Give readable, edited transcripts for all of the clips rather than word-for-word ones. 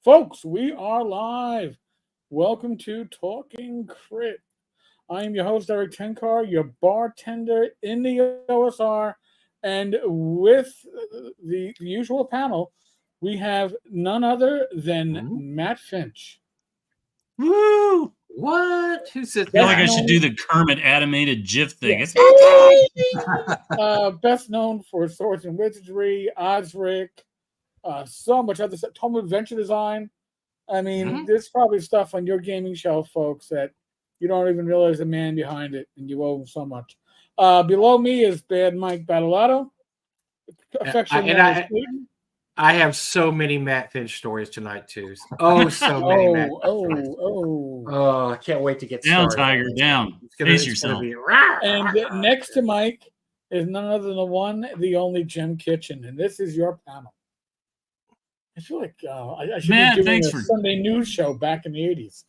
Folks, we are live. Welcome to Talking Crit. I am your host, Eric Tenkar, your bartender in the OSR. And with the usual panel, we have none other than Matt Finch. Woo! What? Who said I feel like that? I should do the Kermit animated GIF thing. Yes. It's Best known for Swords and Wizardry, Osric, so much other stuff. Tome of Adventure Design. I mean, there's probably stuff on your gaming shelf, folks, that you don't even realize the man behind it, and you owe him so much. Below me is Bad Mike Battleato. I have so many Matt Finch stories tonight, too. Oh, so many Matt Finch stories. Oh, I can't wait to get down, started. Tiger, down. Face yourself. And next to Mike is none other than the one, the only Jim Kitchen, and this is your panel. I feel like I should be doing a Sunday news show back in the 80s.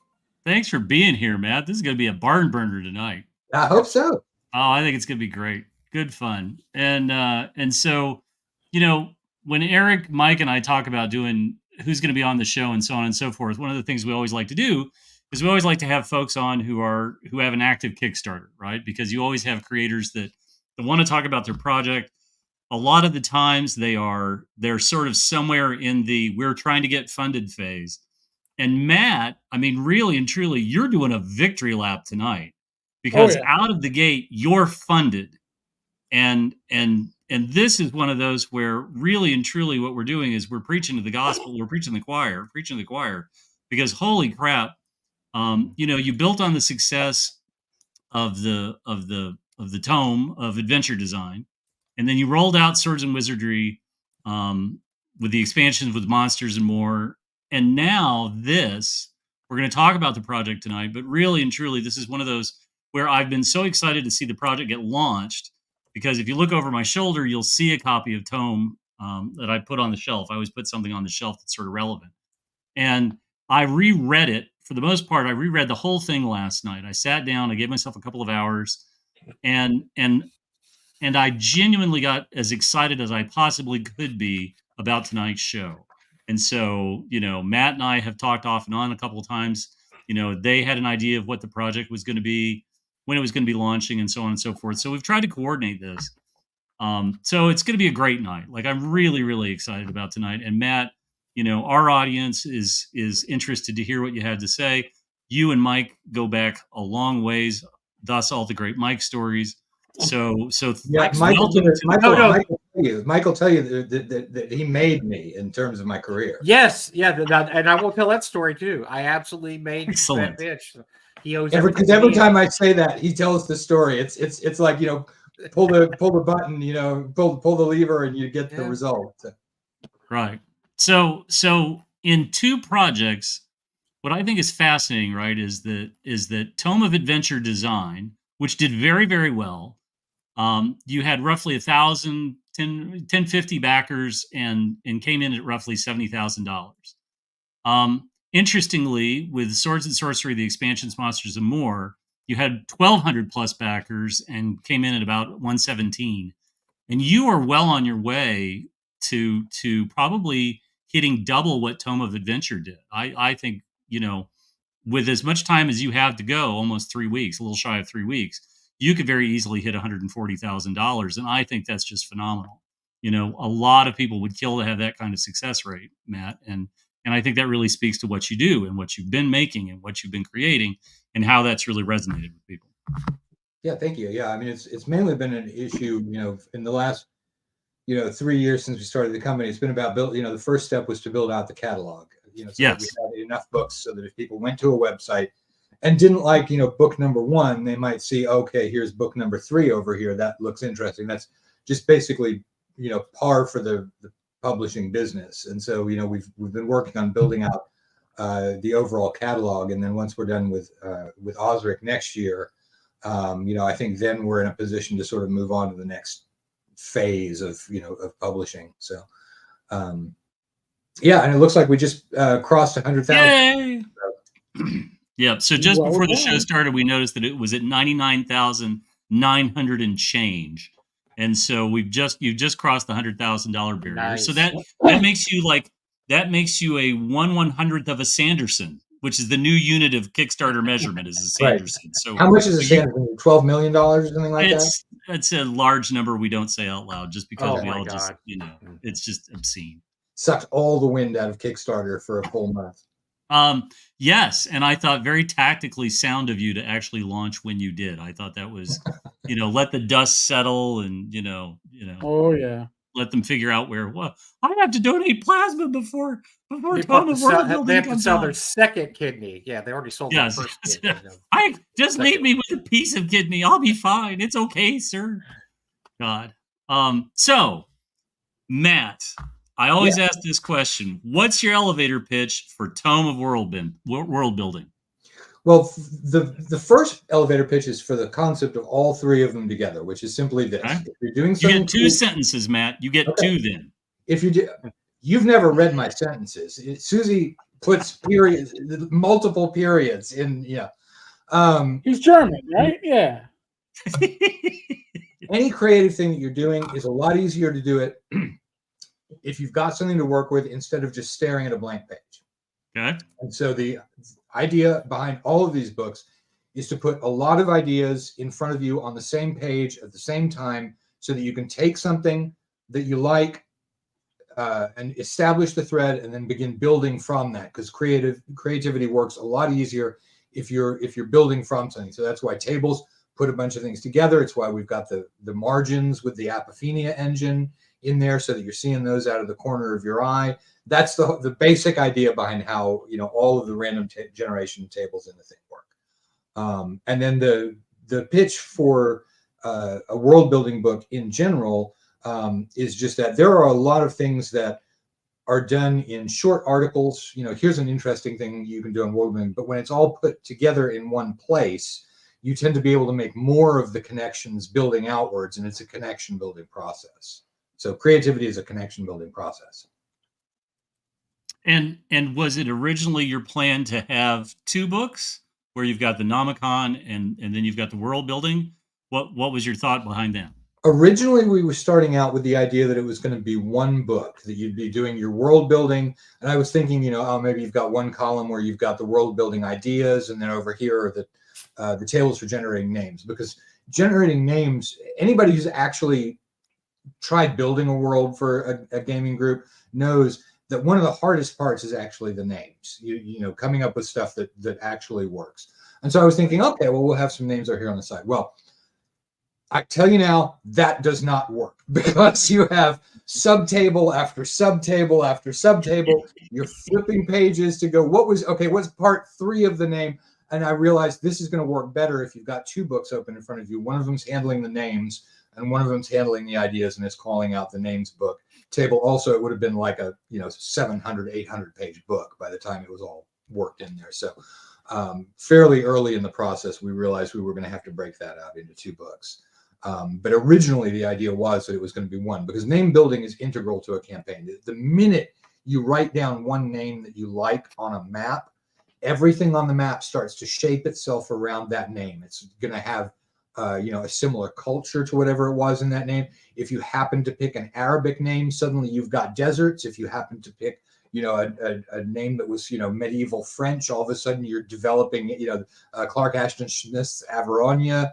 Thanks for being here, Matt. This is going to be a barn burner tonight. I hope so. Oh, I think it's going to be great. Good fun. And so, when Eric, Mike, and I talk about doing who's going to be on the show and so on and so forth, one of the things we always like to do is we always like to have folks on who have an active Kickstarter, right? Because you always have creators that want to talk about their project. A lot of the times they're sort of somewhere in the we're trying to get funded phase. And Matt, I mean, really and truly, you're doing a victory lap tonight because out of the gate, you're funded. And this is one of those where really and truly what we're doing is we're preaching to the gospel, we're preaching to the choir, because holy crap, you built on the success of the Tome of Adventure Design. And then you rolled out Swords and Wizardry with the expansions with monsters and more. And now we're going to talk about the project tonight, but really and truly, this is one of those where I've been so excited to see the project get launched, because if you look over my shoulder, you'll see a copy of Tome that I put on the shelf. I always put something on the shelf that's sort of relevant. And I reread it. For the most part, I reread the whole thing last night. I sat down, I gave myself a couple of hours, and I genuinely got as excited as I possibly could be about tonight's show. And so, Matt and I have talked off and on a couple of times. They had an idea of what the project was going to be, when it was going to be launching, and so on and so forth. So we've tried to coordinate this. So it's going to be a great night. Like, I'm really, really excited about tonight. And Matt, our audience is interested to hear what you had to say. You and Mike go back a long ways, thus all the great Mike stories. So yeah, Mike will tell you that he made me in terms of my career. Yes, yeah, and I will tell that story too. I absolutely made that bitch. He owes every time I say that, he tells the story. It's like pull the button, pull the lever, and you get the result. Right. So in two projects, what I think is fascinating, right, is that Tome of Adventure Design, which did very, very well. You had roughly 1,050 backers and came in at roughly $70,000. Interestingly, with Swords and Sorcery, the expansions, monsters, and more, you had 1,200 plus backers and came in at about 117. And you are well on your way to probably hitting double what Tome of Adventure did. I think, with as much time as you have to go, almost 3 weeks, a little shy of 3 weeks, you could very easily hit $140,000. And I think that's just phenomenal. A lot of people would kill to have that kind of success rate, Matt. And I think that really speaks to what you do and what you've been making and what you've been creating and how that's really resonated with people. Yeah, thank you. Yeah, I mean, it's mainly been an issue, in the last, 3 years since we started the company. It's been about the first step was to build out the catalog, so that we had enough books so that if people went to a website and didn't like, book number 1, they might see, okay, here's book number 3 over here. That looks interesting. That's just basically, par for the publishing business. And so, we've been working on building out the overall catalog. And then once we're done with Osric next year, I think then we're in a position to sort of move on to the next phase of publishing. So, and it looks like we just crossed 100,000. Yeah. So just before the show started, we noticed that it was at 99,900 and change. And so you've just crossed the $100,000 barrier. Nice. So that makes you like that makes you a 1/100th of a Sanderson, which is the new unit of Kickstarter measurement is a Sanderson. Right. So how much is a Sanderson? $12 million or something like that? It's a large number we don't say out loud just because we all God. just, it's just obscene. Sucked all the wind out of Kickstarter for a full month. Yes, and I thought very tactically sound of you to actually launch when you did. I thought that was, let the dust settle and Oh yeah. Let them figure out where. Well, I have to donate plasma before Tome of Worldbuilding they have to comes sell out. their second kidney. Yeah, they already sold their first kidney. I just leave me with a piece of kidney. I'll be fine. It's okay, sir. God. So, Matt, I always ask this question: what's your elevator pitch for Tome of Worldbuilding? Well, the first elevator pitch is for the concept of all three of them together, which is simply this: Okay. if you're doing something, you get two sentences, Matt. You get two then. If you do, you've never read my sentences. Suzy puts periods, multiple periods in. Yeah, he's German, right? Yeah. Any creative thing that you're doing is a lot easier to do it if you've got something to work with instead of just staring at a blank page. Okay. And so the idea behind all of these books is to put a lot of ideas in front of you on the same page at the same time so that you can take something that you like and establish the thread and then begin building from that, because creativity works a lot easier if you're building from something. So that's why tables put a bunch of things together. It's why we've got the margins with the Apophenia engine in there so that you're seeing those out of the corner of your eye. That's the basic idea behind how all of the random generation tables in the thing work. And then the pitch for a world building book in general is just that there are a lot of things that are done in short articles. Here's an interesting thing you can do in world building, but when it's all put together in one place, you tend to be able to make more of the connections building outwards, and it's a connection building process. So creativity is a connection building process. And was it originally your plan to have two books where you've got the Nomicon and then you've got the world building? What was your thought behind that? Originally, we were starting out with the idea that it was going to be one book, that you'd be doing your world building. And I was thinking, maybe you've got one column where you've got the world building ideas, and then over here are the tables for generating names. Because generating names, anybody who's actually tried building a world for a gaming group knows that one of the hardest parts is actually the names, coming up with stuff that actually works. And so I was thinking, okay, well, we'll have some names over here on the side. Well, I tell you now, that does not work, because you have subtable after subtable after subtable. You're flipping pages to go, what's part 3 of the name? And I realized this is going to work better if you've got two books open in front of you. One of them's handling the names, and one of them's handling the ideas, and it's calling out the names book table. Also, it would have been like a 700, 800 page book by the time it was all worked in there. So fairly early in the process, we realized we were going to have to break that out into two books. But originally, the idea was that it was going to be one, because name building is integral to a campaign. The minute you write down one name that you like on a map, everything on the map starts to shape itself around that name. It's going to have a similar culture to whatever it was in that name. If you happen to pick an Arabic name, suddenly you've got deserts. If you happen to pick a name that was medieval French, all of a sudden you're developing Clark Ashton Smith's Averonia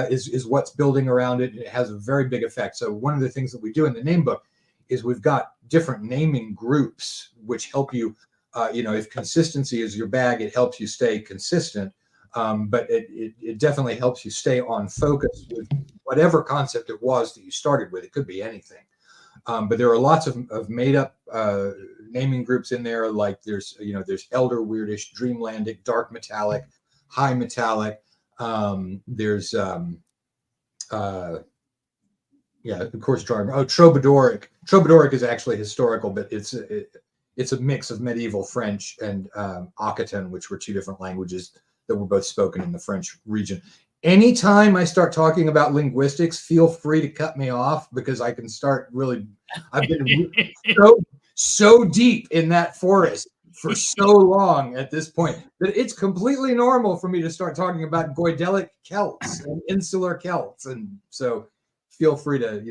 is what's building around it. It has a very big effect. So one of the things that we do in the name book is we've got different naming groups which help you. If consistency is your bag, it helps you stay consistent. But it definitely helps you stay on focus with whatever concept it was that you started with. It could be anything. But there are lots of made up naming groups in there. Like there's Elder Weirdish, Dreamlandic, Dark Metallic, High Metallic. There's of course, Troubadouric. Troubadouric is actually historical, but it's a mix of medieval French and Occitan, which were two different languages that were both spoken in the French region. Anytime I start talking about linguistics, feel free to cut me off, because I can start really. I've been so deep in that forest for so long at this point that it's completely normal for me to start talking about Goidelic Celts and insular Celts, and so feel free to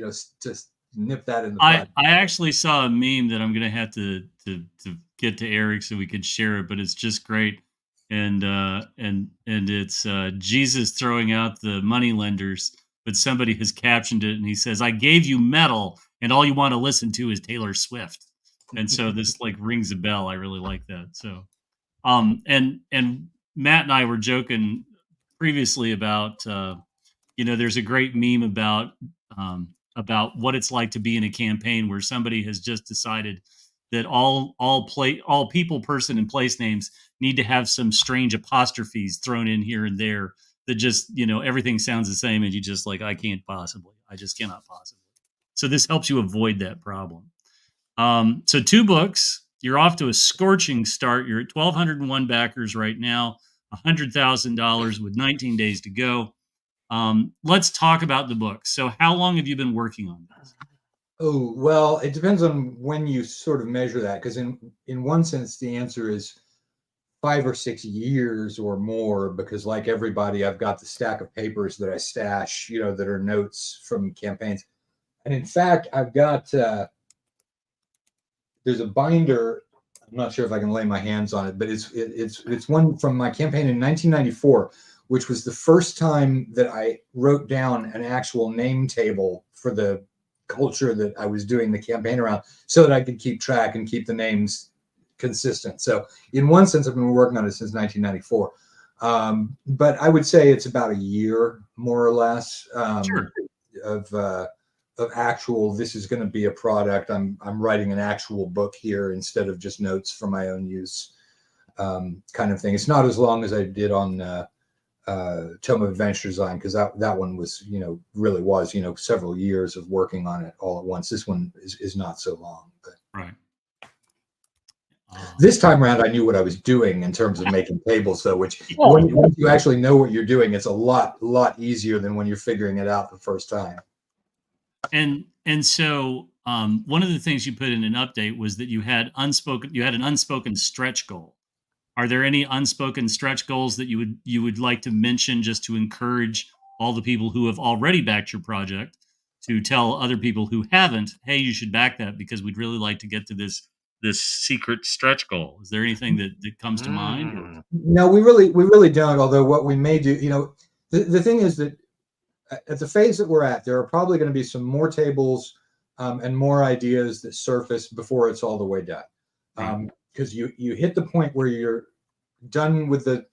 nip that in the I bud. actually saw a meme that I'm gonna have to get to Eric so we could share it, but it's just great. And it's Jesus throwing out the money lenders, but somebody has captioned it and he says, "I gave you metal, and all you want to listen to is Taylor Swift." And so this like rings a bell. I really like that. So and Matt and I were joking previously about there's a great meme about what it's like to be in a campaign where somebody has just decided that all people, person, and place names need to have some strange apostrophes thrown in here and there that just everything sounds the same, and you just like I just cannot possibly. So this helps you avoid that problem. So 2 books. You're off to a scorching start. You're at 1,201 backers right now, $100,000 with 19 days to go. Let's talk about the book. So how long have you been working on this? Oh, well, it depends on when you sort of measure that, because in one sense, the answer is 5 or 6 years or more, because like everybody, I've got the stack of papers that I stash, that are notes from campaigns. And in fact, I've got, there's a binder. I'm not sure if I can lay my hands on it, but it's one from my campaign in 1994, which was the first time that I wrote down an actual name table for the culture that I was doing the campaign around, so that I could keep track and keep the names consistent. So in one sense, I've been working on it since 1994. But I would say it's about a year, more or less, Sure. of actual, this is going to be a product. I'm writing an actual book here instead of just notes for my own use, kind of thing. It's not as long as I did on Tome of Adventure Design, because that one was, really was, several years of working on it all at once. This one is not so long. But Right. This time around, I knew what I was doing in terms of making tables, though, which when you actually know what you're doing, it's a lot easier than when you're figuring it out the first time. And so one of the things you put in an update was that you had an unspoken stretch goal. Are there any unspoken stretch goals that you would like to mention, just to encourage all the people who have already backed your project to tell other people who haven't, hey, you should back that because we'd really like to get to this secret stretch goal? Is there anything that comes to mind? Or? No, we really don't. Although what we may do, the thing is that at the phase that we're at, there are probably going to be some more tables and more ideas that surface before it's all the way done. Because you hit the point where you're done with the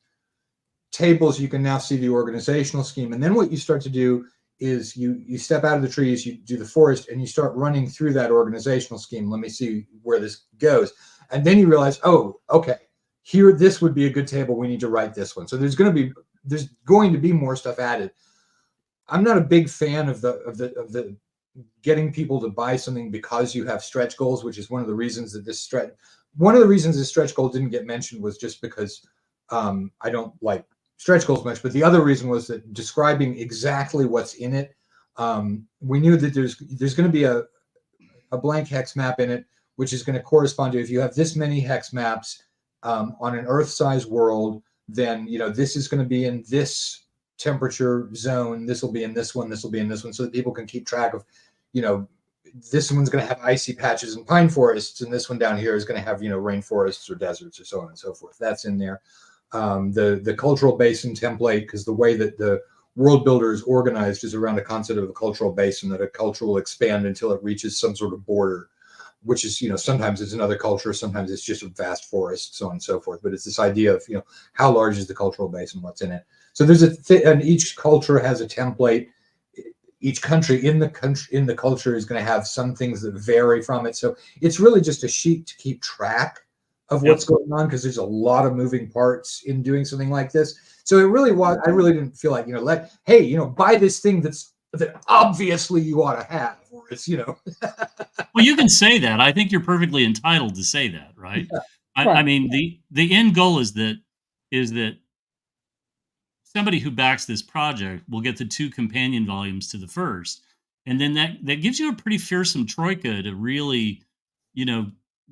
tables, you can now see the organizational scheme. And then what you start to do is you step out of the trees, you do the forest, and you start running through that organizational scheme. Let me see where this goes. And then you realize, oh, okay, here, this would be a good table. We need to write this one. So there's going to be more stuff added. I'm not a big fan of the getting people to buy something because you have stretch goals, which is one of the reasons that this stretch goal didn't get mentioned, was just because I don't like stretch goals much. But the other reason was that describing exactly what's in it, we knew that there's going to be a blank hex map in it, which is going to correspond to, if you have this many hex maps on an Earth-sized world, then this is going to be in this temperature zone, this will be in this one, this will be in this one, so that people can keep track of, this one's going to have icy patches and pine forests, and this one down here is going to have, rainforests or deserts or so on and so forth. That's in there. The cultural basin template, because the way that the world builder is organized is around a concept of a cultural basin, that a culture will expand until it reaches some sort of border, which is, sometimes it's another culture, sometimes it's just a vast forest, so on and so forth. But it's this idea of, how large is the cultural basin, what's in it. So there's and each culture has a template. Each country in the culture is going to have some things that vary from it. So it's really just a sheet to keep track of what's going on, because there's a lot of moving parts in doing something like this. So it really was, I really didn't feel like, buy this thing that obviously you ought to have, or it's, Well, you can say that. I think you're perfectly entitled to say that, right? Yeah. I mean, the end goal is that somebody who backs this project will get the 2 companion volumes to the first, and then that gives you a pretty fearsome troika to really,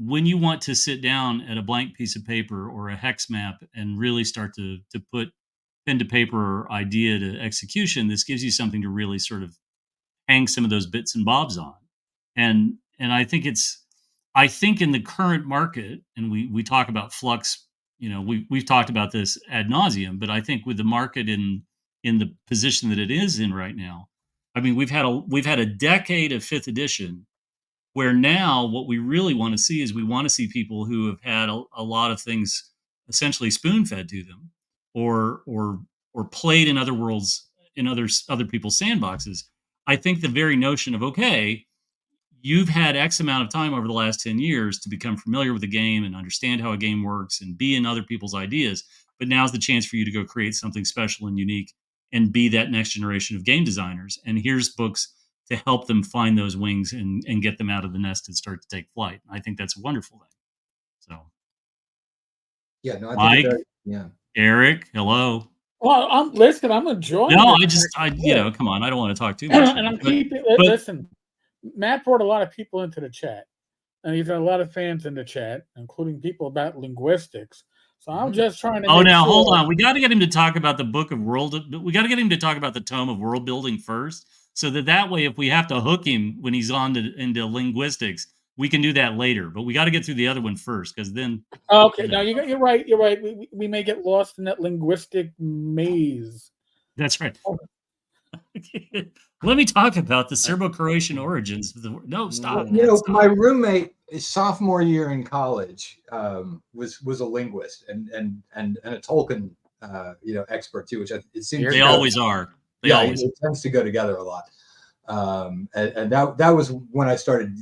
when you want to sit down at a blank piece of paper or a hex map and really start to put pen to paper or idea to execution, this gives you something to really sort of hang some of those bits and bobs on. And I think in the current market, and we talk about flux, we've talked about this ad nauseum, but I think with the market in the position that it is in right now, I mean, we've had a decade of fifth edition, where now what we really want to see is we want to see people who have had a lot of things essentially spoon fed to them, or played in other worlds, in other people's sandboxes. I think the very notion of, okay, you've had X amount of time over the last 10 years to become familiar with the game and understand how a game works and be in other people's ideas. But now's the chance for you to go create something special and unique and be that next generation of game designers. And here's books to help them find those wings and get them out of the nest and start to take flight. I think that's a wonderful thing. So, yeah, no, Mike, Eric, hello. Well, I'm enjoying. No, come on, I don't want to talk too much. And I'm listen. Matt brought a lot of people into the chat, and he's got a lot of fans in the chat, including people about linguistics. So I'm just trying to. Hold on. We got to get him to talk about the book of world. We got to get him to talk about the Tome of Worldbuilding first, so that way, if we have to hook him when he's into linguistics, we can do that later. But we got to get through the other one first, because then. Okay, no, you're right. You're right. We may get lost in that linguistic maze. That's right. Let me talk about the Serbo-Croatian origins of the. No, stop. Stop. My roommate, his sophomore year in college, was a linguist and a Tolkien, expert too, which it seems they always are. It tends to go together a lot. And that was when I started,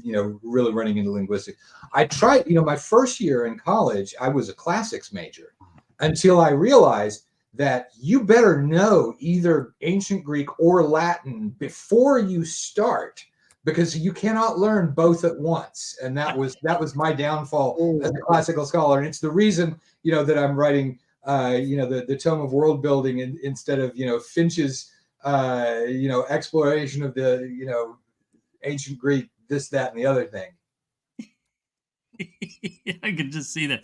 really running into linguistics. I tried, my first year in college, I was a classics major until I realized that you better know either ancient Greek or Latin before you start, because you cannot learn both at once. And that was my downfall as a classical scholar. And it's the reason, that I'm writing, the Tome of Worldbuilding instead of, Finch's, exploration of the, ancient Greek, this, that, and the other thing. I can just see that.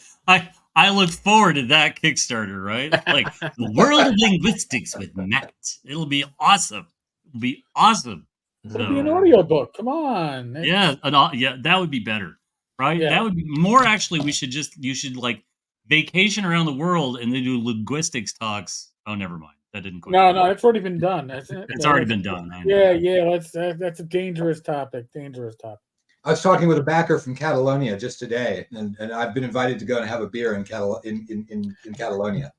I look forward to that Kickstarter, right? Like the world of linguistics with Matt. It'll be awesome. It'll be awesome. It'll be an audio book. Come on. Yeah, that would be better, right? Yeah. That would be more. Actually, you should like vacation around the world and then do linguistics talks. Oh, never mind. That didn't. No, it's already been done. It's already been done. Yeah. That's a dangerous topic. I was talking with a backer from Catalonia just today, and I've been invited to go and have a beer in Catalonia.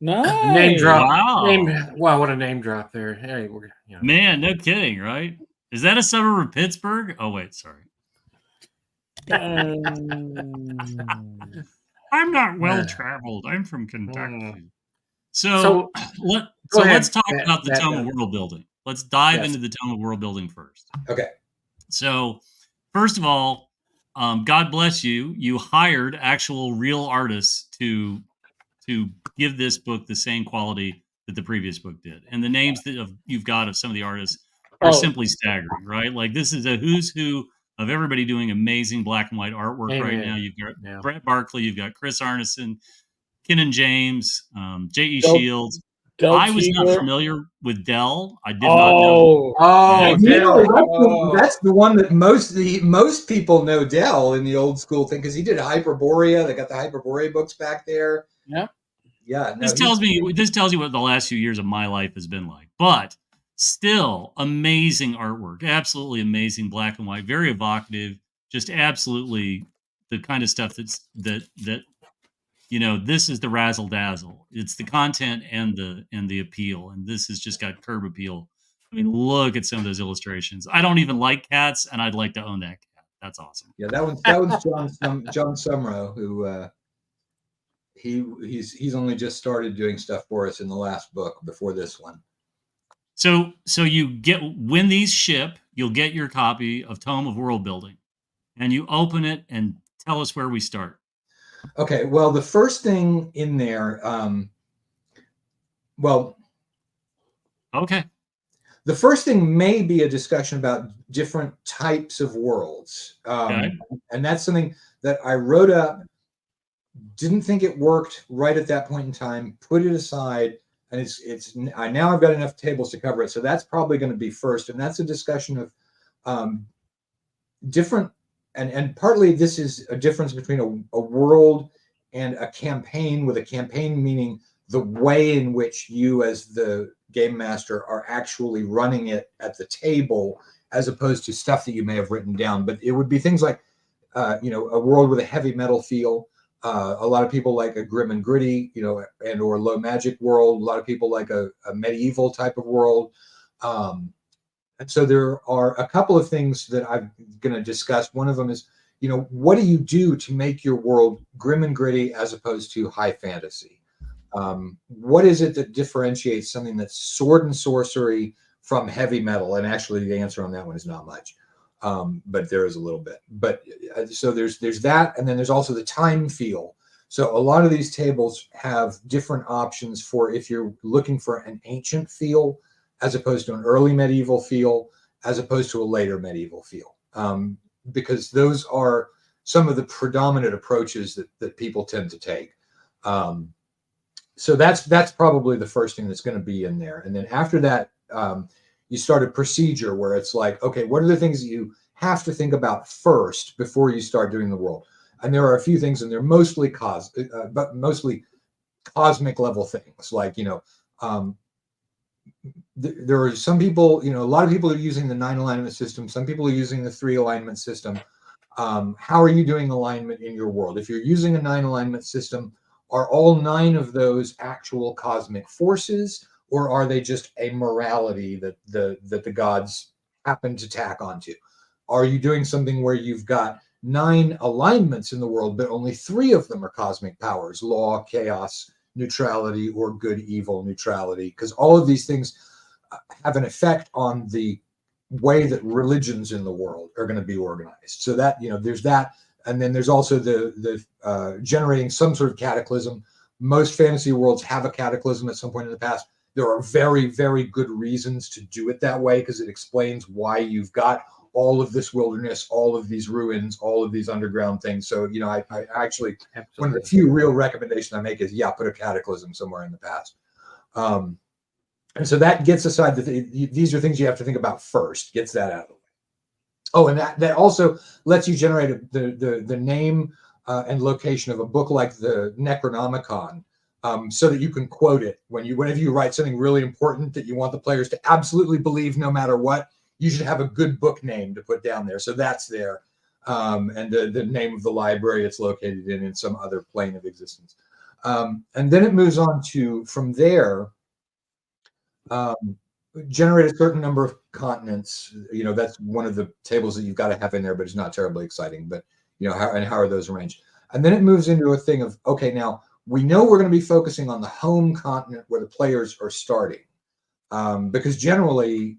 Nice. Name drop. Wow. What a name drop there. Hey, man, no kidding, right? Is that a suburb of Pittsburgh? Oh, wait, sorry. I'm not well traveled. I'm from Kentucky. So let's talk about the Tome of Worldbuilding. Let's dive into the Tome of Worldbuilding first. Okay. So, first of all, God bless you. You hired actual real artists to give this book the same quality that the previous book did. And the names that you've got of some of the artists are simply staggering, right? Like this is a who's who of everybody doing amazing black and white artwork right now. You've got Brett Barkley, you've got Chris Arneson, Kenan James, J.E. Shields. I was not familiar with Dell. I did not know. That's the one that most people know Dell in the old school thing, because he did Hyperborea. They got the Hyperborea books back there. Yeah. This tells you what the last few years of my life has been like. But still, amazing artwork, absolutely amazing black and white, very evocative, just absolutely the kind of stuff that this is the razzle dazzle. It's the content and the appeal, and this has just got curb appeal. I mean, look at some of those illustrations. I don't even like cats, and I'd like to own that cat. That's awesome. Yeah, that one's John Sumrow, who he's only just started doing stuff for us in the last book before this one. So when these ship, you'll get your copy of Tome of Worldbuilding, and you open it and tell us where we start. Okay, well, the first thing in there, okay. The first thing may be a discussion about different types of worlds. And that's something that I wrote up, didn't think it worked right at that point in time, put it aside, and now I've got enough tables to cover it. So that's probably going to be first. And that's a discussion of different, and partly this is a difference between a world and a campaign, with a campaign meaning the way in which you as the game master are actually running it at the table, as opposed to stuff that you may have written down. But it would be things like, you know, a world with a heavy metal feel. A lot of people like a grim and gritty, you know, and or low magic world. A lot of people like a medieval type of world. And so there are a couple of things that I'm going to discuss. One of them is, you know, what do you do to make your world grim and gritty as opposed to high fantasy? What is it that differentiates something that's sword and sorcery from heavy metal? And actually, the answer on that one is not much, but there is a little bit. But so there's that, and then there's also the time feel. So a lot of these tables have different options for if you're looking for an ancient feel, as opposed to an early medieval feel, as opposed to a later medieval feel, because those are some of the predominant approaches that people tend to take. So that's probably the first thing that's going to be in there. And then after that, you start a procedure where it's like, okay, what are the things that you have to think about first before you start doing the world? And there are a few things, and they're mostly mostly cosmic level things, like, you know, there are some people, you know, a lot of people are using the 9 alignment system. Some people are using the 3 alignment system. How are you doing alignment in your world? If you're using a 9 alignment system, are all 9 of those actual cosmic forces, or are they just a morality that the gods happen to tack onto? Are you doing something where you've got 9 alignments in the world, but only 3 of them are cosmic powers: law, chaos, neutrality, or good, evil, neutrality? Because all of these things have an effect on the way that religions in the world are going to be organized. So that, you know, there's that. And then there's also the generating some sort of cataclysm. Most fantasy worlds have a cataclysm at some point in the past. There are very, very good reasons to do it that way, because it explains why you've got all of this wilderness, all of these ruins, all of these underground things. So, you know, I actually, one of the few real recommendations I make is, yeah, put a cataclysm somewhere in the past. And so that gets aside these are things you have to think about first, gets that out of the way. Oh, and that also lets you generate the name and location of a book like the Necronomicon, so that you can quote it whenever you write something really important that you want the players to absolutely believe no matter what. You should have a good book name to put down there. So that's there, and the name of the library it's located in some other plane of existence. And then it moves on to, from there, generate a certain number of continents. You know, that's one of the tables that you've got to have in there, but it's not terribly exciting. But, you know, how are those arranged? And then it moves into a thing of, okay, now we know we're going to be focusing on the home continent where the players are starting, because generally,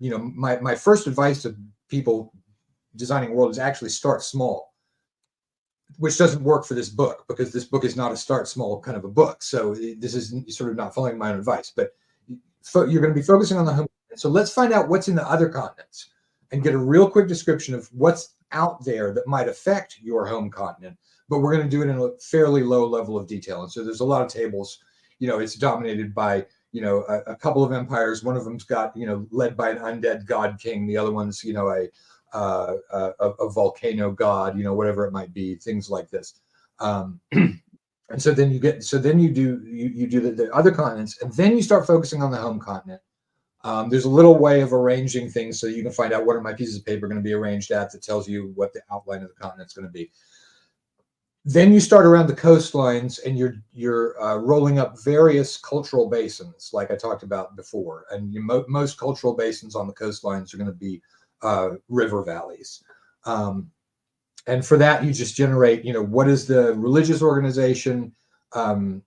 you know, my first advice to people designing a world is actually start small, which doesn't work for this book, because this book is not a start small kind of a book. So this is sort of not following my own advice, but you're going to be focusing on the home. So let's find out what's in the other continents and get a real quick description of what's out there that might affect your home continent. But we're going to do it in a fairly low level of detail. And so there's a lot of tables, you know, it's dominated by, you know, a couple of empires. One of them's got, you know, led by an undead god king. The other one's, you know, a volcano god, you know, whatever it might be, things like this. And so then you do the other continents, and then you start focusing on the home continent. There's a little way of arranging things so you can find out what are my pieces of paper going to be arranged at, that tells you what the outline of the continent's going to be. Then you start around the coastlines, and you're rolling up various cultural basins, like I talked about before. And most cultural basins on the coastlines are going to be river valleys. And for that, you just generate, you know, what is the religious organization? You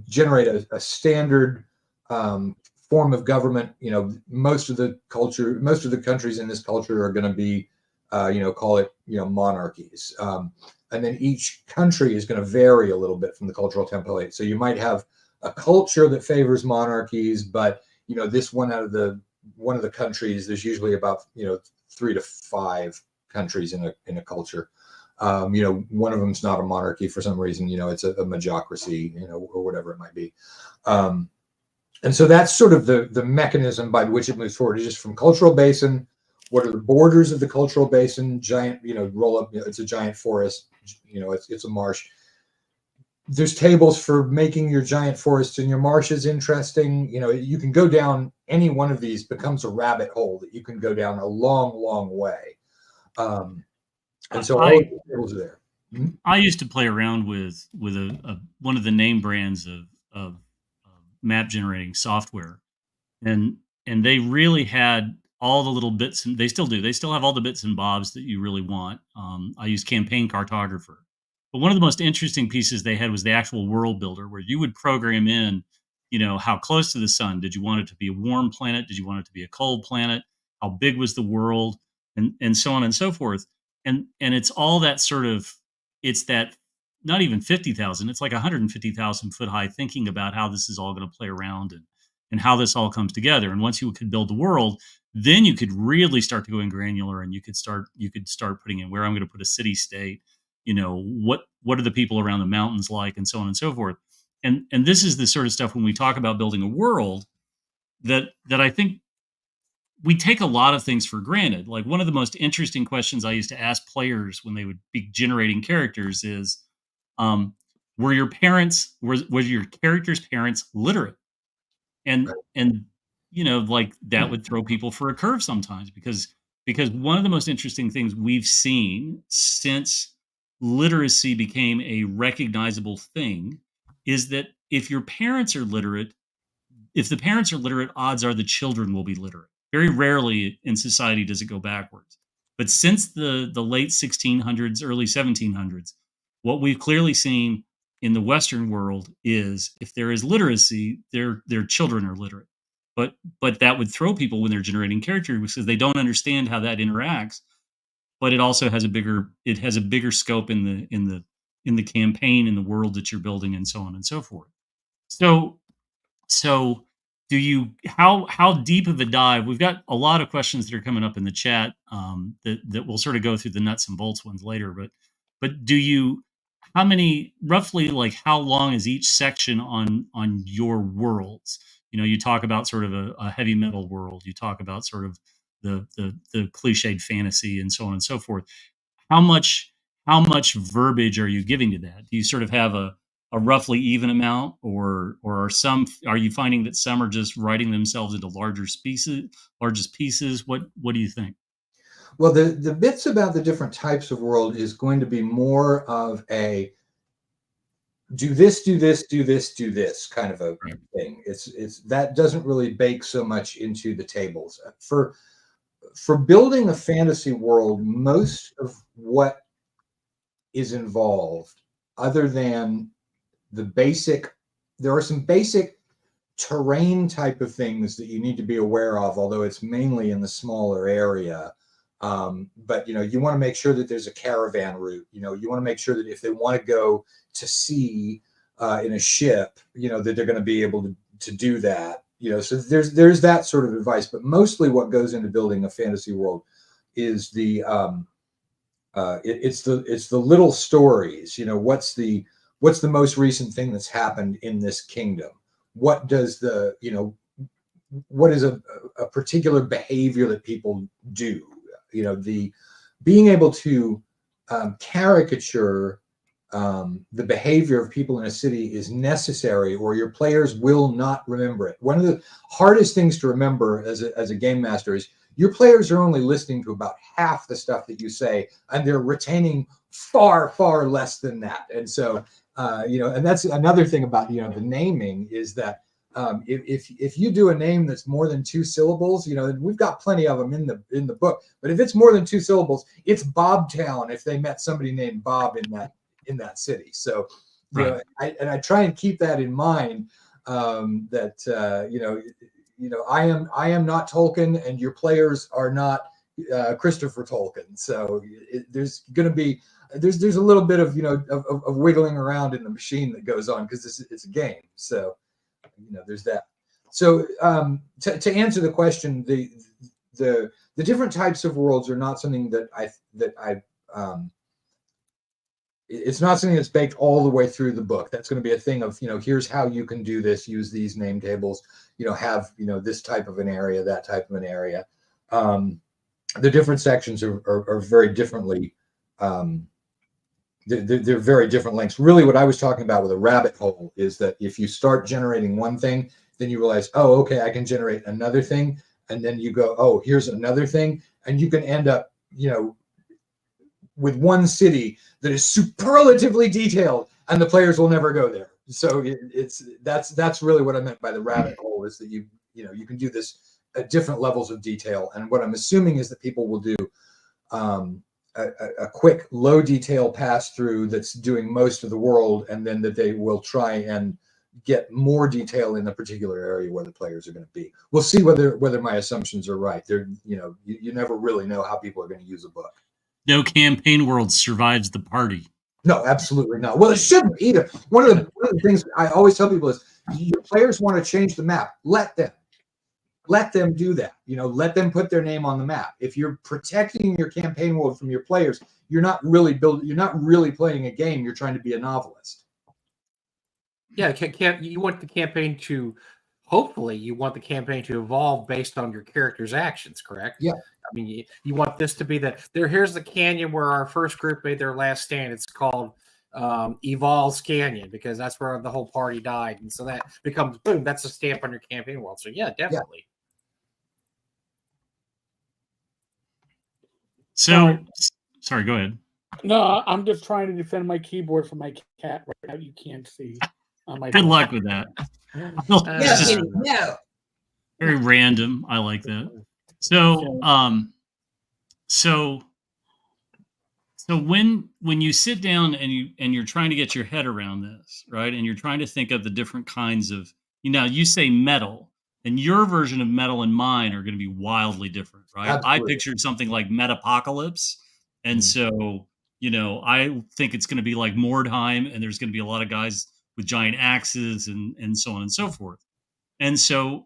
generate a standard form of government. You know, most of the countries in this culture are going to be, you know, call it, you know, monarchies. And then each country is going to vary a little bit from the cultural template. So you might have a culture that favors monarchies, but, you know, this one of the countries, there's usually about, you know, 3 to 5 countries in a culture. You know, one of them's not a monarchy for some reason, you know, it's a majocracy, you know, or whatever it might be. And so that's sort of the mechanism by which it moves forward, is just from cultural basin what are the borders of the cultural basin? Giant, roll up. It's a giant forest. It's a marsh. There's tables for making your giant forest and your marshes interesting. You can go down any one of these, becomes a rabbit hole that you can go down a long, long way. And so all of the tables are there. I used to play around with one of the name brands of map generating software, and they really had all the little bits, and they still do. They still have all the bits and bobs that you really want. I use Campaign Cartographer, but one of the most interesting pieces they had was the actual world builder, where you would program in, how close to the sun did you want it to be, a warm planet? Did you want it to be a cold planet? How big was the world? And so on and so forth. And it's all that sort of, it's that not even 50,000, it's like 150,000 foot high thinking about how this is all going to play around and how this all comes together. And once you could build the world, then you could really start to go in granular, and you could start putting in where I'm going to put a city state, what are the people around the mountains like, and so on and so forth. And this is the sort of stuff when we talk about building a world that I think we take a lot of things for granted. Like, one of the most interesting questions I used to ask players when they would be generating characters is, were your character's parents literate? And like, that would throw people for a curve sometimes, because one of the most interesting things we've seen since literacy became a recognizable thing is that if the parents are literate, odds are the children will be literate. Very rarely in society does it go backwards. But since the late 1600s, early 1700s, what we've clearly seen in the Western world is, if there is literacy, their children are literate. But that would throw people when they're generating characters, because they don't understand how that interacts. But it also has a bigger scope in the campaign, in the world that you're building, and so on and so forth. So do you, how deep of a dive? We've got a lot of questions that are coming up in the chat, that we'll sort of go through the nuts and bolts ones later. But do you, how many, roughly, like, how long is each section on your worlds? You talk about sort of a heavy metal world. You talk about sort of the cliched fantasy, and so on and so forth. How much verbiage are you giving to that? Do you sort of have a roughly even amount, or are you finding that some are just writing themselves into largest pieces? What do you think? Well, the bits about the different types of world is going to be more of a do this, do this, do this, do this kind of a thing. It's that doesn't really bake so much into the tables. For building a fantasy world, most of what is involved, other than there are some basic terrain type of things that you need to be aware of, although it's mainly in the smaller area. But you want to make sure that there's a caravan route. You want to make sure that if they want to go to sea in a ship, that they're going to be able to do that. So there's that sort of advice. But mostly what goes into building a fantasy world is it's the little stories. What's the most recent thing that's happened in this kingdom? What does what is a particular behavior that people do? The being able to caricature the behavior of people in a city is necessary, or your players will not remember it. One of the hardest things to remember as a game master is your players are only listening to about half the stuff that you say, and they're retaining far, far less than that. And so, and that's another thing about, the naming is that if you do a name that's more than 2 syllables, we've got plenty of them in the book, but if it's more than 2 syllables, it's Bobtown if they met somebody named Bob in that city. So, I try and keep that in mind, that I am not Tolkien, and your players are not Christopher Tolkien. So there's going to be there's a little bit of of wiggling around in the machine that goes on, because it's a game. So there's that. So to answer the question, the different types of worlds are not something that I it's not something that's baked all the way through the book. That's going to be a thing of, here's how you can do this, use these name tables, have, this type of an area, that type of an area. the different sections are very differently. They're very different lengths. Really, what I was talking about with a rabbit hole is that if you start generating one thing, then you realize, oh, okay, I can generate another thing, and then you go, oh, here's another thing, and you can end up, with one city that is superlatively detailed, and the players will never go there. So that's really what I meant by the rabbit hole, is that you can do this at different levels of detail. And what I'm assuming is that people will do a quick low detail pass through that's doing most of the world, and then that they will try and get more detail in the particular area where the players are going to be. We'll see whether my assumptions are right. You never really know how people are going to use a book. No campaign world survives the party. No, absolutely not. Well, it shouldn't either. One of the things I always tell people is, your players want to change the map. Let them do that. Let them put their name on the map. If you're protecting your campaign world from your players, you're not really playing a game. You're trying to be a novelist. Yeah, you want the campaign to, hopefully, evolve based on your character's actions, correct? Yeah. I mean, you want this to be here's the canyon where our first group made their last stand. It's called Evolve's Canyon, because that's where the whole party died. And so that becomes, boom, that's a stamp on your campaign world. So yeah, definitely. So, sorry, go ahead. No, I'm just trying to defend my keyboard from my cat right now. You can't see. Good luck with that. No. Very random. I like that. So when you sit down and you're trying to get your head around this, right? And you're trying to think of the different kinds of, you say metal, and your version of metal and mine are going to be wildly different, right? Absolutely. I pictured something like Metapocalypse. And so, I think it's going to be like Mordheim, and there's going to be a lot of guys with giant axes and so on and so forth. And so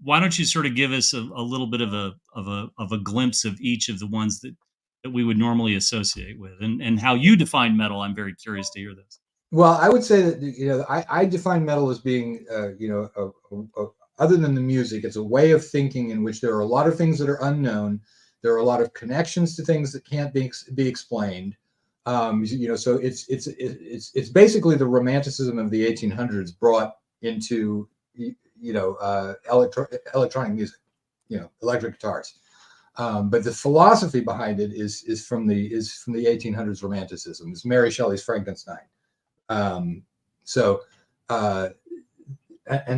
why don't you sort of give us a little bit of a glimpse of each of the ones that we would normally associate with, and how you define metal? I'm very curious to hear this. Well, I would say that I define metal as being other than the music, it's a way of thinking in which there are a lot of things that are unknown. There are a lot of connections to things that can't be explained. So it's basically the romanticism of the 1800s brought into electronic music, electric guitars. But the philosophy behind it is from the 1800s romanticism. It's Mary Shelley's Frankenstein. And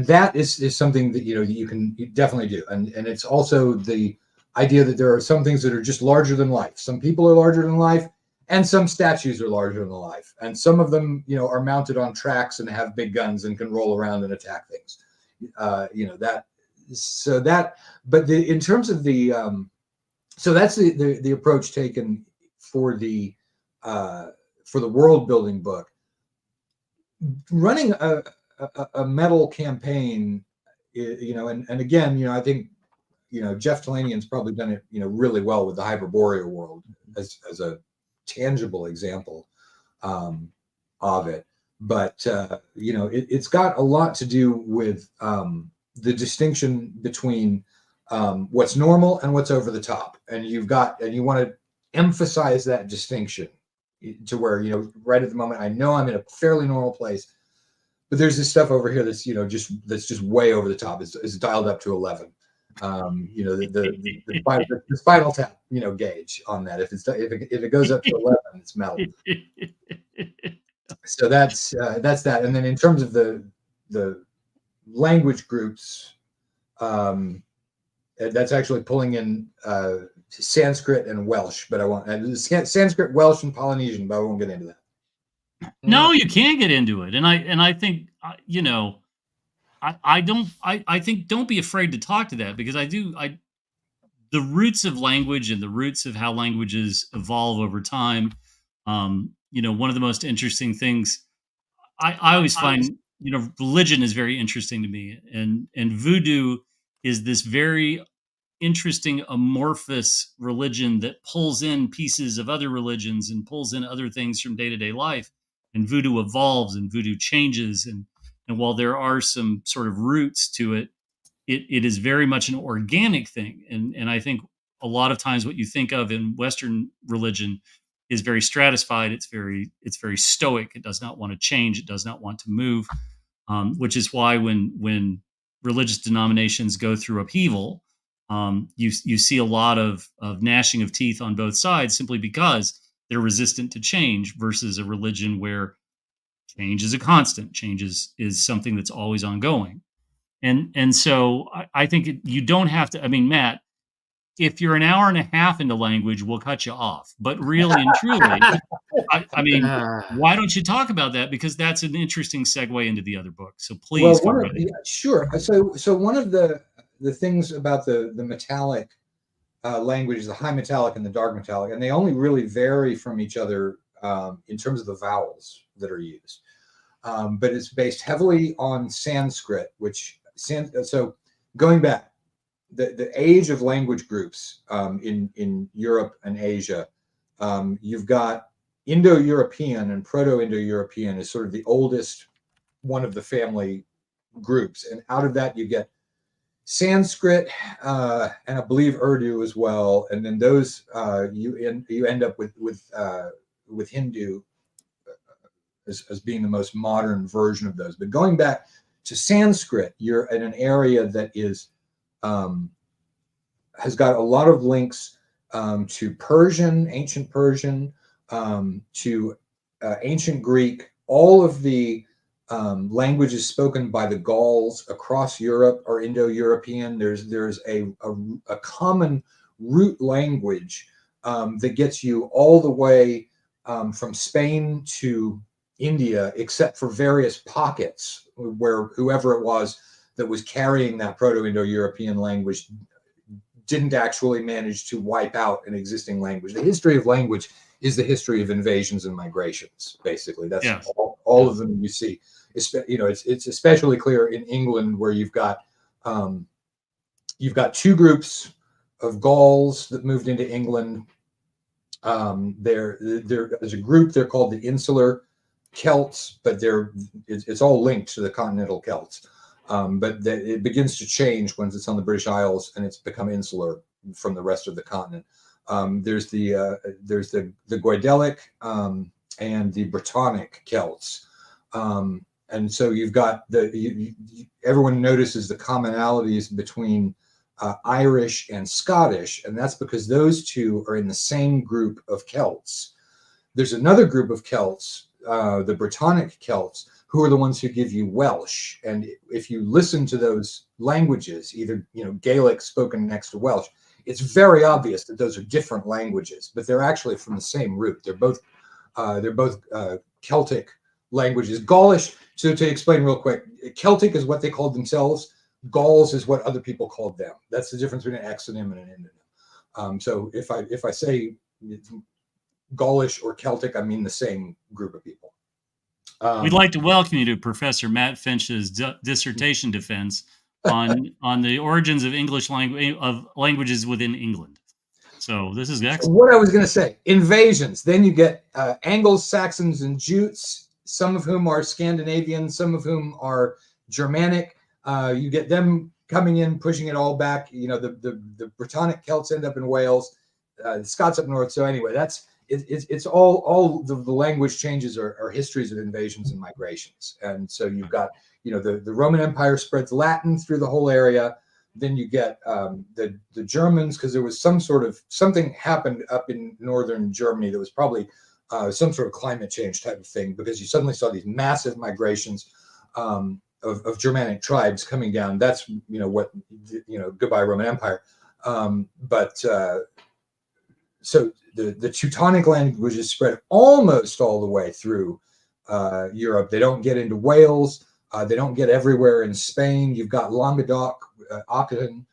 that is something that you can definitely do. And it's also the idea that there are some things that are just larger than life. Some people are larger than life, and some statues are larger than life. And some of them, are mounted on tracks and have big guns and can roll around and attack things. In terms of the so that's the approach taken for the world building book. Running a metal campaign, and again, I think Jeff Talanian's probably done it really well with the Hyperborea world as a tangible example of it. But it's got a lot to do with the distinction between what's normal and what's over the top, and you want to emphasize that distinction to where right at the moment I know I'm in a fairly normal place, but there's this stuff over here that's just way over the top. It's dialed up to 11. The Spinal Tap gauge on that. If it goes up to 11, it's metal. So that's that. And then in terms of the language groups, that's actually pulling in Sanskrit and Welsh, but I won't. Sanskrit, Welsh, and Polynesian, but I won't get into that. No, you can get into it, and I think I think don't be afraid to talk to that, because the roots of language and the roots of how languages evolve over time. One of the most interesting things I always find, religion is very interesting to me, and voodoo is this very interesting amorphous religion that pulls in pieces of other religions and pulls in other things from day-to-day life, and voodoo evolves and voodoo changes, and while there are some sort of roots to it, it is very much an organic thing, and I think a lot of times what you think of in Western religion is very stratified. It's very stoic. It does not want to change. It does not want to move, which is why when religious denominations go through upheaval, you see a lot of gnashing of teeth on both sides, simply because they're resistant to change, versus a religion where change is a constant. Change is something that's always ongoing. And so I think you don't have to. I mean, Matt, if you're an hour and a half into language, we'll cut you off. But really and truly, I mean, why don't you talk about that? Because that's an interesting segue into the other book. So please go right ahead. Sure. So one of the things about the metallic language, the high metallic and the dark metallic, and they only really vary from each other in terms of the vowels that are used. But it's based heavily on Sanskrit, so going back, the age of language groups in Europe and Asia, you've got Indo-European and Proto-Indo-European is sort of the oldest one of the family groups, and out of that you get Sanskrit and I believe Urdu as well, and then those you end up with Hindu as being the most modern version of those. But going back to Sanskrit, you're in an area that is has got a lot of links to Persian, ancient Persian, to ancient Greek. All of the languages spoken by the Gauls across Europe are Indo-European. There's a common root language that gets you all the way from Spain to India, except for various pockets where whoever it was that was carrying that Proto-Indo-European language didn't actually manage to wipe out an existing language. The history of language is the history of invasions and migrations, basically. That's all of them you see. It's especially clear in England, where you've got two groups of Gauls that moved into England. There as a group, they're called the Insular Celts, but it's all linked to the continental Celts. But it begins to change once it's on the British Isles and it's become insular from the rest of the continent. There's the Goidelic and the Brittonic Celts, and so you've got everyone notices the commonalities between Irish and Scottish, and that's because those two are in the same group of Celts. There's another group of Celts, the Brittonic Celts, who are the ones who give you Welsh. And if you listen to those languages, either Gaelic spoken next to Welsh, it's very obvious that those are different languages, but they're actually from the same root. They're both Celtic languages. Gaulish, so to explain real quick, Celtic is what they called themselves. Gauls is what other people called them. That's the difference between an exonym and an endonym. So if I say Gaulish or Celtic, I mean the same group of people. We'd like to welcome you to Professor Matt Finch's dissertation defense on the origins of English languages within England. So this is excellent. What I was going to say, invasions. Then you get Angles, Saxons, and Jutes, some of whom are Scandinavian, some of whom are Germanic. You get them coming in, pushing it all back. The Brittonic Celts end up in Wales, the Scots up north. So anyway, it's all the language changes are histories of invasions and migrations. And so you've got, the Roman Empire spreads Latin through the whole area. Then you get the Germans, because there was something happened up in northern Germany that was probably some sort of climate change type of thing, because you suddenly saw these massive migrations of Germanic tribes coming down. That's goodbye Roman Empire. So the Teutonic languages spread almost all the way through Europe. They don't get into Wales. They don't get everywhere in Spain. You've got Languedoc, Occitan,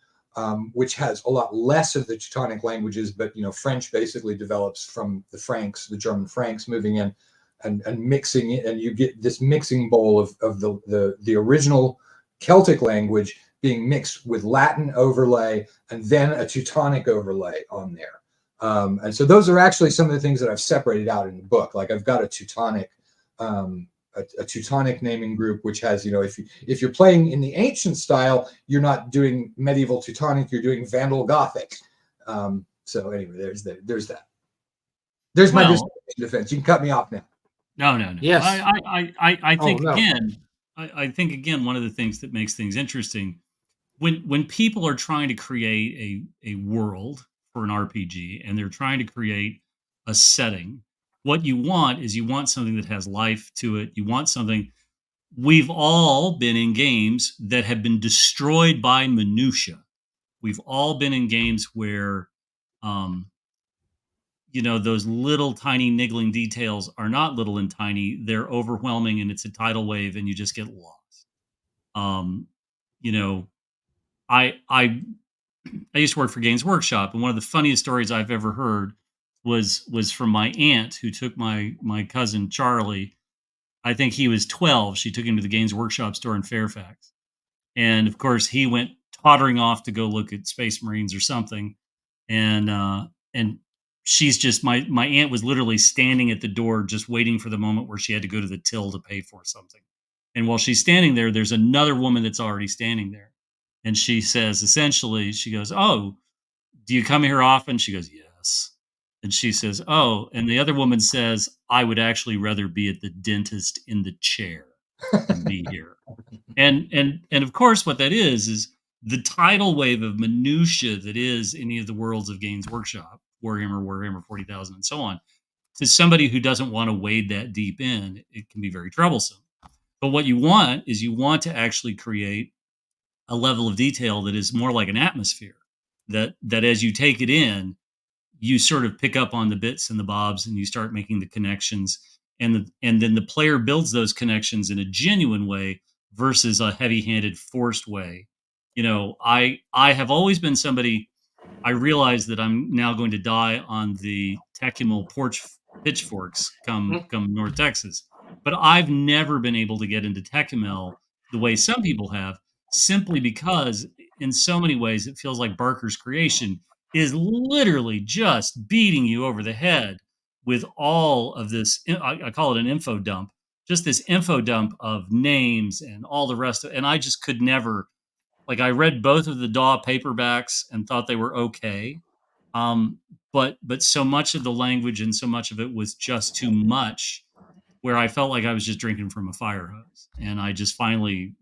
which has a lot less of the Teutonic languages, but French basically develops from the Franks, the German Franks moving in and mixing it, and you get this mixing bowl of the original Celtic language being mixed with Latin overlay and then a Teutonic overlay on there. And so those are actually some of the things that I've separated out in the book. Like I've got a Teutonic naming group, which has, if you're playing in the ancient style, you're not doing medieval Teutonic, you're doing Vandal Gothic. So anyway, there's that. There's my defense. You can cut me off now. No. Yes. I think no. again, I think again, one of the things that makes things interesting when people are trying to create a world for an RPG and they're trying to create a setting, what you want is you want something that has life to it. You want something. We've all been in games that have been destroyed by minutia. We've all been in games where, those little tiny niggling details are not little and tiny. They're overwhelming, and it's a tidal wave, and you just get lost. I used to work for Games Workshop, and one of the funniest stories I've ever heard was from my aunt who took my cousin Charlie. I think he was 12. She took him to the Games Workshop store in Fairfax. And of course, he went tottering off to go look at Space Marines or something. And she's just my aunt was literally standing at the door, just waiting for the moment where she had to go to the till to pay for something. And while she's standing there, there's another woman that's already standing there. And she says, essentially, she goes, "Oh, do you come here often?" She goes, "Yes." And she says, "Oh," and the other woman says, "I would actually rather be at the dentist in the chair than be here." And of course, what that is the tidal wave of minutia that is any of the worlds of Games Workshop, Warhammer 40,000, and so on. To somebody who doesn't want to wade that deep in, it can be very troublesome. But what you want is you want to actually create a level of detail that is more like an atmosphere. That as you take it in, you sort of pick up on the bits and the bobs, and you start making the connections, and then the player builds those connections in a genuine way versus a heavy-handed, forced way. I have always been somebody. I realize that I'm now going to die on the Techimal pitchforks come North Texas, but I've never been able to get into Techimal the way some people have, simply because in so many ways it feels like Barker's creation is literally just beating you over the head with all of this. I call it an info dump, just this info dump of names and all the rest of it. And I just could never, I read both of the DAW paperbacks and thought they were okay. But so much of the language and so much of it was just too much, where I felt like I was just drinking from a fire hose. And I just finally,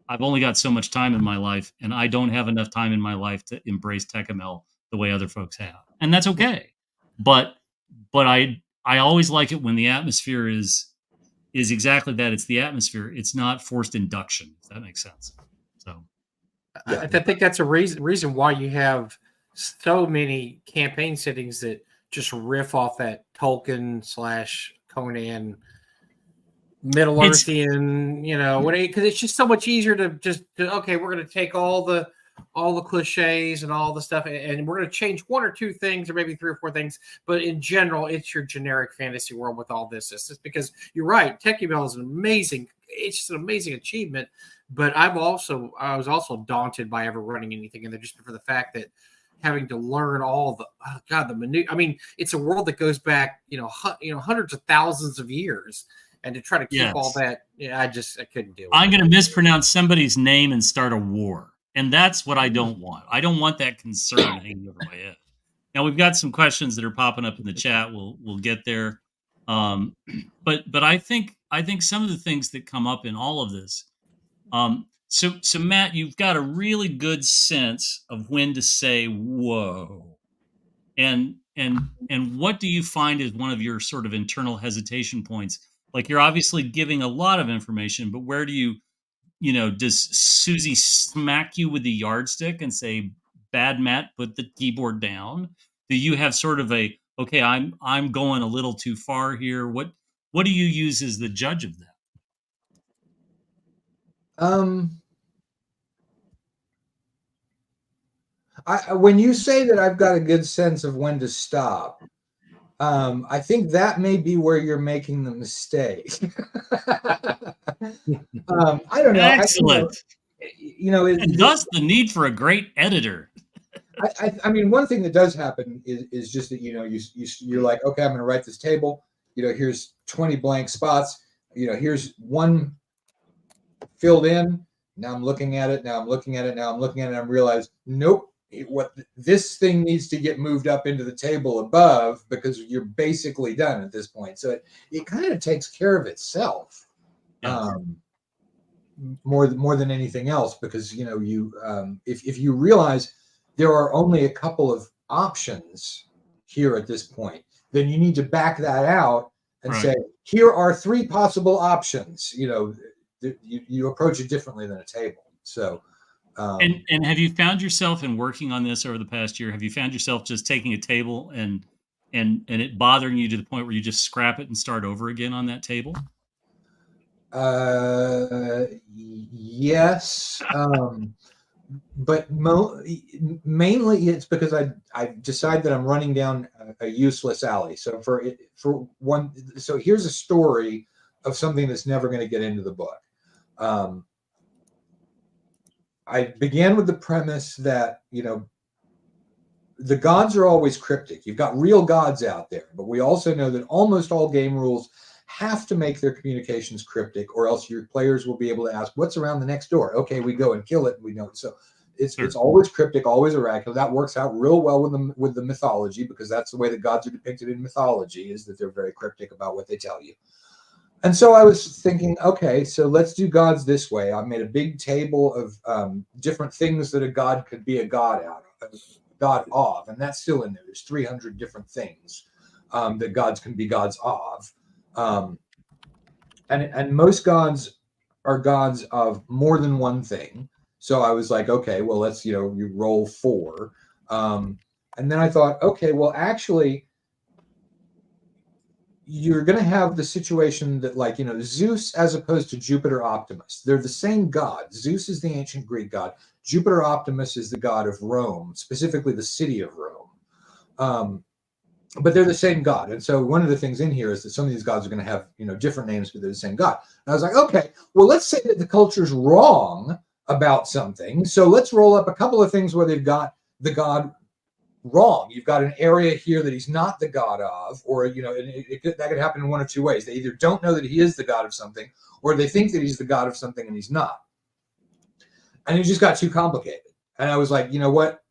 I've only got so much time in my life, and I don't have enough time in my life to embrace TechML the way other folks have. And that's okay. But I always like it when the atmosphere is exactly that. It's the atmosphere. It's not forced induction, if that makes sense. So I think that's a reason why you have so many campaign settings that just riff off that Tolkien/Conan Middle Earthian, because it's just so much easier to okay, we're going to take all the cliches and all the stuff, and we're going to change one or two things, or maybe three or four things, but in general, it's your generic fantasy world with all this. It's just because you're right, Techimal is it's just an amazing achievement, but I was also daunted by ever running anything in there, just for the fact that having to learn all the minute. I mean, it's a world that goes back, hundreds of thousands of years. And to try to keep all that, I couldn't do it. I'm going to mispronounce somebody's name and start a war. And that's what I don't want. I don't want that concern hanging over my head. Now, we've got some questions that are popping up in the chat. We'll get there. But I think some of the things that come up in all of this. So Matt, you've got a really good sense of when to say whoa. And what do you find is one of your sort of internal hesitation points? Like, you're obviously giving a lot of information, but where do you, does Suzy smack you with the yardstick and say, "Bad Matt, put the keyboard down"? Do you have sort of okay, I'm going a little too far here? What do you use as the judge of that? When you say that I've got a good sense of when to stop, I think that may be where you're making the mistake. I don't know. Excellent. And thus the need for a great editor. I mean, one thing that does happen is just that, you're like, okay, I'm going to write this table. Here's 20 blank spots. Here's one filled in. Now I'm looking at it. Now I'm looking at it. Now I'm looking at it. And I realize, nope. this thing needs to get moved up into the table above because you're basically done at this point. So it kind of takes care of itself. Yes. More than anything else, because if you realize there are only a couple of options here at this point, then you need to back that out and say, here are 3 possible options. You approach it differently than a table. So and have you found yourself in working on this over the past year, have you found yourself just taking a table and it bothering you to the point where you just scrap it and start over again on that table? Yes, but mainly it's because I decide that I'm running down a useless alley. So so here's a story of something that's never going to get into the book. I began with the premise that the gods are always cryptic. You've got real gods out there, but we also know that almost all game rules have to make their communications cryptic, or else your players will be able to ask, what's around the next door? Okay, we go and kill it. We know. So it's always cryptic, always oracular. That works out real well with the mythology, because that's the way the gods are depicted in mythology, is that they're very cryptic about what they tell you. And so I was thinking, okay, so let's do gods this way. I made a big table of different things that a god could be a god of, and that's still in there. There's 300 different things that gods can be gods of. And most gods are gods of more than one thing. So I was like, okay, well, let's, you roll 4. And then I thought, okay, well, actually, you're going to have the situation that, like, Zeus as opposed to Jupiter Optimus. They're the same god. Zeus is the ancient Greek god. Jupiter Optimus is the god of Rome, specifically the city of Rome. But they're the same god. And so one of the things in here is that some of these gods are going to have, different names, but they're the same god. And I was like, okay, well, let's say that the culture's wrong about something. So let's roll up a couple of things where they've got the god wrong. You've got an area here that he's not the god of, or, that could happen in one of 2 ways. They either don't know that he is the god of something, or they think that he's the god of something and he's not. And it just got too complicated. And I was like, you know what?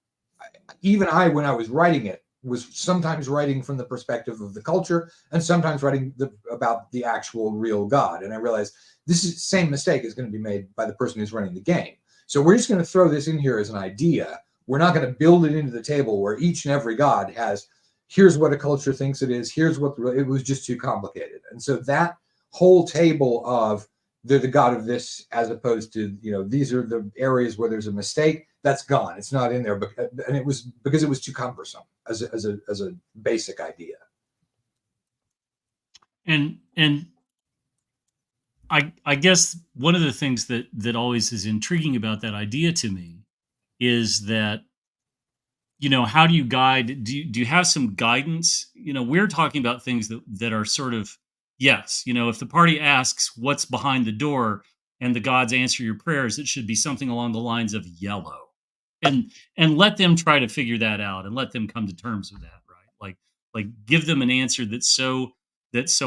Even when I was writing it, was sometimes writing from the perspective of the culture and sometimes writing about the actual real god. And I realized this same mistake is going to be made by the person who's running the game. So we're just going to throw this in here as an idea. We're not going to build it into the table where each and every god has, here's what a culture thinks it is, here's what it was just too complicated. And so that whole table of they're the god of this, as opposed to, these are the areas where there's a mistake, that's gone. It's not in there, and it was because it was too cumbersome as a basic idea. And I guess one of the things that always is intriguing about that idea to me is that, how do you guide? Do you have some guidance? We're talking about things that are sort of, yes, if the party asks what's behind the door and the gods answer your prayers, it should be something along the lines of yellow. And let them try to figure that out and let them come to terms with that, right? Like give them an answer that's so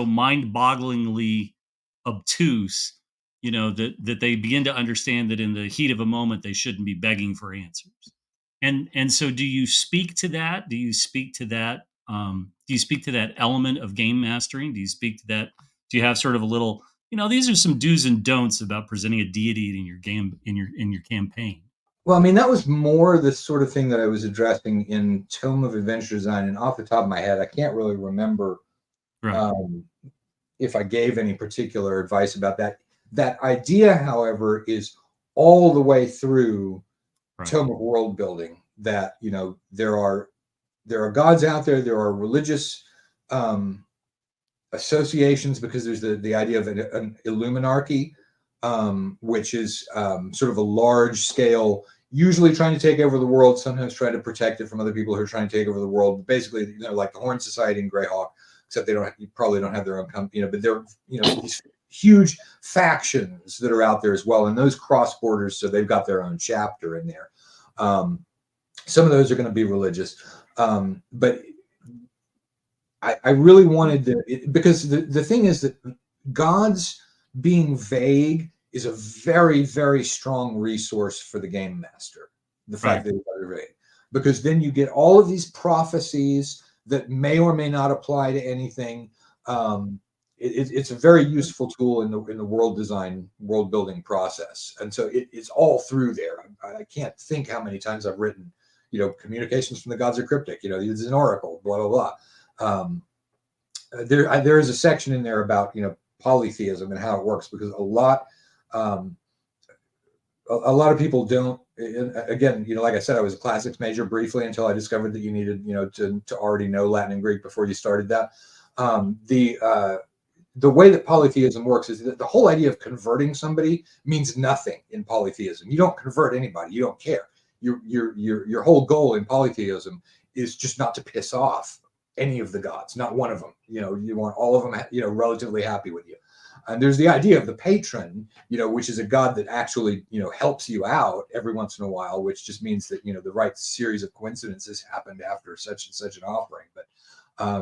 mind-bogglingly obtuse, that they begin to understand that in the heat of a moment they shouldn't be begging for answers. And so do you speak to that? Do you speak to that? Do you speak to that element of game mastering? Do you speak to that? Do you have sort of a little, these are some do's and don'ts about presenting a deity in your game, in your campaign? Well, I mean, that was more the sort of thing that I was addressing in Tome of Adventure Design. And off the top of my head, I can't really remember if I gave any particular advice about that. That idea, however, is all the way through Tome of Worldbuilding, that, there are gods out there. There are religious associations, because there's the idea of an Illuminarchy, which is sort of a large scale, usually trying to take over the world, sometimes trying to protect it from other people who are trying to take over the world. Basically, like the Horn Society and Greyhawk, except you probably don't have their own company, but they're, these huge factions that are out there as well. And those cross borders, so they've got their own chapter in there. Some of those are going to be religious. But I really wanted because the thing is that gods being vague is a very, very strong resource for the game master. The fact that they're vague, because then you get all of these prophecies that may or may not apply to anything. It's a very useful tool in the world design, world building process, and so it's all through there. I can't think how many times I've written, communications from the gods are cryptic. This is an oracle, blah blah blah. There is a section in there about polytheism and how it works, because a lot of people don't. Again, like I said, I was a classics major briefly until I discovered that you needed to already know Latin and Greek before you started that. The way that polytheism works is that the whole idea of converting somebody means nothing in polytheism. You don't convert anybody. You don't care. Your whole goal in polytheism is just not to piss off any of the gods, not one of them. You want all of them, relatively happy with you. And there's the idea of the patron, which is a god that actually, helps you out every once in a while, which just means that, the right series of coincidences happened after such and such an offering. But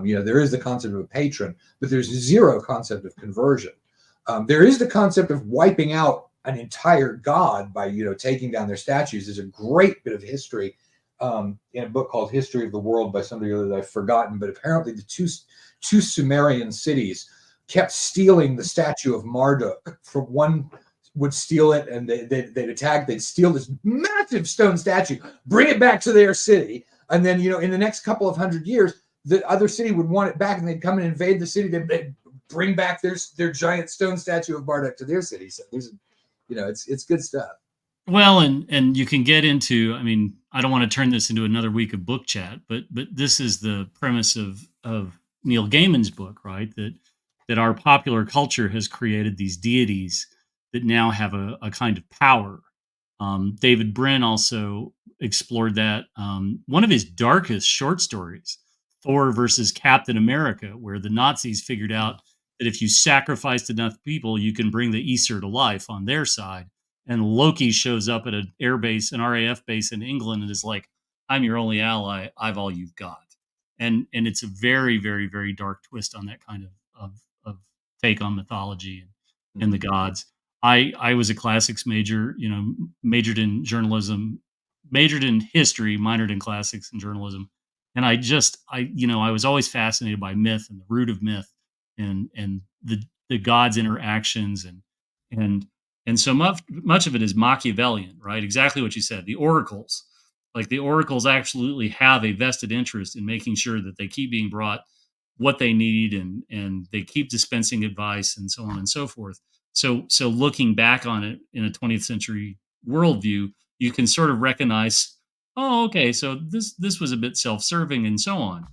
there is the concept of a patron, but there's zero concept of conversion. There is the concept of wiping out an entire god by, taking down their statues. There's a great bit of history in a book called History of the World by somebody that I've forgotten, but apparently the two Sumerian cities kept stealing the statue of Marduk. From one would steal it, and they'd attack, they'd steal this massive stone statue, bring it back to their city, and then, in the next couple of 100 years, the other city would want it back, and they'd come and invade the city. They'd bring back their giant stone statue of Marduk to their city. So there's, it's good stuff. Well, and you can get into, I don't want to turn this into another week of book chat, but this is the premise of Neil Gaiman's book, right? That our popular culture has created these deities that now have a kind of power. David Brin also explored that. One of his darkest short stories, Thor versus Captain America, where the Nazis figured out that if you sacrificed enough people, you can bring the Aesir to life on their side. And Loki shows up at an RAF base in England, and is like, "I'm your only ally. I've all you've got." And it's a very, very, very dark twist on that kind of take on mythology and the gods. I was a classics major, majored in journalism, majored in history, minored in classics and journalism. And I was always fascinated by myth and the root of myth and the gods' interactions and so much of it is Machiavellian, right? Exactly what you said. The oracles, like the oracles, absolutely have a vested interest in making sure that they keep being brought what they need and they keep dispensing advice and so on and so forth. So looking back on it in a 20th century worldview, you can sort of recognize, oh, okay, so this was a bit self-serving and so on.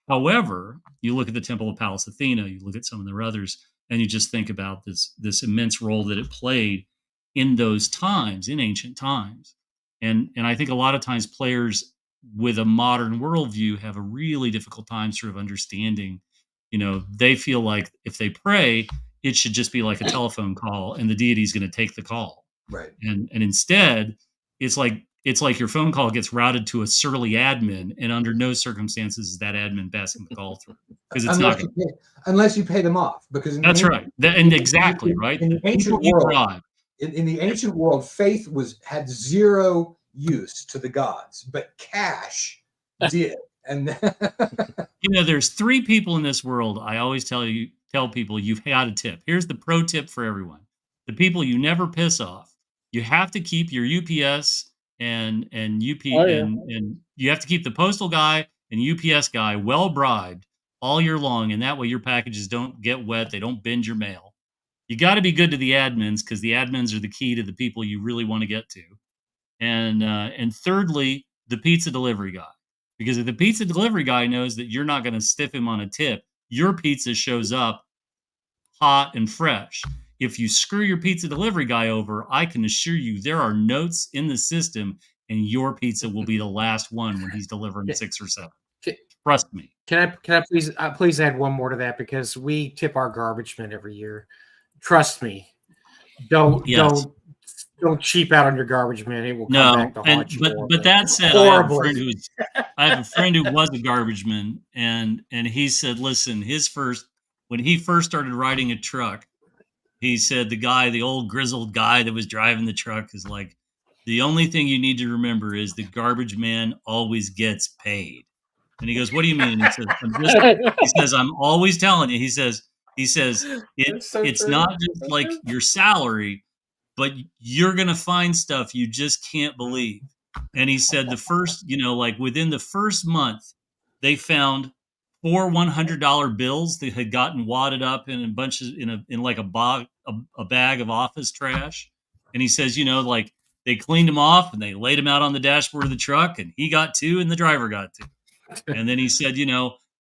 However, you look at the Temple of Pallas Athena, you look at some of their others, and you just think about this immense role that it played in those times, in ancient times. And I think a lot of times players with a modern worldview have a really difficult time sort of understanding, they feel like if they pray, it should just be like a telephone call and the deity is going to take the call. Right. And instead, it's like your phone call gets routed to a surly admin, and under no circumstances is that admin passing the call through, because it's unless you pay them off. Because that's right, exactly right. In the ancient world, in the ancient world, faith had zero use to the gods, but cash did. And there's three people in this world I always tell people you've got a tip. Here's the pro tip for everyone: the people you never piss off. You have to keep your UPS and and you have to keep the postal guy and UPS guy well bribed all year long, and that way your packages don't get wet, they don't bend your mail. You got to be good to the admins, because the admins are the key to the people you really want to get to. And thirdly, the pizza delivery guy, because if the pizza delivery guy knows that you're not going to stiff him on a tip, your pizza shows up hot and fresh. If you screw your pizza delivery guy over, I can assure you there are notes in the system, and your pizza will be the last one when he's delivering 6 or 7. Trust me. Can I please add one more to that, because we tip our garbage men every year. Trust me. Don't cheap out on your garbage man. It will come back to haunt you. But that said, I have a friend who was a garbage man, and he said, listen, when he first started riding a truck, he said the old grizzled guy that was driving the truck is like, the only thing you need to remember is the garbage man always gets paid. And he goes, what do you mean? He says, I'm always telling you. He says, That's so it's true. not just That's like true. your salary, but you're going to find stuff you just can't believe. And he said the first, like within the first month, they found 4 $100 bills that had gotten wadded up in bunches in like a bag of office trash. And he says, like they cleaned them off and they laid them out on the dashboard of the truck, and he got 2 and the driver got 2. And then he said,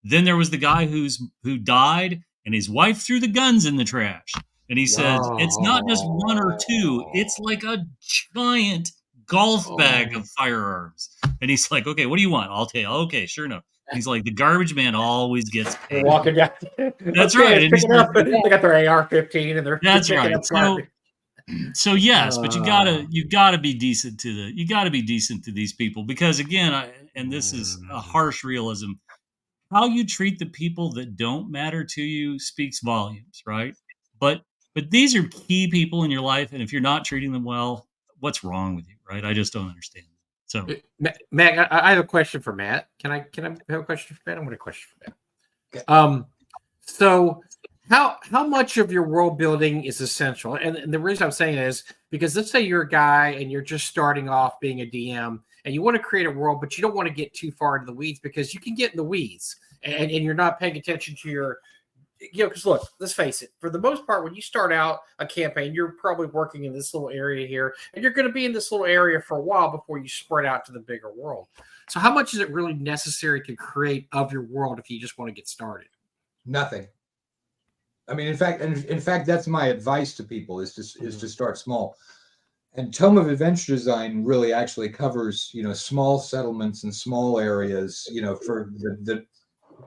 then there was the guy who died, and his wife threw the guns in the trash. And he says, it's not just 1 or 2, it's like a giant golf bag of firearms. And he's like, okay, what do you want? I'll tell you. Okay, sure enough. He's like, the garbage man always gets paid. Walking down. That's right. They got their AR-15 and they're That's picking right. up garbage. So yes, but you gotta be decent to these people, because again, and this is a harsh realism, how you treat the people that don't matter to you speaks volumes, right? But these are key people in your life, and if you're not treating them well, what's wrong with you, right? I just don't understand. So, Matt, I have a question for Matt. Can I have a question for Matt? I want a question for Matt. So how much of your world building is essential? And the reason I'm saying is because let's say you're a guy and you're just starting off being a DM and you want to create a world, but you don't want to get too far into the weeds, because you can get in the weeds and you're not paying attention to your, because look, let's face it, for the most part, when you start out a campaign, you're probably working in this little area here, and you're going to be in this little area for a while before you spread out to the bigger world. So how much is it really necessary to create of your world if you just want to get started? Nothing. I mean, in fact, that's my advice to people is to start small. And Tome of Adventure Design really actually covers, small settlements and small areas, for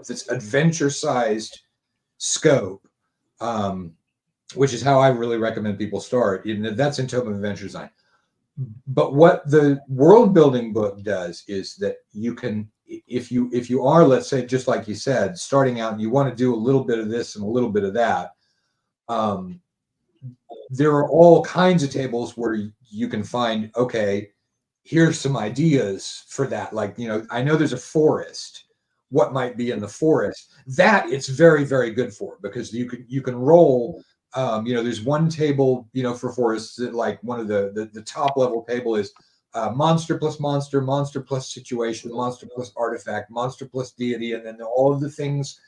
this adventure-sized scope, which is how I really recommend people start. That's in Tome of Adventure Design. But what the world building book does is that you can, if you are, let's say, just like you said, starting out and you want to do a little bit of this and a little bit of that, there are all kinds of tables where you can find, okay, here's some ideas for that. Like, I know there's a forest. What might be in the forest? That it's very, very good for, because you can roll. There's one table, for forests that, like, one of the top level table is monster plus monster, monster plus situation, monster plus artifact, monster plus deity, and then all of the things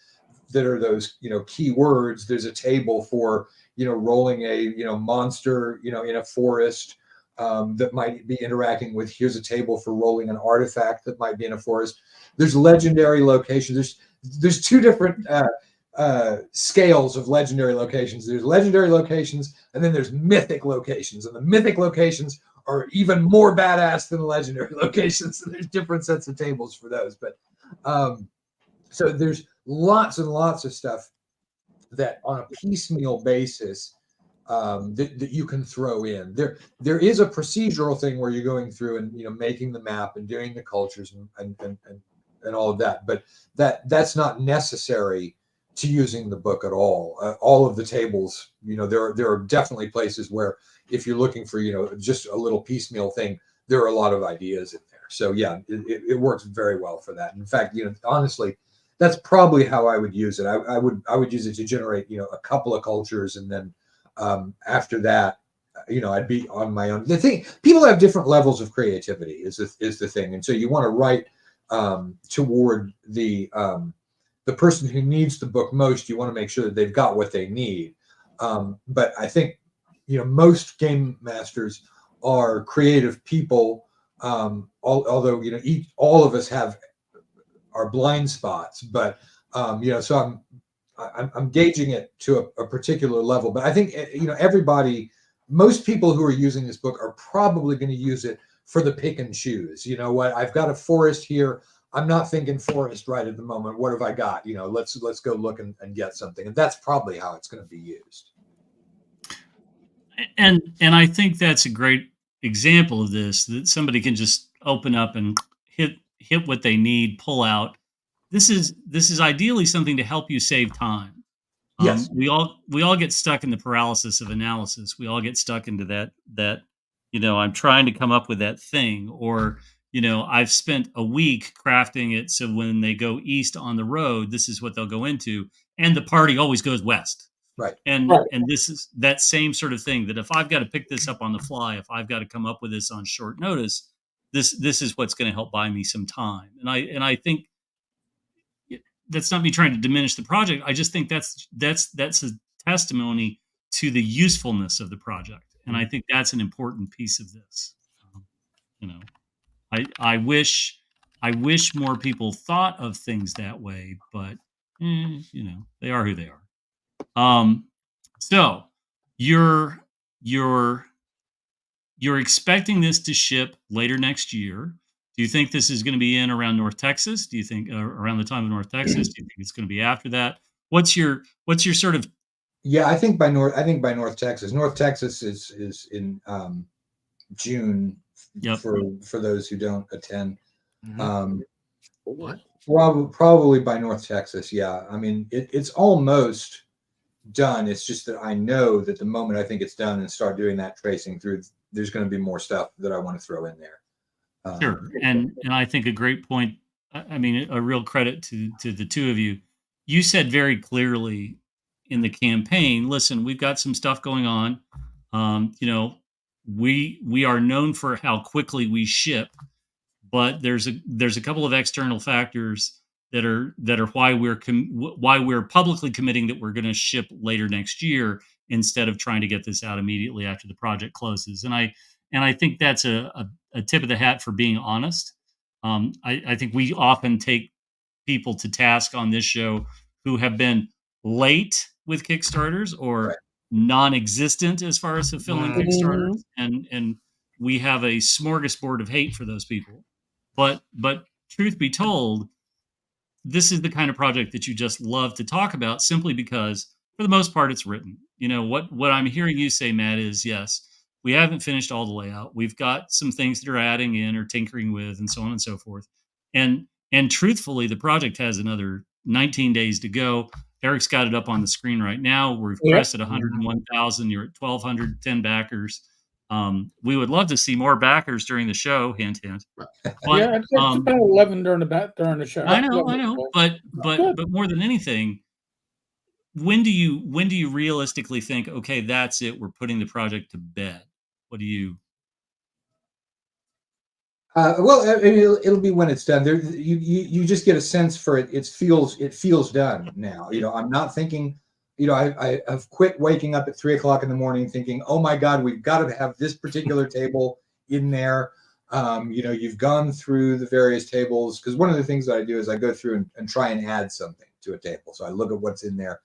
that are those key words. There's a table for rolling a monster in a forest that might be interacting with. Here's a table for rolling an artifact that might be in a forest. There's legendary locations. There's 2 different scales of legendary locations. There's legendary locations, and then there's mythic locations, and the mythic locations are even more badass than the legendary locations. And there's different sets of tables for those. But so there's lots and lots of stuff that on a piecemeal basis that you can throw in. There is a procedural thing where you're going through and making the map and doing the cultures and all of that, but that's not necessary to using the book at all. All of the tables, there are definitely places where if you're looking for just a little piecemeal thing, there are a lot of ideas in there. So yeah, it works very well for that. In fact, honestly, that's probably how I would use it. I would use it to generate a couple of cultures, and then after that, I'd be on my own. The thing, people have different levels of creativity is the thing, and so you want to write toward the person who needs the book most. You want to make sure that they've got what they need. But I think most game masters are creative people. Although all of us have our blind spots, but so I'm gauging it to a particular level. But I think everybody, most people who are using this book are probably going to use it for the pick and choose. You know what? I've got a forest here. I'm not thinking forest right at the moment. What have I got? Let's go look and get something. And that's probably how it's going to be used. And I think that's a great example of this, that somebody can just open up and hit what they need, pull out. This is ideally something to help you save time. Yes. We all get stuck in the paralysis of analysis. We all get stuck into that I'm trying to come up with that thing, or I've spent a week crafting it so when they go east on the road, this is what they'll go into, and the party always goes west. Right. And Right. and this is that same sort of thing, that if I've got to pick this up on the fly, if I've got to come up with this on short notice, this is what's going to help buy me some time. And I think that's not me trying to diminish the project. I just think that's a testimony to the usefulness of the project, and I think that's an important piece of this. You know, I wish more people thought of things that way, but they are who they are. So you're expecting this to ship later next year. Do you think this is going to be in around North Texas? Do you think around the time of North Texas? Do you think it's going to be after that? What's your sort of? Yeah, I think by North Texas. North Texas is in June. Yep. For those who don't attend. What? Probably by North Texas. Yeah, I mean it's almost done. It's just that I know that the moment I think it's done and start doing that tracing through, there's going to be more stuff that I want to throw in there. Sure, and I think a great point. I mean, a real credit to the two of you. You said very clearly in the campaign, listen, we've got some stuff going on. We are known for how quickly we ship, but there's a couple of external factors that are why we're publicly committing that we're going to ship later next year instead of trying to get this out immediately after the project closes. And I think that's a tip of the hat for being honest. I think we often take people to task on this show who have been late with Kickstarters or Right. non-existent as far as fulfilling Kickstarters, and we have a smorgasbord of hate for those people. But truth be told, this is the kind of project that you just love to talk about simply because, for the most part, it's written. What I'm hearing you say, Matt, is yes, we haven't finished all the layout. We've got some things that are adding in or tinkering with, and so on and so forth. And truthfully, the project has another 19 days to go. Eric's got it up on the screen right now. We've crested 101,000. You're at 1,210 backers. We would love to see more backers during the show. Hint, hint. But, yeah, it's about 11 during the show. I know. But more than anything, when do you realistically think, okay, that's it, we're putting the project to bed? What do you? Well, I mean, it'll be when it's done. There, you just get a sense for it. It feels done now. I'm not thinking. I've quit waking up at 3 o'clock in the morning thinking, oh my God, we've got to have this particular table in there. You've gone through the various tables, because one of the things that I do is I go through and try and add something to a table. So I look at what's in there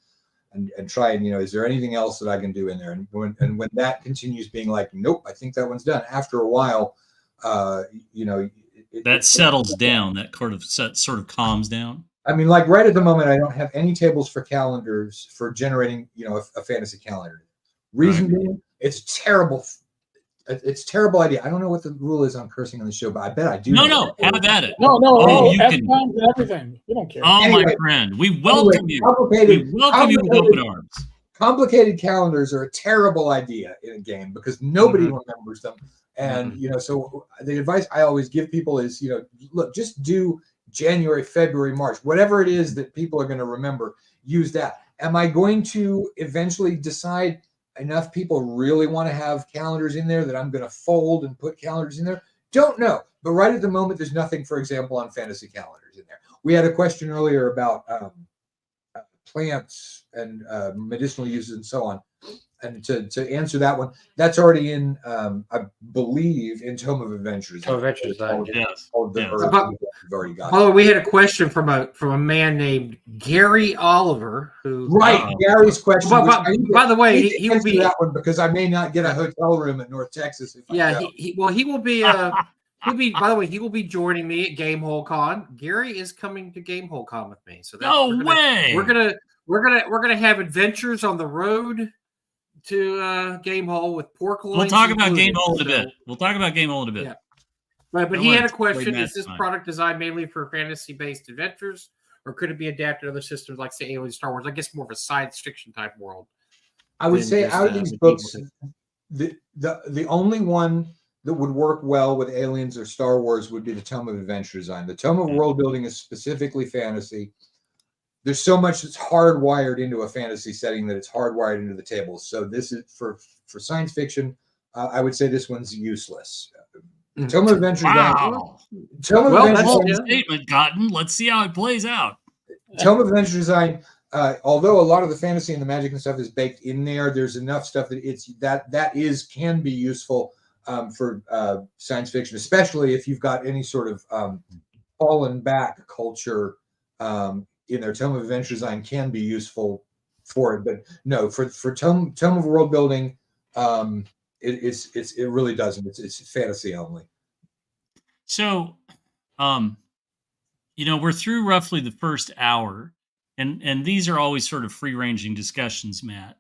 and try and, is there anything else that I can do in there? And when that continues being like, nope, I think that one's done. After a while, that settles down. That sort of calms down. I mean, like right at the moment, I don't have any tables for calendars for generating, a fantasy calendar. Reason being, it's terrible. It's a terrible idea. I don't know what the rule is on cursing on the show, but I bet I do. No, have at it. No, you F can and everything. We don't care. Oh, anyway, my friend, we welcome you. We welcome you with open arms. Complicated calendars are a terrible idea in a game because nobody remembers them. And, so the advice I always give people is, look, just do January, February, March, whatever it is that people are going to remember, use that. Am I going to eventually decide enough people really want to have calendars in there that I'm going to fold and put calendars in there? Don't know. But right at the moment, there's nothing, for example, on fantasy calendars in there. We had a question earlier about plants and medicinal uses and so on. And to answer that one, that's already in, I believe, in Tome of Adventures. Tome of Adventures, yes. Already got. Oh, we had a question from a man named Gary Oliver, who. Right, Gary's question. By the way, he will be that one because I may not get a hotel room at North Texas. He will be. By the way, he will be joining me at Gamehole Con. Gary is coming to Gamehole Con with me. So way. We're gonna have adventures on the road to Gamehole with pork loins. We'll talk about Gamehole in a bit. Yeah. But he had a question: is this product designed mainly for fantasy-based adventures, or could it be adapted to other systems like, say, Alien, Star Wars? I guess more of a science fiction type world. I would say out of these books, the only one that would work well with aliens or Star Wars would be the Tome of Adventure Design. The Tome of Worldbuilding is specifically fantasy. There's so much that's hardwired into a fantasy setting that it's hardwired into the tables. So this is for science fiction. I would say this one's useless. Tome of Adventure Wow. Design. Tome of Adventure Design statement, Cotton. Let's see how it plays out. Tome of Adventure Design. Although a lot of the fantasy and the magic and stuff is baked in there, there's enough stuff that can be useful for science fiction, especially if you've got any sort of fallen back culture in their. Tome of Adventure Design can be useful for it, but no, for Tome of World Building, it really doesn't. It's fantasy only. So, we're through roughly the first hour, and these are always sort of free-ranging discussions, Matt.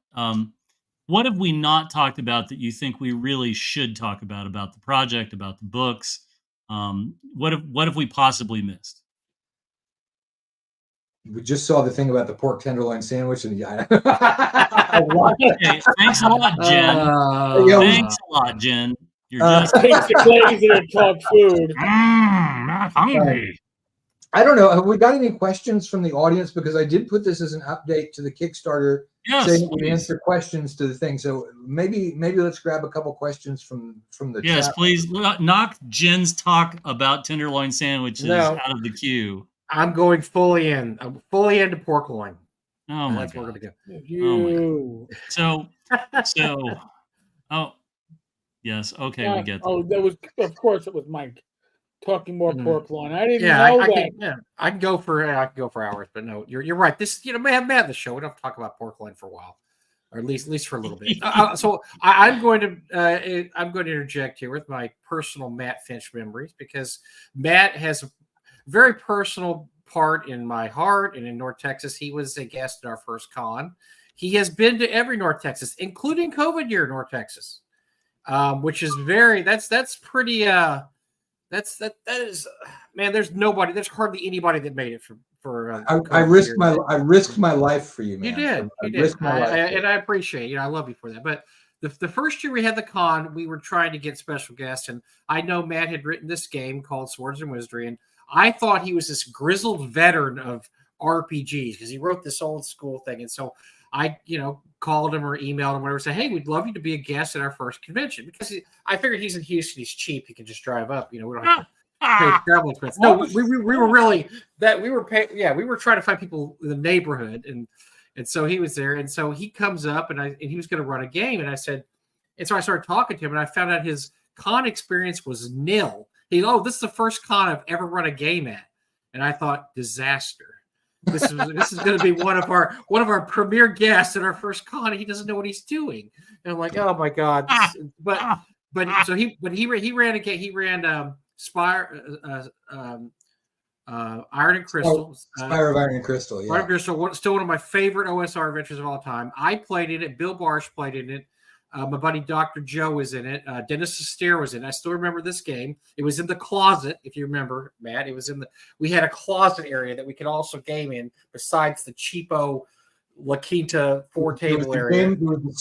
What have we not talked about that you think we really should talk about the project, about the books? What have we possibly missed? We just saw the thing about the pork tenderloin sandwich, and Okay, thanks a lot, Jen. Thanks a lot, Jen. You're just takes the glazer and talk food. not hungry. I don't know. Have we got any questions from the audience? Because I did put this as an update to the Kickstarter, saying we answer questions to the thing. So maybe let's grab a couple questions from the yes, chat. please knock Jen's talk about tenderloin sandwiches out of the queue. I'm going fully in. I'm fully into pork loin. Oh my That's God. where we're gonna go. You. So, oh, yes. Okay, we get that. Oh, that was, of course, it was Mike talking more pork loin. I didn't Yeah, know I that. can. I can go for hours, but no, you're right. This, Matt, the show. We don't have to talk about pork loin for a while, or at least for a little bit. So I'm going to interject here with my personal Matt Finch memories, because Matt has a very personal part in my heart and in North Texas. He was a guest at our first con. He has been to every North Texas, including COVID year North Texas, which is that's pretty. That is, man. There's hardly anybody that made it for. I risked my life for you, man. You did. And I appreciate I love you for that. But the first year we had the con, we were trying to get special guests, and I know Matt had written this game called Swords and Wizardry, and I thought he was this grizzled veteran of RPGs because he wrote this old school thing. And so I, called him or emailed him, whatever, said, hey, we'd love you to be a guest at our first convention, because I figured he's in Houston, he's cheap, he can just drive up. We don't have to pay travel expenses. No, we were really we were trying to find people in the neighborhood, and so he was there, and so he comes up and he was going to run a game, and I said, and so I started talking to him, and I found out his con experience was nil. This is the first con I've ever run a game at, and I thought, disaster. This is going to be one of our premier guests at our first con. He doesn't know what he's doing, and I'm like, oh my God! But he ran a game. He ran Spire, Iron and Crystal. Spire of Iron and Crystal. Yeah. Iron and Crystal, still one of my favorite OSR adventures of all time. I played in it. Bill Barsh played in it. My buddy Dr. Joe was in it. Dennis Astaire was in it. I still remember this game. It was in the closet, if you remember, Matt. It was we had a closet area that we could also game in besides the cheapo La Quinta table area. There was a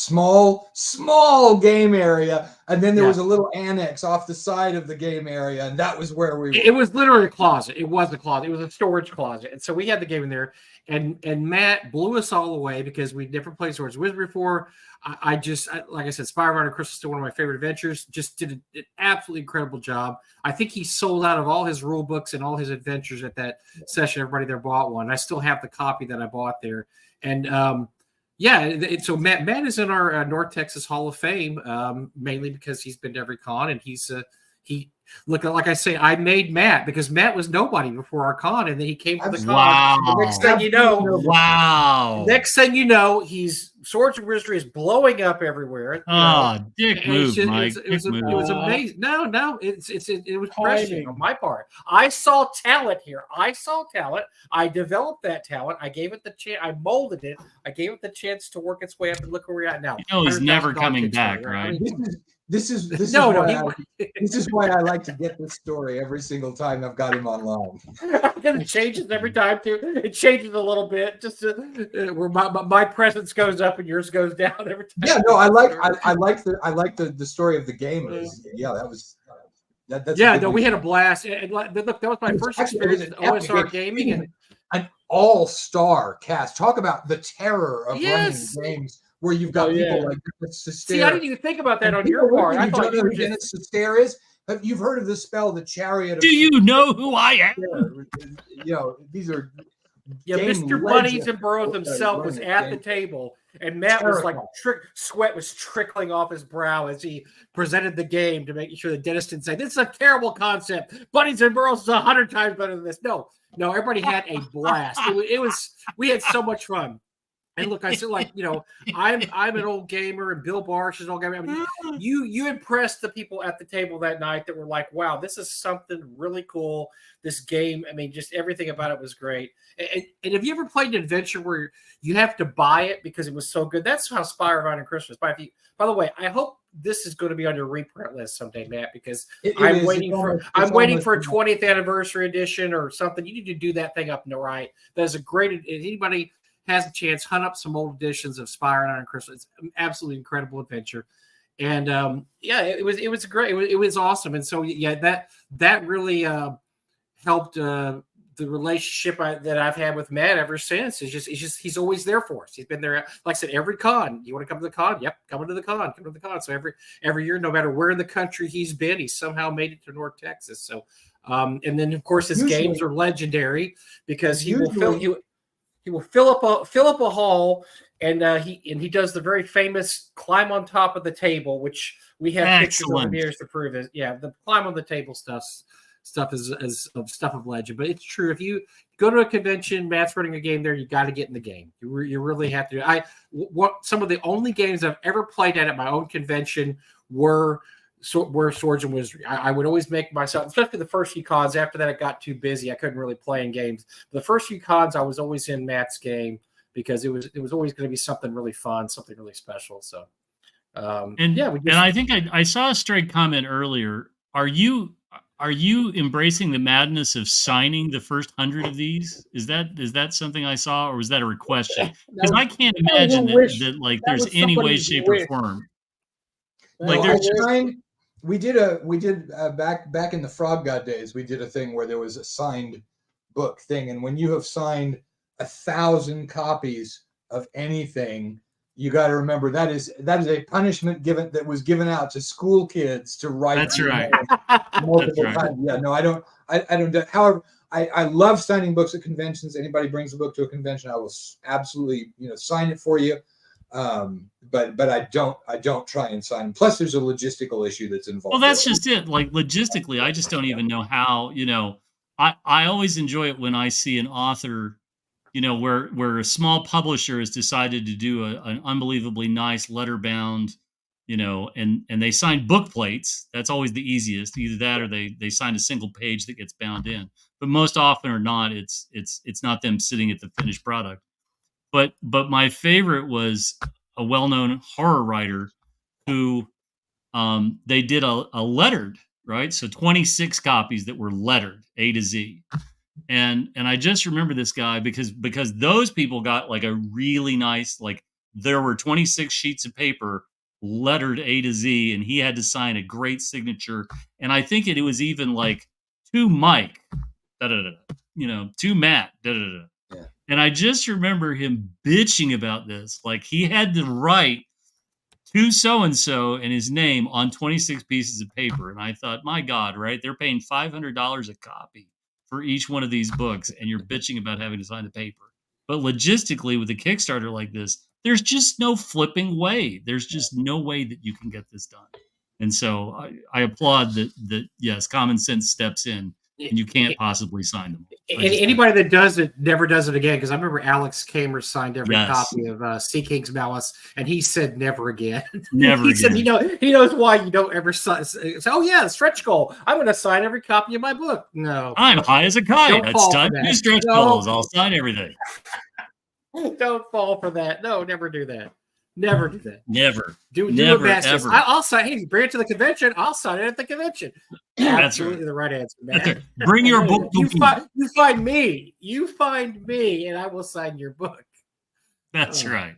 small game area, and then there was a little annex off the side of the game area, and that was where we were. It was literally a closet. It was a closet. It was a storage closet. And so we had the game in there, and Matt blew us all away because we'd never played Swords and Wizardry before. I like I said, Spire of Iron and Crystal is still one of my favorite adventures. Just did an absolutely incredible job. I think he sold out of all his rule books and all his adventures at that session. Everybody there bought one. I still have the copy that I bought there. And so Matt is in our North Texas Hall of Fame, mainly because he's been to every con, and like I say, I made Matt because Matt was nobody before our con, and then he came to the con. Wow. The next thing you know, he's Swords and Wizardry is blowing up everywhere. Dick move, Mike. It was amazing. No, it was prescient on my part. I saw talent here. I developed that talent. I gave it the chance. I molded it. I gave it the chance to work its way up, and look where we're at now. He's never coming back, right? This is why I like to get this story every single time I've got him online. It changes every time too. It changes a little bit, just where my presence goes up up and yours goes down every time. Yeah, no, I like the story of the game. Yeah, that was that's yeah. No, we had a blast. And look, that was my first experience with OSR game. gaming, and an all-star cast. Talk about the terror of running games where you've got people like Dennis Sestair. See, I didn't even think about that on your part. I thought you were just... Dennis Sestair is. You've heard of the spell, the Chariot. Do you know who I am? You know, these are. Yeah, Mr. Bunnies and Burroughs himself was at the table, and Matt was like, sweat was trickling off his brow as he presented the game to make sure that Dennis didn't say, "This is a terrible concept. Bunnies and Burroughs is 100 times better than this." No, everybody had a blast. It was we had so much fun. And look, I said, like, you know, I'm an old gamer, and Bill Barsh is an old gamer. I mean, you impressed the people at the table that night that were like, wow, this is something really cool. This game, I mean, just everything about it was great. And have you ever played an adventure where you have to buy it because it was so good? That's how Spyro and Christmas. By the way, I hope this is going to be on your reprint list someday, Matt, because I'm waiting for a 20th anniversary edition or something. You need to do that thing up and right. That is a great. If anybody has a chance, hunt up some old editions of Spyro and Iron Crystal. It's an absolutely incredible adventure. And yeah, it was great. It was awesome. And so, yeah, that really helped the relationship that I've had with Matt ever since. It's just he's always there for us. He's been there, like I said, every con. You want to come to the con? Yep, come to the con. So every year, no matter where in the country he's been, he's somehow made it to North Texas. So and then of course his games are legendary because he will fill up a hall, and he does the very famous climb on top of the table, which we have pictures over the years to prove it. Yeah, the climb on the table stuff is stuff of legend. But it's true. If you go to a convention, Matt's running a game there, you got to get in the game. You really have to. Some of the only games I've ever played at my own convention were Swords and Wizardry. I would always make myself, especially the first few cons. After that, it got too busy. I couldn't really play in games. The first few cons, I was always in Matt's game because it was always going to be something really fun, something really special. So, and I think I saw a stray comment earlier. Are you embracing the madness of signing the first 100 of these? Is that something I saw, or was that a request? Because I can't imagine that like there's any way, shape, or form. Like we did back in the Frog God days, we did a thing where there was a signed book thing, and when you have signed 1,000 copies of anything, you got to remember that is a punishment that was given out to school kids to write. That's right. Multiple times. Yeah, no, I don't. However, I love signing books at conventions. Anybody brings a book to a convention, I will absolutely sign it for you. But I don't try and sign. Plus, there's a logistical issue that's involved. Well, that's just it. Like logistically, I just don't even know how. I always enjoy it when I see an author, where a small publisher has decided to do an unbelievably nice letter bound, and they sign book plates. That's always the easiest. Either that or they sign a single page that gets bound in. But most often or not, it's not them sitting at the finished product. But my favorite was a well-known horror writer who they did a lettered, right? So 26 copies that were lettered A to Z. And I just remember this guy because those people got like a really nice, like there were 26 sheets of paper lettered A to Z, and he had to sign a great signature. And I think it was even like to Mike, to Matt, Yeah. And I just remember him bitching about this. Like he had to write to so-and-so and his name on 26 pieces of paper. And I thought, my God, right? They're paying $500 a copy for each one of these books, and you're bitching about having to sign the paper. But logistically, with a Kickstarter like this, there's just no flipping way. There's just no way that you can get this done. And so I applaud that, yes, common sense steps in, and you can't possibly sign them. Anybody that does it never does it again, because I remember Alex Kamer signed every copy of Sea King's Malice, and he said never again. Never he again. Said he knows why you don't ever sign. Oh yeah, stretch goal. I'm going to sign every copy of my book. No, I'm high as a kite. It's time to do stretch goals. I'll sign everything. Don't fall for that. No, never do that. Never do that. Never. Do never, it ever. I'll sign. Hey, bring it to the convention. I'll sign it at the convention. That's absolutely the right answer, man. Right. Bring your book. You find me. You find me, and I will sign your book. That's right.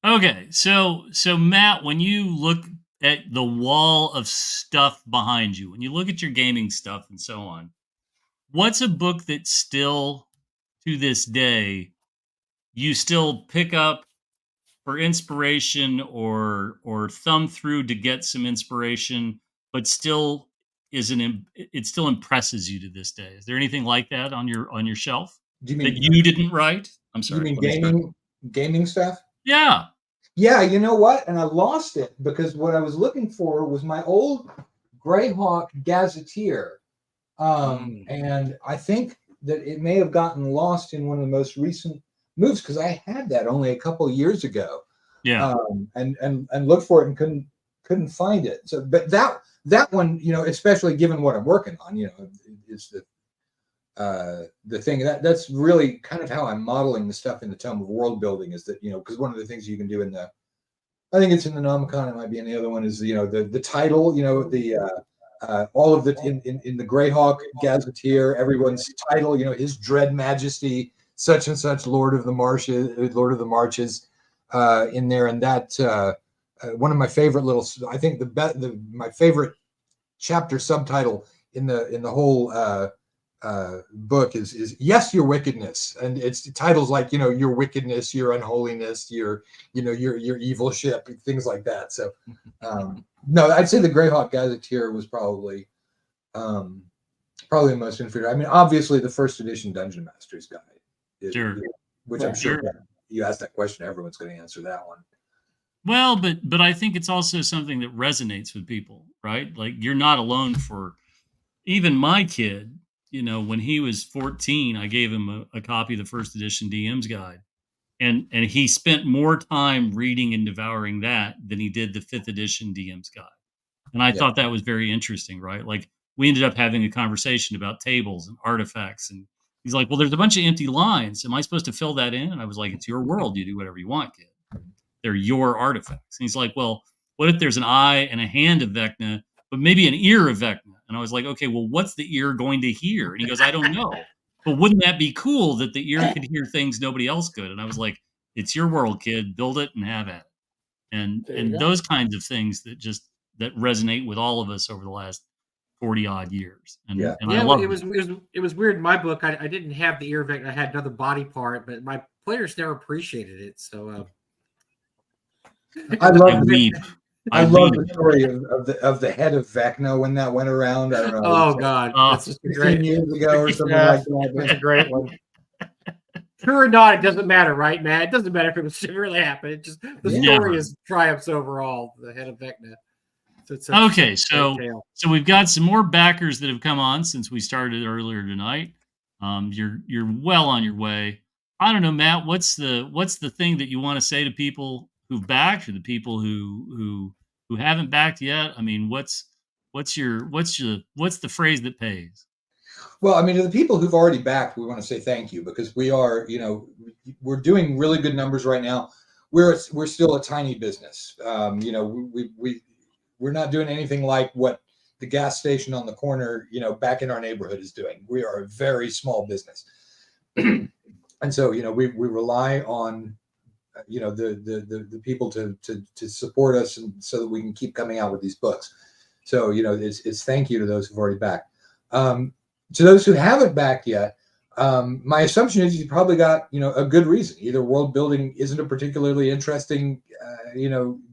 Okay, so Matt, when you look at the wall of stuff behind you, when you look at your gaming stuff and so on, what's a book that still to this day you still pick up for inspiration or thumb through to get some inspiration, but still it still impresses you to this day? Is there anything like that on your shelf Do you that mean you didn't write? I'm you sorry. mean Let me start. gaming stuff? Yeah. Yeah, you know what? And I lost it because what I was looking for was my old Greyhawk Gazetteer. And I think that it may have gotten lost in one of the most recent moves because I had that only a couple of years ago. Yeah. And looked for it and couldn't find it. So, but that one, especially given what I'm working on, is the thing that's really kind of how I'm modeling the stuff in the Tome of Worldbuilding is that, because one of the things you can do I think it's in the Nomicon, it might be in the other one, is the title, all of the in the Greyhawk Gazetteer, everyone's title, His Dread Majesty, such and such, Lord of the Marches, in there, and that one of my favorite I think my favorite chapter subtitle in the whole book is Yes, Your Wickedness, and it's titles like your wickedness, your unholiness, your evil ship, things like that. So no, I'd say the Greyhawk Gazetteer was probably the most inferior. I mean, obviously the first edition Dungeon Master's Guide, Sure. which I'm sure Sure. you asked that question, everyone's going to answer that one. Well, but I think it's also something that resonates with people, right? Like you're not alone. For even my kid, when he was 14, I gave him a copy of the first edition DM's guide, and he spent more time reading and devouring that than he did the 5th edition DM's guide. And I thought that was very interesting, right? Like we ended up having a conversation about tables and artifacts, and he's like, "Well, there's a bunch of empty lines. Am I supposed to fill that in?" And I was like, "It's your world. You do whatever you want, kid. They're your artifacts." And he's like, "Well, what if there's an eye and a hand of Vecna, but maybe an ear of Vecna?" And I was like, "Okay, well, what's the ear going to hear?" And he goes, "I don't know. But wouldn't that be cool that the ear could hear things nobody else could?" And I was like, "It's your world, kid. Build it and have at it." And those kinds of things that resonate with all of us over the last 40 odd years. And I love it was weird in my book. I didn't have the ear Vecna. I had another body part, but my players never appreciated it. So I love the story of the head of Vecna when that went around. I don't know. Oh God, that's just 15 years ago or something like that. That's a great one. True or not, it doesn't matter, right, Matt? It doesn't matter if it was really happened. It just the story is triumphs overall. The head of Vecna. Okay, so we've got some more backers that have come on since we started earlier tonight. You're well on your way. I don't know, Matt. What's the thing that you want to say to people who've backed, or the people who haven't backed yet? I mean, what's the phrase that pays? Well, I mean, to the people who've already backed, we want to say thank you, because we are, we're doing really good numbers right now. We're still a tiny business. We're not doing anything like what the gas station on the corner, back in our neighborhood is doing. We are a very small business. And so, we rely on, the people to support us, and so that we can keep coming out with these books. So, it's thank you to those who've already backed. To those who haven't backed yet, my assumption is you probably got, a good reason. Either world building isn't a particularly interesting,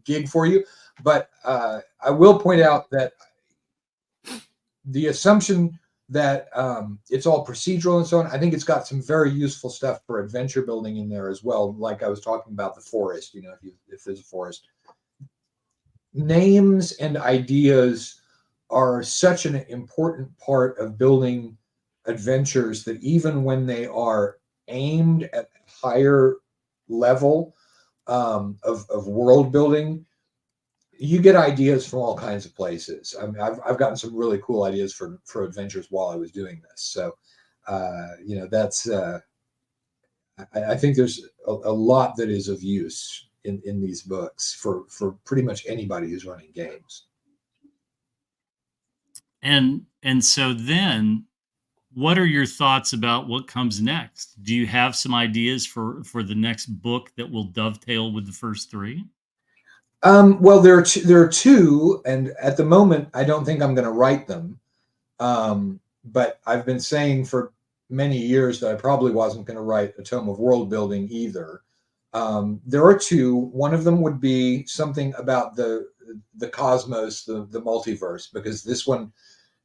gig for you. But I will point out that the assumption that it's all procedural and so on, I think it's got some very useful stuff for adventure building in there as well. Like I was talking about the forest, if there's a forest. Names and ideas are such an important part of building adventures that even when they are aimed at higher level of world building, you get ideas from all kinds of places. I mean, I've gotten some really cool ideas for adventures while I was doing this. So, that's I think there's a lot that is of use in these books for pretty much anybody who's running games. And so then what are your thoughts about what comes next? Do you have some ideas for the next book that will dovetail with the first three? Well, there are two, and at the moment, I don't think I'm going to write them. But I've been saying for many years that I probably wasn't going to write a Tome of Worldbuilding either. There are two. One of them would be something about the cosmos, the multiverse, because this one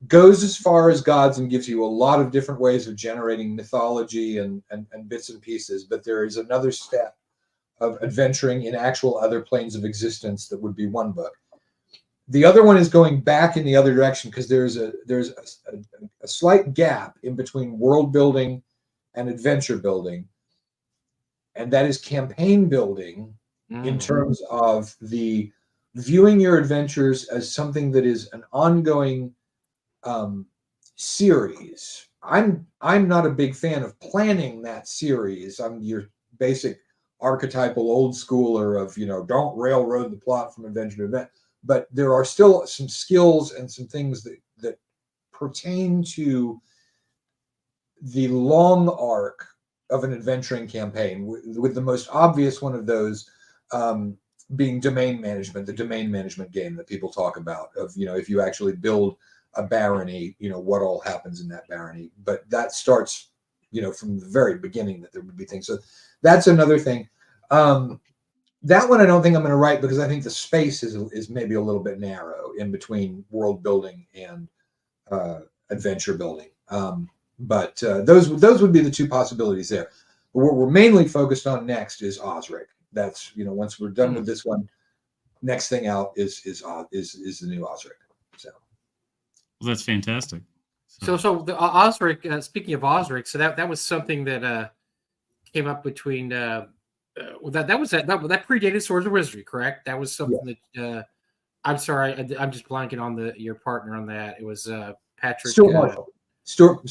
goes as far as gods and gives you a lot of different ways of generating mythology and bits and pieces. But there is another step of adventuring in actual other planes of existence that would be one book. The other one is going back in the other direction because there's a slight gap in between world building and adventure building, and that is campaign building in terms of the viewing your adventures as something that is an ongoing series. I'm not a big fan of planning that series. I'm your basic archetypal old schooler of, don't railroad the plot from adventure to event. But there are still some skills and some things that pertain to the long arc of an adventuring campaign, with the most obvious one of those being domain management, the domain management game that people talk about of, if you actually build a barony, what all happens in that barony. But that starts, from the very beginning that there would be things. So that's another thing. That one I don't think I'm going to write because I think the space is maybe a little bit narrow in between world building and adventure building. But those would be the two possibilities there. But what we're mainly focused on next is Osric. That's, once we're done with this one, next thing out is the new Osric. So, well, that's fantastic. So the Osric. Speaking of Osric, so that was something that came up between. That predated Swords of Wizardry, correct? That was something that. I'm sorry, I'm just blanking on your partner on that. It was Patrick. Stuart Marshall. Stuart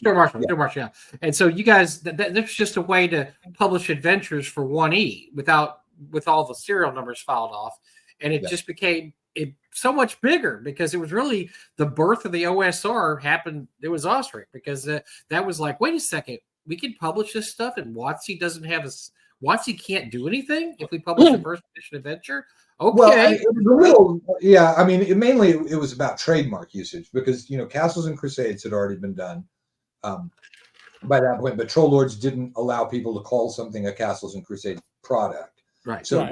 Marshall. Yeah. And so you guys, that was just a way to publish adventures for 1E with all the serial numbers filed off, and it just became so much bigger because it was really the birth of the OSR happened. It was Osric because that was like, wait a second, we can publish this stuff, and WotC doesn't have WotC can't do anything if we publish a first edition adventure. Okay. Well, it was a little, yeah. I mean, mainly it was about trademark usage because Castles and Crusades had already been done by that point, but Troll Lords didn't allow people to call something a Castles and Crusades product, right? So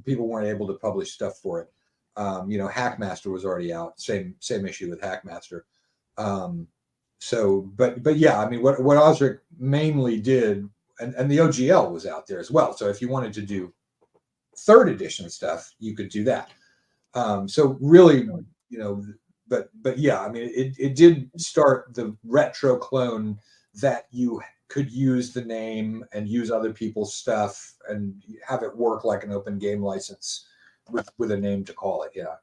people weren't able to publish stuff for it. Hackmaster was already out. Same issue with Hackmaster. But yeah, I mean, what Osric mainly did, and the OGL was out there as well. So if you wanted to do third edition stuff, you could do that. So really, but yeah, I mean, it did start the retro clone that you could use the name and use other people's stuff and have it work like an open game license with a name to call it. Yeah.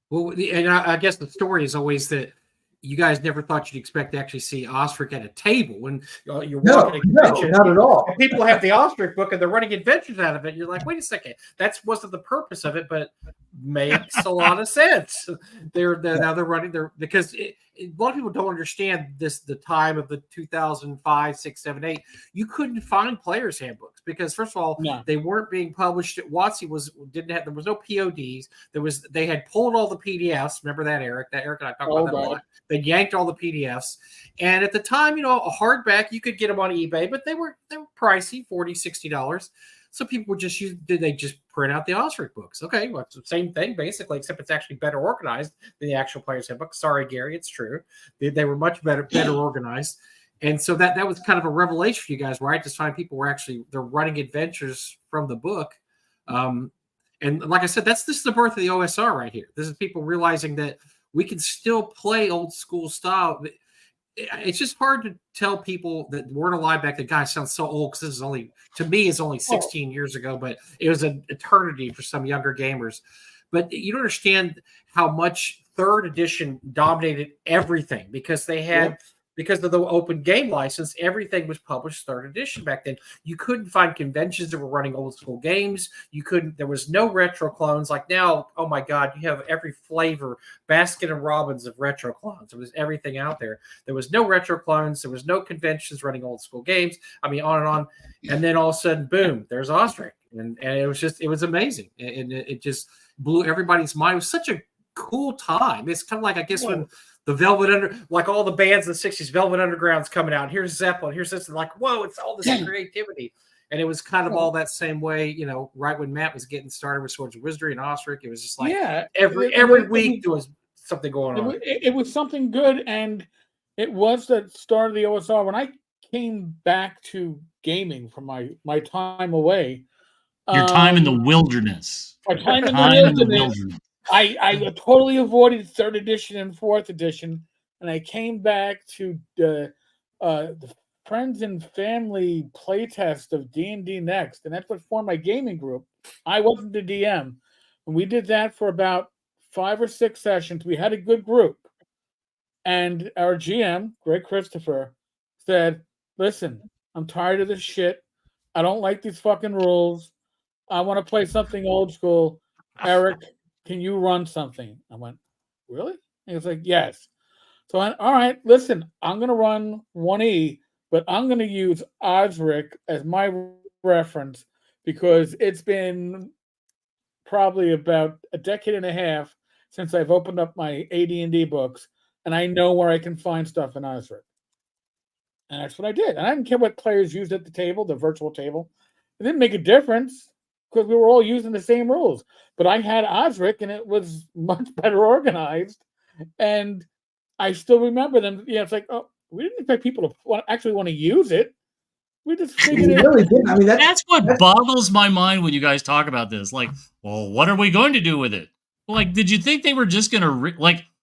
Well, and I guess the story is always that you guys never thought you'd expect to actually see Osric at a table when you're walking a convention. No, not at all. People have the Osric book and they're running adventures out of it. You're like, wait a second, that wasn't the purpose of it, but makes a lot of sense. Now they're running there because a lot of people don't understand this. The time of the 2005, 6, 7, 8, you couldn't find players' handbooks because first of all, they weren't being published. WotC there was no PODs. They had pulled all the PDFs. Remember that, Eric? That Eric and I talked about that a lot. They yanked all the PDFs, and at the time, a hardback you could get them on eBay, but they were pricey, $40, $60. So people would just print out the Osric books. Okay, well, it's the same thing basically, except it's actually better organized than the actual player's handbook. Sorry, Gary, it's true. They were much better organized, and so that was kind of a revelation for you guys, right? To find people they're running adventures from the book, and like I said, this is the birth of the OSR right here. This is people realizing that we can still play old school style. It's just hard to tell people that weren't alive back then. Guys, sounds so old because this is only 16 years ago, but it was an eternity for some younger gamers. But you don't understand how much third edition dominated everything because they had because of the open game license, everything was published third edition back then. You couldn't find conventions that were running old school games. There was no retro clones. Like now, oh my God, you have every flavor, Baskin and Robbins of retro clones. There was everything out there. There was no retro clones. There was no conventions running old school games. I mean, on and on. And then all of a sudden, boom, there's Osric. And it was amazing. And it just blew everybody's mind. It was such a cool time. It's kind of like, I guess, when the like all the bands in the 60s, Velvet Underground's coming out. Here's Zeppelin. Here's this. And like, whoa, it's all this creativity. And it was kind of all that same way, right when Matt was getting started with Swords of Wizardry and Osric, it was just like every week there was something going on. It was something good. And it was the start of the OSR. When I came back to gaming from my time away, your time in the wilderness. My time in the wilderness. I totally avoided third edition and fourth edition, and I came back to the friends and family playtest of D&D Next, and that's what formed my gaming group. I wasn't the DM, and we did that for about 5 or 6 sessions. We had a good group, and our GM, Greg Christopher, said, "Listen, I'm tired of this shit. I don't like these fucking rules. I want to play something old school. Eric, can you run something?" I went, "Really?" And he was like, "Yes." So all right, listen, I'm going to run 1E, but I'm going to use Osric as my reference because it's been probably about a decade and a half since I've opened up my AD&D books, and I know where I can find stuff in Osric. And that's what I did. And I didn't care what players used at the table, the virtual table. It didn't make a difference because we were all using the same rules. But I had Osric, and it was much better organized. And I still remember them. It's like, oh, we didn't expect people to actually want to use it. We just figured it really didn't. I mean, that's what boggles my mind when you guys talk about this. Like, well, what are we going to do with it? Like, did you think they were just going to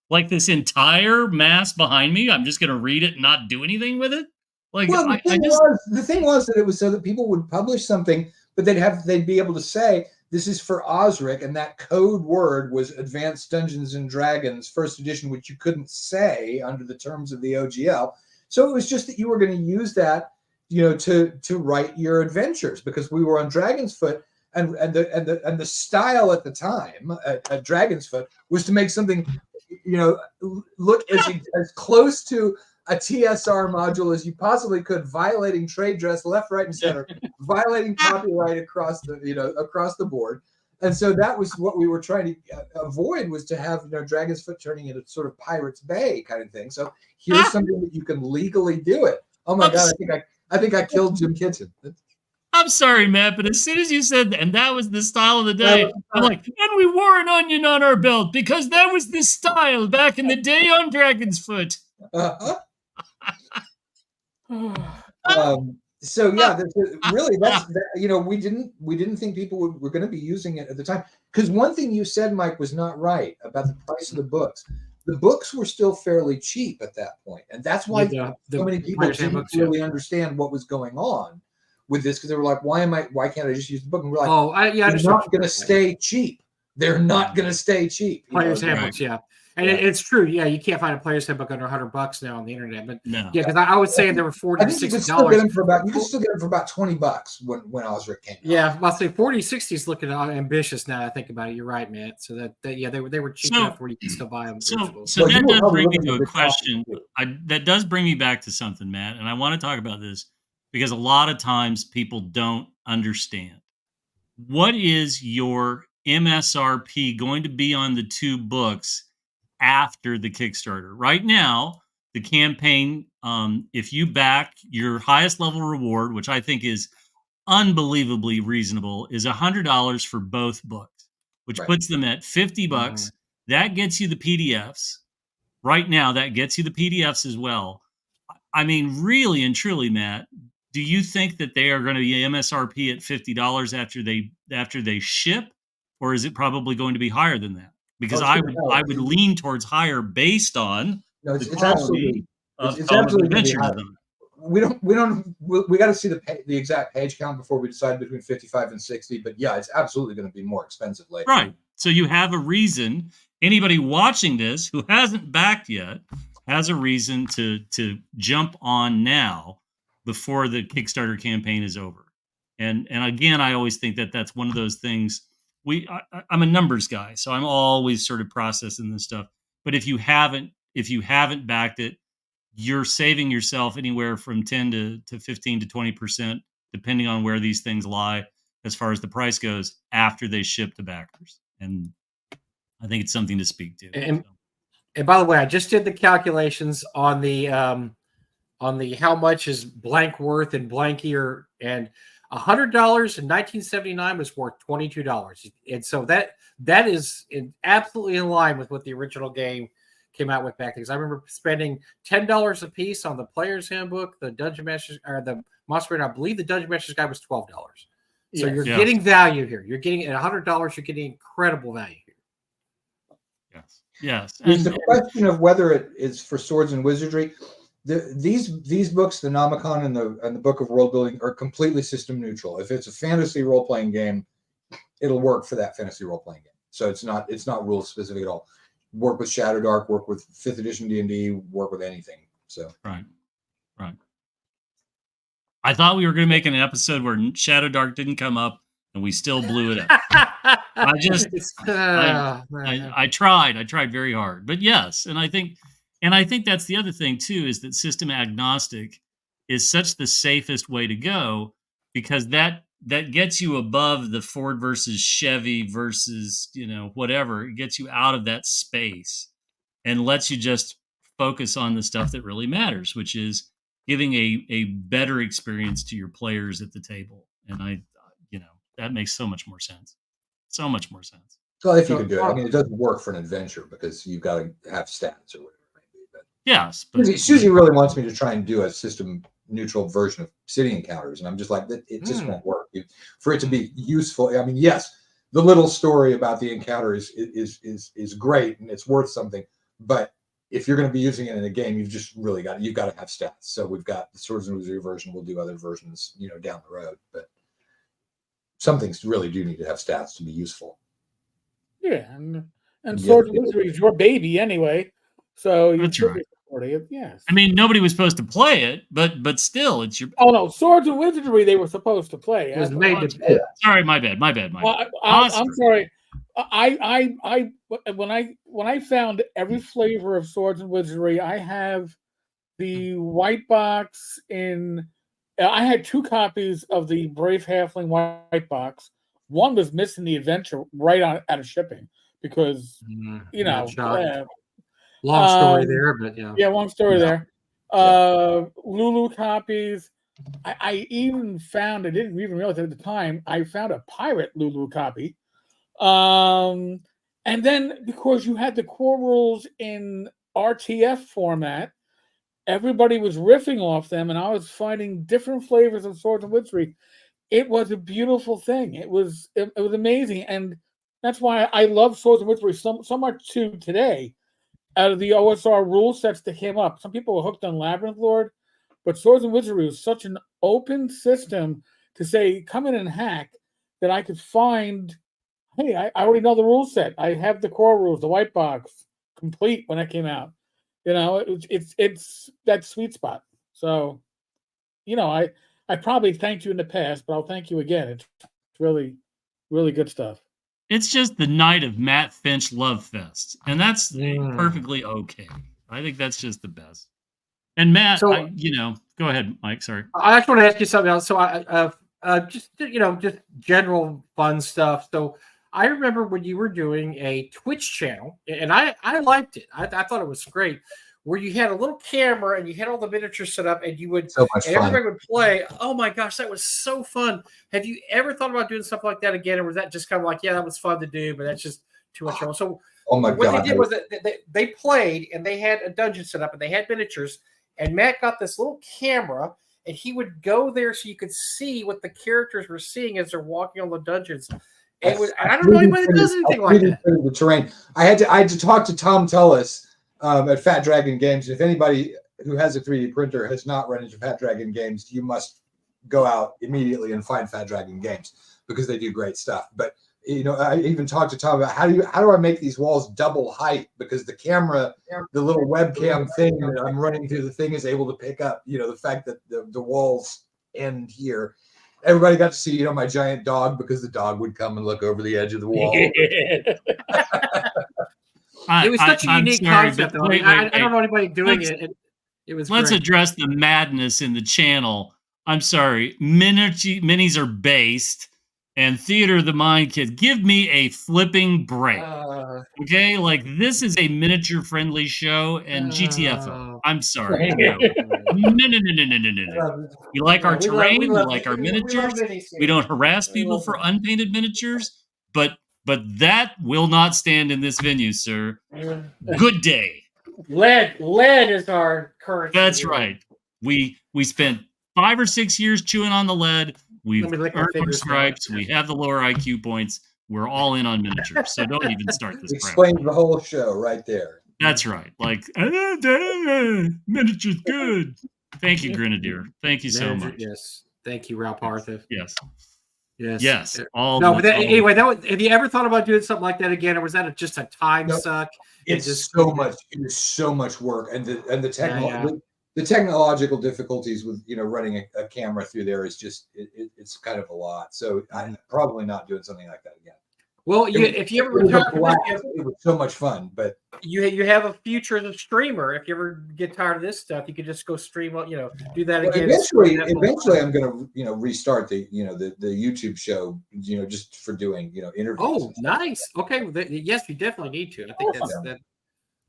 like this entire mass behind me? I'm just going to read it and not do anything with it? Like, well, the thing was that it was so that people would publish something, but they'd be able to say this is for Osric, and that code word was Advanced Dungeons and Dragons First Edition, which you couldn't say under the terms of the OGL. So it was just that you were going to use that, to write your adventures, because we were on Dragon's Foot, and the style at the time at Dragon's Foot was to make something, look as close to a TSR module as you possibly could, violating trade dress left, right, and center, violating copyright across the board. And so that was what we were trying to avoid, was to have Dragon's Foot turning into sort of Pirates Bay kind of thing. So here's something that you can legally do it. Oh my God, I think I killed Jim Kitchen. I'm sorry, Matt, but as soon as you said that, and that was the style of the day, I'm like, and we wore an onion on our belt because that was the style back in the day on Dragon's Foot. So yeah, really, we didn't think people were going to be using it at the time, because one thing you said, Mike, was not right about the price of the books. The books were still fairly cheap at that point, and that's why so many people didn't really understand what was going on with this, because they were like, why can't I just use the book? And we're like, they're not going to stay cheap. They're not going to stay cheap. Player's handbooks, yeah. And it's true, yeah. You can't find a player's handbook under $100 now on the internet, but no. Yeah, because I was saying there were $40 to $60. You could still get them for about $20 when Osric came out. Yeah, I'll say 40, 60 is looking ambitious now. I think about it. You're right, Matt. So that they were cheap enough where you can still buy them. So that does bring me to a question. That does bring me back to something, Matt, and I want to talk about this because a lot of times people don't understand. What is your MSRP going to be on the 2 books after the Kickstarter? Right now, the campaign, if you back your highest level reward, which I think is unbelievably reasonable, is $100 for both books, which puts them at $50. That gets you the PDFs. Right now, that gets you the PDFs as well. I mean, really and truly, Matt, do you think that they are going to be MSRP at $50 after they ship, or is it probably going to be higher than that? Because I would lean towards higher based on it's absolutely adventure design. We got to see the exact page count before we decide between 55 and 60. But yeah, it's absolutely going to be more expensive later. Right. So you have a reason. Anybody watching this who hasn't backed yet, has a reason to jump on now before the Kickstarter campaign is over. And again, I always think that that's one of those things. I'm a numbers guy, so I'm always sort of processing this stuff. But if you haven't backed it, you're saving yourself anywhere from 10 to 15 to 20%, depending on where these things lie as far as the price goes after they ship to backers. And I think it's something to speak to. And by the way, I just did the calculations on the how much is blank worth and blank year, and $100 in 1979 was worth $22, and so that is absolutely in line with what the original game came out with back then. Because I remember spending $10 a piece on the Player's Handbook, the Dungeon Masters, or the Monster. I believe the Dungeon Masters guide was $12. So you're getting value here. You're getting at $100. You're getting incredible value here. Yes. It's the question of whether it is for swords and wizardry. These books, the Nomicon and the Book of Worldbuilding, are completely system neutral. If it's a fantasy role playing game, it'll work for that fantasy role playing game. So it's not rule specific at all. Work with Shadowdark, work with 5th edition D&D, work with anything. So right. I thought we were going to make an episode where Shadowdark didn't come up, and we still blew it up. I tried very hard, but yes, and I think that's the other thing too, is that system agnostic is such the safest way to go, because that gets you above the Ford versus Chevy versus, whatever. It gets you out of that space and lets you just focus on the stuff that really matters, which is giving a better experience to your players at the table. And that makes so much more sense. So much more sense. Well, if you can do it. I mean, it doesn't work for an adventure because you've got to have stats or whatever it may be. But yes. Suzy really wants me to try and do a system neutral version of city encounters, and I'm just like, it just won't work. For it to be useful, I mean, yes, the little story about the encounter is great and it's worth something, but if you're going to be using it in a game, you've got to have stats. So we've got the Swords and Wizardry version. We'll do other versions, down the road, but some things really do need to have stats to be useful. Yeah, and Swords and Wizardry is your baby anyway, so you should be supporting it. Yes. I mean, nobody was supposed to play it, but still, it's your. Oh no, Swords and Wizardry they were supposed to play. It was made to. Sorry, my bad. I'm sorry. I when I found every flavor of Swords and Wizardry, I have the white box in. I had 2 copies of the Brave Halfling white box. One was missing the adventure right out of shipping because long story there, but yeah, long story there. Lulu copies. I even found, I didn't even realize at the time, I found a pirate Lulu copy. And then because you had the core rules in RTF format, everybody was riffing off them, and I was finding different flavors of Swords and Wizardry. It was a beautiful thing. It was amazing, and that's why I love Swords and Wizardry so much too today. Out of the OSR rule sets that came up, some people were hooked on Labyrinth Lord, but Swords and Wizardry was such an open system to say, come in and hack, that I could find, hey, I already know the rule set. I have the core rules, the white box, complete when it came out. It's that sweet spot. So, I probably thanked you in the past, but I'll thank you again. It's really, really good stuff. It's just the night of Matt Finch Love Fest, and that's perfectly okay. I think that's just the best. And Matt, go ahead, Mike. Sorry. I actually want to ask you something else. So just general fun stuff. So I remember when you were doing a Twitch channel, and I liked it. I thought it was great, where you had a little camera and you had all the miniatures set up, and you would everybody would play. Oh my gosh, that was so fun! Have you ever thought about doing something like that again, or was that just kind of like, yeah, that was fun to do, but that's just too much trouble? So what they did was that they played, and they had a dungeon set up, and they had miniatures, and Matt got this little camera, and he would go there so you could see what the characters were seeing as they're walking on the dungeons. And I don't know anybody that does anything like that. The terrain. I had to talk to Tom Tullis at Fat Dragon Games. If anybody who has a 3D printer has not run into Fat Dragon Games, you must go out immediately and find Fat Dragon Games because they do great stuff. But I even talked to Tom about how do I make these walls double height, because the camera, the little webcam thing that I'm running through the thing is able to pick up, the fact that the walls end here. Everybody got to see, my giant dog, because the dog would come and look over the edge of the wall. It was such a unique concept, though. I don't know anybody doing it. It was. Let's great. address the madness in the channel. I'm sorry, minis are based, and Theater of the Mind Kids. Give me a flipping break. Okay, like this is a miniature friendly show, and GTFO. I'm sorry. No. No. We like our terrain. We like our miniatures. We don't harass people for unpainted miniatures, but that will not stand in this venue, sir. Good day. Lead is our current. That's right. We spent 5 or 6 years chewing on the lead. We've earned our stripes. We have the lower IQ points. We're all in on miniatures, so don't even start this. Explains the whole show right there. That's right. Like miniatures good. Thank you, Grenadier. Thank you so much. Yes. Thank you, Ralph Arthur. Yes. Yes. Anyway, have you ever thought about doing something like that again, or was that just a time suck? It's just so much. It is so much work, and the technological difficulties with running a camera through there is just it's kind of a lot. So I'm probably not doing something like that again. Well, if you ever retire, it was so much fun. But you have a future as a streamer. If you ever get tired of this stuff, you could just go stream. Do that again. Eventually, I'm going to restart the the YouTube show. Just for doing interviews. Oh, nice. Okay, yes, you definitely need to. I think that.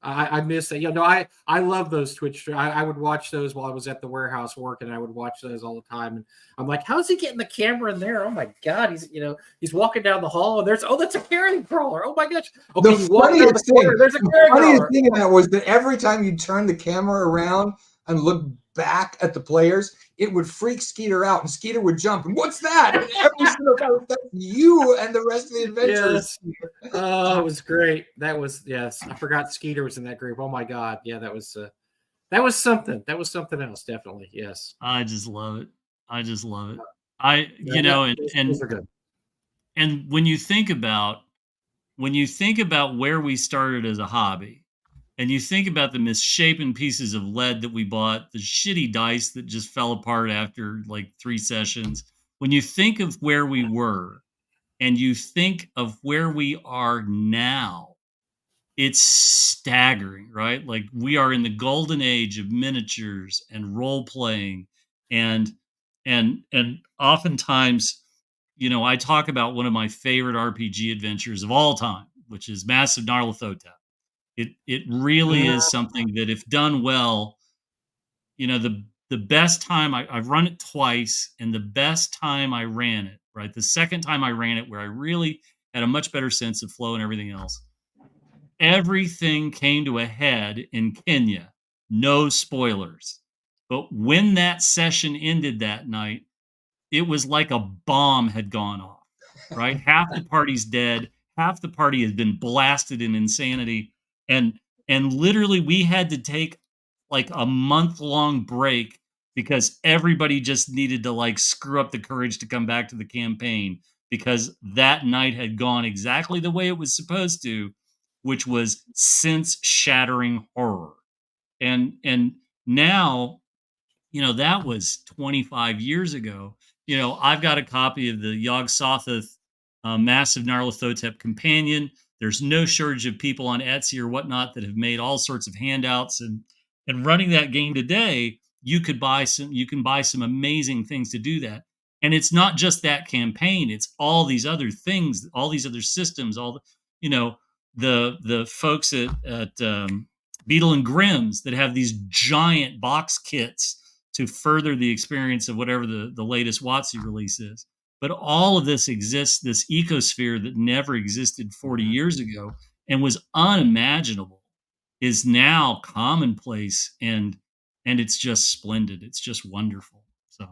I miss that. I love those Twitch. I would watch those while I was at the warehouse working. I would watch those all the time, and I'm like, "How's he getting the camera in there? Oh my god, he's walking down the hall, and there's a carrion crawler. Oh my gosh! Okay, the funniest thing, there's a carrion crawler. Thing about was that every time you turn the camera around and look back at the players, it would freak Skeeter out, and Skeeter would jump. And what's that? And every single time, that's you and the rest of the adventurers. Yes. Oh, it was great. That was I forgot Skeeter was in that group. Oh my god, yeah, that was something. That was something else, definitely. Yes. I just love it. And when you think about where we started as a hobby, and you think about the misshapen pieces of lead that we bought, the shitty dice that just fell apart after like 3 sessions. When you think of where we were and you think of where we are now, it's staggering, right? Like we are in the golden age of miniatures and role playing, and oftentimes, I talk about one of my favorite RPG adventures of all time, which is Massive Nyarlathotep. It really is something that, if done well, the best time I've run it twice, and the best time I ran it, right, the second time I ran it, where I really had a much better sense of flow and everything else, everything came to a head in Kenya. No spoilers, but when that session ended that night, it was like a bomb had gone off. Right, half the party's dead, half the party has been blasted in insanity. And literally we had to take like a month-long break because everybody just needed to like screw up the courage to come back to the campaign, because that night had gone exactly the way it was supposed to, which was sense-shattering horror. And now, that was 25 years ago. I've got a copy of the Yog-Sothoth Massive Nyarlathotep Companion. There's no shortage of people on Etsy or whatnot that have made all sorts of handouts, and running that game today, you can buy some amazing things to do that. And it's not just that campaign; it's all these other things, all these other systems, all the folks at Beetle and Grimm's that have these giant box kits to further the experience of whatever the latest WotC release is. But all of this exists, this ecosphere that never existed 40 years ago and was unimaginable, is now commonplace, and it's just splendid. It's just wonderful. So,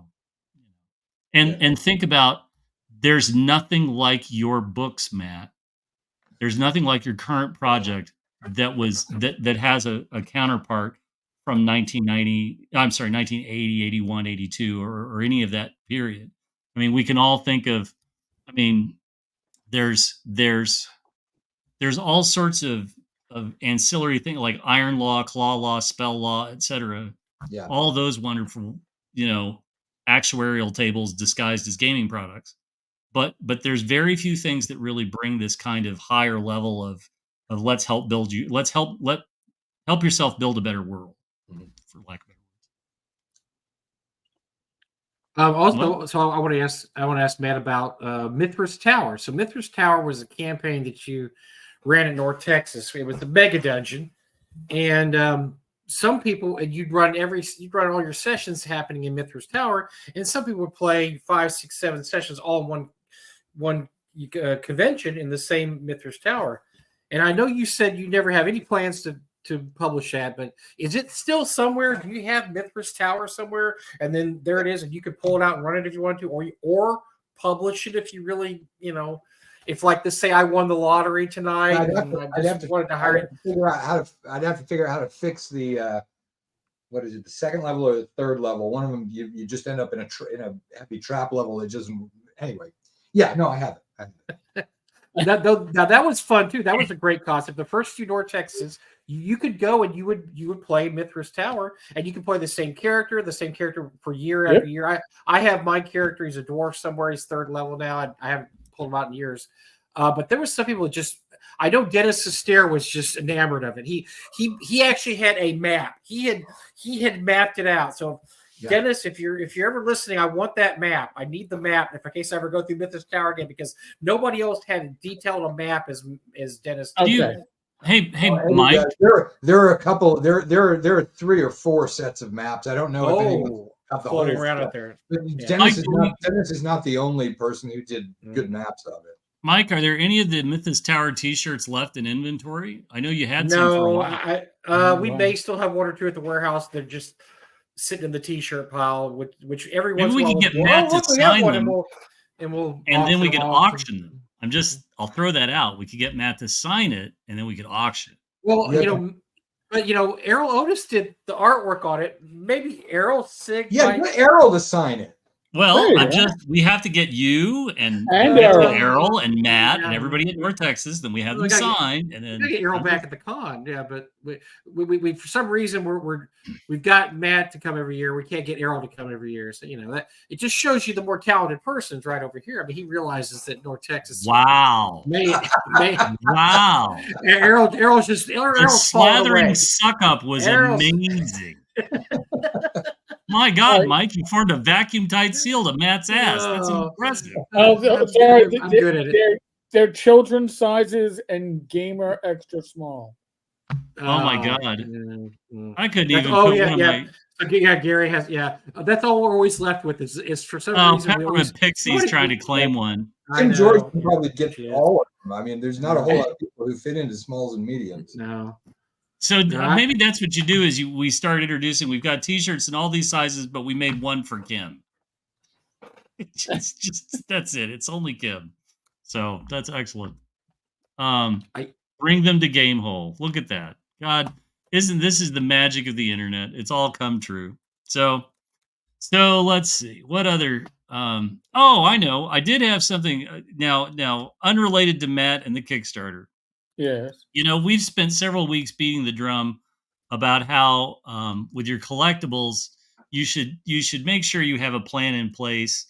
and think about, there's nothing like your books, Matt. There's nothing like your current project that has a counterpart from 1980, 81, 82, or any of that period. I mean, we can all think of, there's all sorts of ancillary things like iron law, claw law, spell law, etc. Yeah. All those wonderful, actuarial tables disguised as gaming products. But there's very few things that really bring this kind of higher level of let's help build you, help yourself build a better world, for lack of better words. Also, so I want to ask Matt about Mithras Tower. So Mithras Tower was a campaign that you ran in North Texas. It was the mega dungeon, and some people, and you'd run all your sessions happening in Mithras Tower, and some people would play 5, 6, 7 sessions all in one convention in the same Mithras Tower. And I know you said you never have any plans to publish that, but is it still somewhere? Do you have Mithras Tower somewhere? And then there it is, and you could pull it out and run it if you want to, or publish it if you really, if like this, say I won the lottery tonight, I'd have to figure out how to fix the what is it, the second level or the third level? One of them you just end up in a heavy trap level. It doesn't anyway. Yeah, no, I have it. Now that was fun too. That was a great concept. The first few North Texas, you could go and you would play Mithras Tower, and you can play the same character for year after year. I have my character. He's a dwarf somewhere. He's 3rd level now. I haven't pulled him out in years. But there was some people that I know Dennis Sester was just enamored of it. He actually had a map. He had mapped it out. So Dennis, if you're ever listening, I want that map. I need the map in case I ever go through Mithras Tower again, because nobody else had as detailed a map as Dennis. Okay. Hey, Mike. There are a couple. There are 3 or 4 sets of maps. I don't know if anyone got the floating whole around stuff. out there. Dennis is not the only person who did good maps of it. Mike, are there any of the Mythos Tower T-shirts left in inventory? I know you had some. For a while. We may still have 1 or 2 at the warehouse. They're just sitting in the T-shirt pile, which every once in a while we could get Matt to sign them, and then we could auction them. I'll throw that out. We could get Matt to sign it, and then we could auction. Well, but Errol Otis did the artwork on it. Maybe Errol Sig. Yeah, get Errol to sign it. Well, we have to get you and Errol and Matt and everybody in North Texas. Then we have them signed, and then get Errol back at the con. Yeah, but we for some reason we've got Matt to come every year. We can't get Errol to come every year. So that it just shows you the more talented person's right over here. I mean, he realizes that North Texas. Wow. Wow. Errol's just the slathering suck up was amazing. My God, Mike, you formed a vacuum tight seal to Matt's ass. That's impressive. Sorry. I'm good at it. They're children's sizes and gamer extra small. Oh my God. I couldn't even put one of my... Yeah, Gary has, that's all we're always left with is for some reason. Peppermint Pixie's trying to claim one. And George can probably get all of them. I mean, there's not a whole lot of people who fit into smalls and mediums. No. So maybe that's what you do is we start introducing, we've got T-shirts in all these sizes, but we made one for Kim. just that's it. It's only Kim. So that's excellent. Bring them to Gamehole. Look at that. God, this is the magic of the internet. It's all come true. So let's see. What other I know. I did have something now unrelated to Matt and the Kickstarter. Yes. We've spent several weeks beating the drum about how with your collectibles, you should make sure you have a plan in place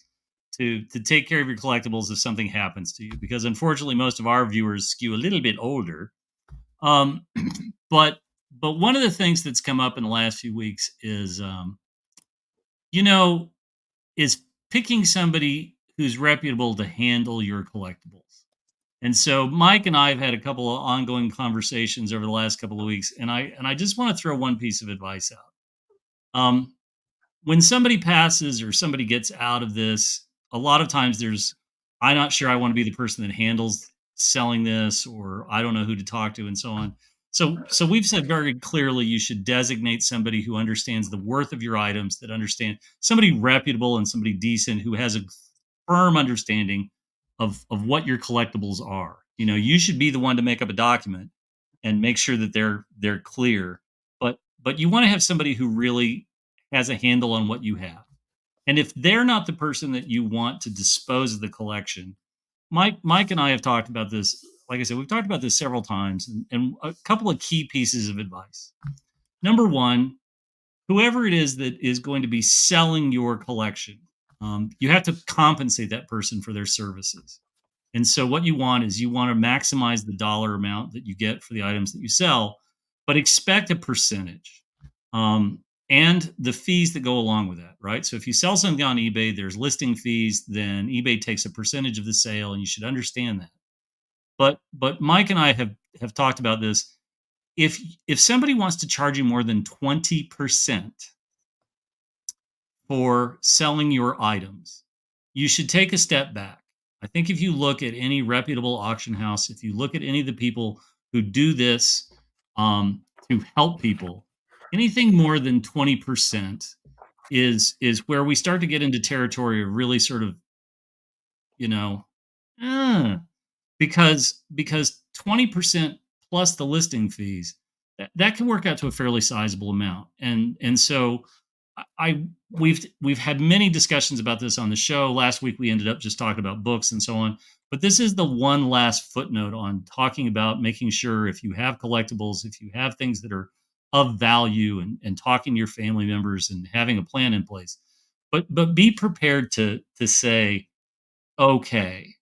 to take care of your collectibles if something happens to you, because unfortunately most of our viewers skew a little bit older. But one of the things that's come up in the last few weeks is is picking somebody who's reputable to handle your collectibles. And so Mike and I have had a couple of ongoing conversations over the last couple of weeks, and I just want to throw one piece of advice out. When somebody passes or somebody gets out of this, a lot of times I'm not sure I want to be the person that handles selling this, or I don't know who to talk to, and so on. So we've said very clearly you should designate somebody who understands the worth of your items, that understand somebody reputable and somebody decent who has a firm understanding of what your collectibles are. You should be the one to make up a document and make sure that they're clear. But you want to have somebody who really has a handle on what you have. And if they're not the person that you want to dispose of the collection, Mike and I have talked about this. Like I said, we've talked about this several times, and a couple of key pieces of advice. Number one, whoever it is that is going to be selling your collection, you have to compensate that person for their services. And so what you want is you want to maximize the dollar amount that you get for the items that you sell, but expect a percentage. And the fees that go along with that, right? So if you sell something on eBay, there's listing fees, then eBay takes a percentage of the sale, and you should understand that. But Mike and I have talked about this. If somebody wants to charge you more than 20% for selling your items, you should take a step back. I think if you look at any reputable auction house, if you look at any of the people who do this to help people, anything more than 20% is where we start to get into territory of really sort of, because 20% plus the listing fees, that can work out to a fairly sizable amount. And so we've had many discussions about this on the show. Last week we ended up just talking about books and so on. But this is the one last footnote on talking about making sure if you have collectibles, if you have things that are of value, and talking to your family members and having a plan in place. But be prepared to say, okay,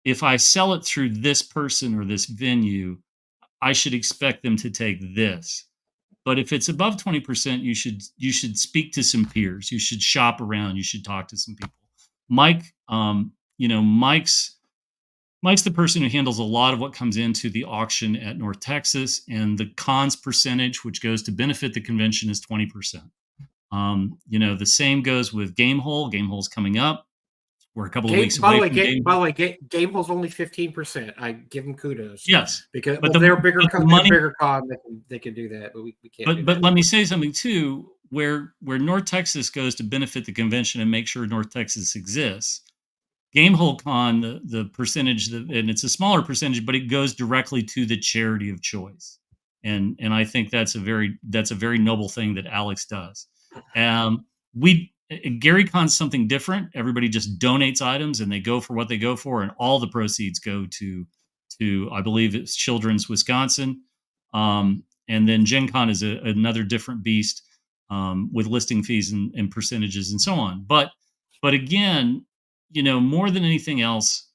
if I sell it through this person or this venue, I should expect them to take this. But if it's above 20%, you should speak to some peers. You should shop around. You should talk to some people. Mike, Mike's the person who handles a lot of what comes into the auction at North Texas, and the cons percentage, which goes to benefit the convention, is 20%. The same goes with Gamehole. Gamehole's coming up. We're a couple of weeks away from Gamehole. By the way, Gamehole's only 15%. I give them kudos. Yes, because they're a bigger con. They can do that, but we can't. But let me say something too. Where North Texas goes to benefit the convention and make sure North Texas exists, Gamehole Con, the percentage, and it's a smaller percentage, but it goes directly to the charity of choice, and I think that's a very noble thing that Alex does. Gary Con's something different. Everybody just donates items, and they go for what they go for, and all the proceeds go to I believe it's Children's Wisconsin, and then Gen Con is another different beast with listing fees and percentages and so on. But again, more than anything else,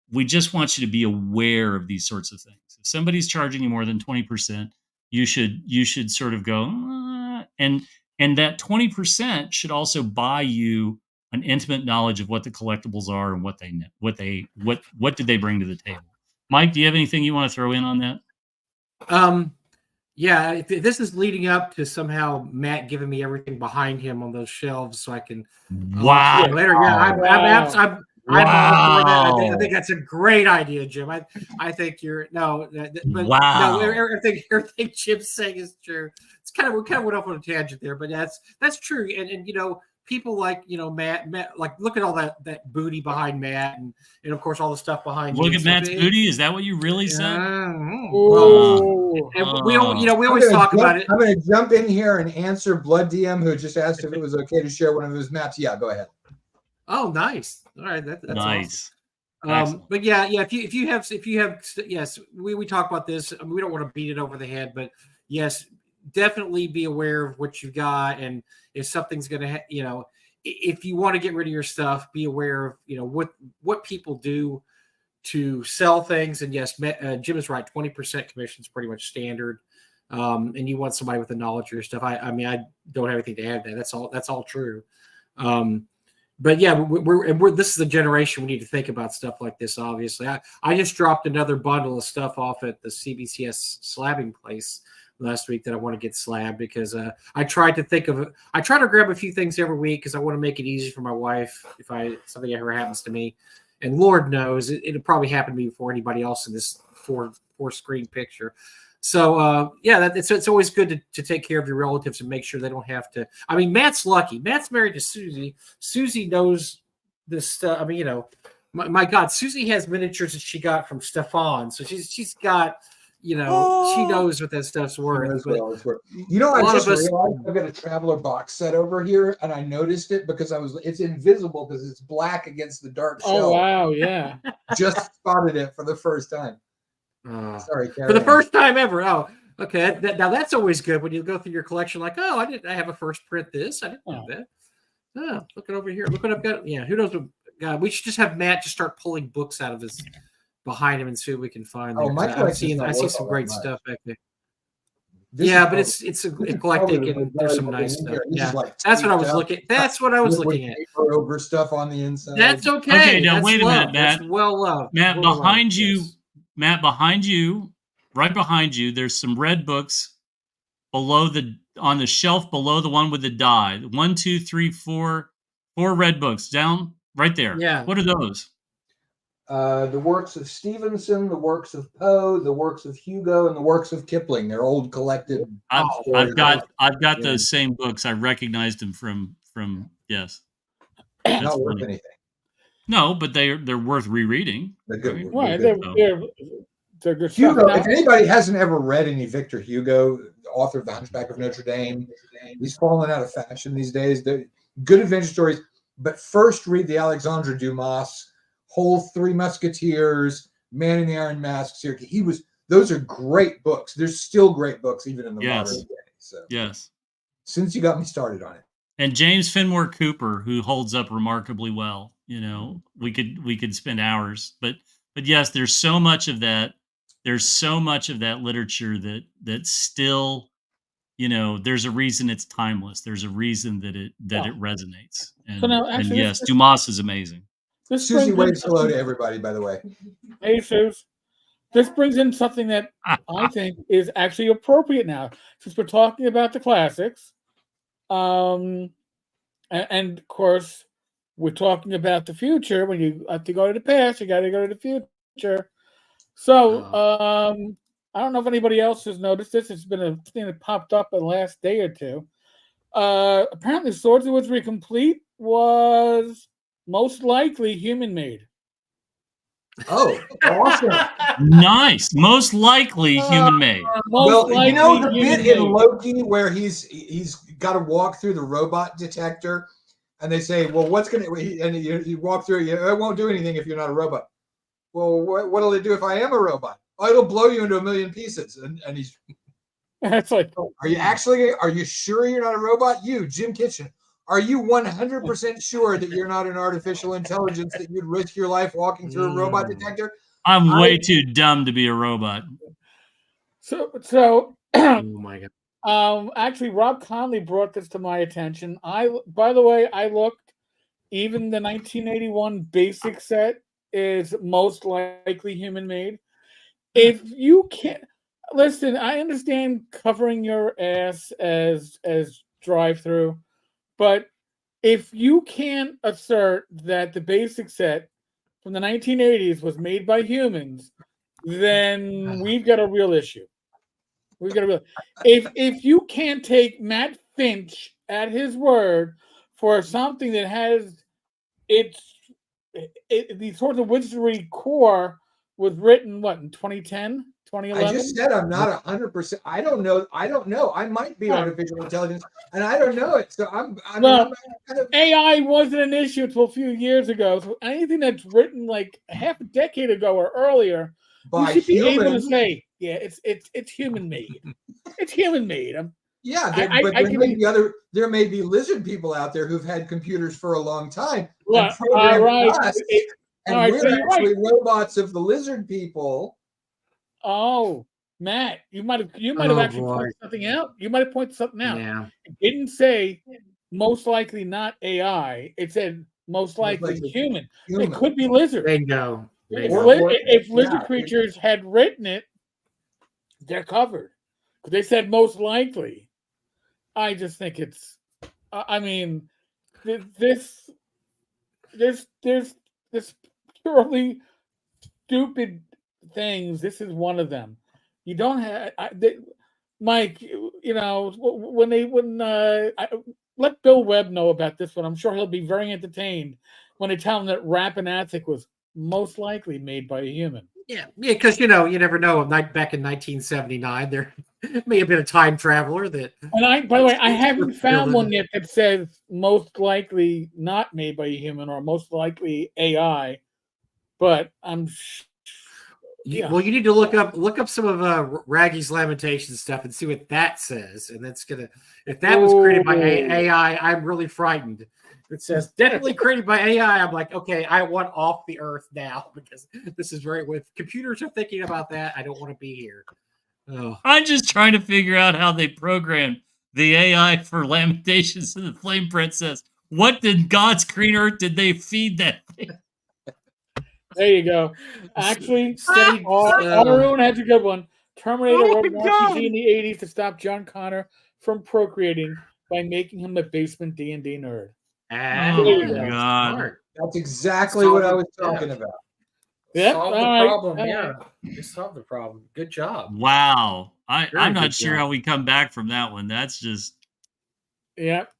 we just want you to be aware of these sorts of things. If somebody's charging you more than 20%, you should sort of go, and that 20% should also buy you an intimate knowledge of what the collectibles are and what did they bring to the table. Mike, do you have anything you want to throw in on that? Yeah, this is leading up to somehow Matt giving me everything behind him on those shelves so I can wow later. Yeah, I'm all for that. I think that's a great idea, Jim. I think you're wow. No, everything Jim's saying is true. It's we kind of went off on a tangent there, but that's true. And people like Matt, like look at all that booty behind Matt, and of course all the stuff behind. Look at Matt's booty. Is that what you really said? And we always talk about it. I'm going to jump in here and answer Blood DM, who just asked if it was okay to share one of his maps. Yeah, go ahead. Oh, nice. All right, that's nice. Awesome. But yeah, if you have yes, we talk about this. I mean, we don't want to beat it over the head, but yes, definitely be aware of what you've got, and if something's going to, if you want to get rid of your stuff, be aware of what people do to sell things. And yes, Jim is right. 20% commission is pretty much standard. And you want somebody with the knowledge of your stuff. I mean, I don't have anything to add to that. That's all true. But yeah, we're this is the generation we need to think about stuff like this. Obviously, I just dropped another bundle of stuff off at the CBCS slabbing place last week that I want to get slabbed because I tried to think of it. I try to grab a few things every week because I want to make it easy for my wife if something ever happens to me. And Lord knows it'll probably happen to me before anybody else in this four screen picture. So it's always good to take care of your relatives and make sure they don't have to. I mean, Matt's lucky. Matt's married to Suzy. Suzy knows this stuff. I mean, my God, Suzy has miniatures that she got from Stefan. So she's got she knows what that stuff's worth. But you know, a I lot just of us- realized I've got a Traveler box set over here, and I noticed it because it's invisible because it's black against the dark shell. Oh wow, yeah. Just spotted it for the first time. Sorry, for the first time ever. Oh, okay. Now that's always good when you go through your collection. Like, oh, I have a first print. This I didn't know that. Oh, look it over here. Look what I've got. Yeah, who knows? God, we should just have Matt just start pulling books out of his behind him and see what we can find there. I see some great stuff back there. But it's eclectic and there's some nice stuff. Yeah, that's what I was looking. That's what I was looking at. Over stuff on the inside. That's okay. Okay, now that's wait a love. minute, Matt. That's well loved. Matt, well behind loved. you, Yes. Matt, behind you, right behind you, there's some red books on the shelf below the one with the die. 1, 2, 3, 4 red books down right there. Yeah. What are those? The works of Stevenson, the works of Poe, the works of Hugo, and the works of Kipling. They're old collected. I've got those same books. I recognized them from yes. Not worth anything. No, but they're worth rereading. They're good. Right, they're good Hugo, stuff. if anybody hasn't ever read any Victor Hugo, the author of The Hunchback of Notre Dame, he's fallen out of fashion these days. They're good adventure stories, but first read the Alexandre Dumas whole Three Musketeers, Man in the Iron Mask series. Those are great books. There's still great books even in the modern day. So yes, since you got me started on it. And James Fenimore Cooper, who holds up remarkably well. You know, we could spend hours, but yes, there's so much of that. There's so much of that literature that still, there's a reason it's timeless. There's a reason that it resonates. And, So now, actually, yes, Dumas is amazing. Susie waves hello to everybody, by the way. Hey, Suze. This brings in something that I think is actually appropriate now, since we're talking about the classics. And of course, we're talking about the future. When you have to go to the past, you got to go to the future. So, I don't know if anybody else has noticed this. It's been a thing that popped up in the last day or two. Apparently, Swords of Wizardry Complete was most likely human-made. Oh, awesome. Nice. Most likely human-made. Well, you know the bit in Loki where he's got to walk through the robot detector, and they say, well, what's going to, and you walk through, it won't do anything if you're not a robot. Well, what'll it do if I am a robot? Oh, it'll blow you into a million pieces. And he's, that's like, are you sure you're not a robot? You, Jim Kitchen, are you 100% sure that you're not an artificial intelligence, that you'd risk your life walking through a robot detector? I'm way too dumb to be a robot. So oh my God. Actually, Rob Conley brought this to my attention. By the way, I looked. Even the 1981 basic set is most likely human-made. If you can't listen, I understand covering your ass as drive-through, but if you can't assert that the basic set from the 1980s was made by humans, then we've got a real issue. We've got a real. If you can't take Matt Finch at his word for something that has the Swords of Wizardry core was written in 2010, 2011. I just said I'm not 100%. I don't know. I might be artificial intelligence, and I don't know it. So I'm kind of, AI wasn't an issue until a few years ago. So anything that's written like half a decade ago or earlier, by you should be able to say, yeah, it's human made. It's human made. There may be lizard people out there who've had computers for a long time. Right. And we're actually robots of the lizard people. Oh, Matt, you might have actually pointed something out. You might have pointed something out. Yeah. It didn't say most likely not AI. It said most likely human. It could be lizard. Bingo. If lizard creatures had written it, they're covered. Because they said most likely. I just think it's. I mean, this purely stupid things. This is one of them. You don't have Mike. Let Bill Webb know about this one. I'm sure he'll be very entertained when they tell him that Rappahatchik was most likely made by a human. Yeah, because you never know. Back in 1979, there may have been a time traveler that. And by the way, I haven't found one yet that says most likely not made by a human or most likely AI, but Well, you need to look up some of Raggy's Lamentations stuff and see what that says, and that's gonna. If that was created by AI, I'm really frightened. It says definitely created by AI. I'm like, okay, I want off the earth now because this is very. If computers are thinking about that, I don't want to be here. Oh. I'm just trying to figure out how they programmed the AI for Lamentations and the Flame Princess. What did God's green earth did they feed that thing? There you go. Actually, Arun has a good one. Terminator wrote an RPG in the 80s to stop John Connor from procreating by making him a basement D&D nerd. God. That's exactly what I was talking about. Yep, Solve the problem. Yeah, you solved the problem. Good job. Wow. I'm not sure how we come back from that one. That's just. Yep.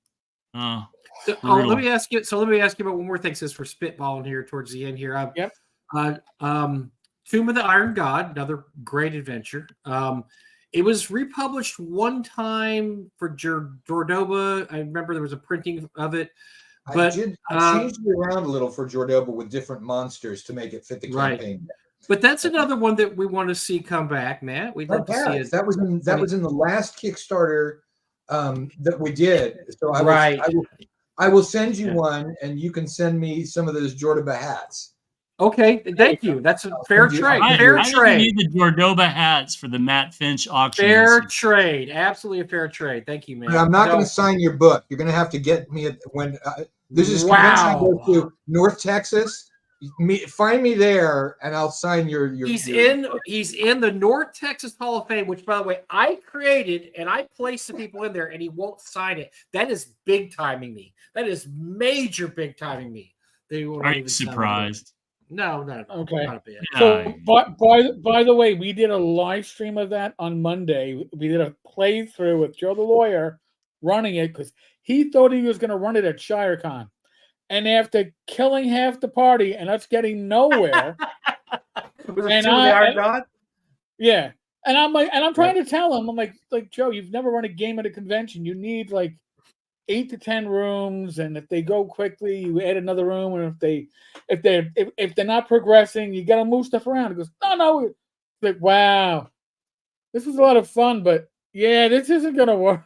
Let me ask you. So let me ask you about one more thing, since we're spitballing here towards the end here. Yep. Tomb of the Iron God, another great adventure. It was republished one time for Jordoba. I remember there was a printing of it. But I changed it around a little for Jordoba with different monsters to make it fit the campaign. But that's another one that we want to see come back, Matt. We'd love to see it. That was in the last Kickstarter that we did. So I will send you one, and you can send me some of those Jordoba hats. Okay, thank you. That's a fair trade. Fair trade. Need the Jordoba hats for the Matt Finch auction. Fair trade. Absolutely a fair trade. Thank you, man. But I'm not going to sign your book. You're going to have to get me when there's this convention I go to, North Texas. Find me there, and I'll sign your. He's in the North Texas Hall of Fame, which, by the way, I created, and I placed the people in there, and he won't sign it. That is big timing me. That is major big timing me. They won't. Are you surprised? No. Okay. Not a bit. So, by the way, we did a live stream of that on Monday. We did a playthrough with Joe the lawyer running it because he thought he was going to run it at ShireCon. And after killing half the party and us getting nowhere, yeah. And I'm like, and I'm trying to tell him, I'm like Joe, you've never run a game at a convention. You need like 8 to 10 rooms, and if they go quickly, you add another room. And if they're not progressing, you got to move stuff around. He goes, no. Like, wow, this was a lot of fun, but yeah, this isn't gonna work.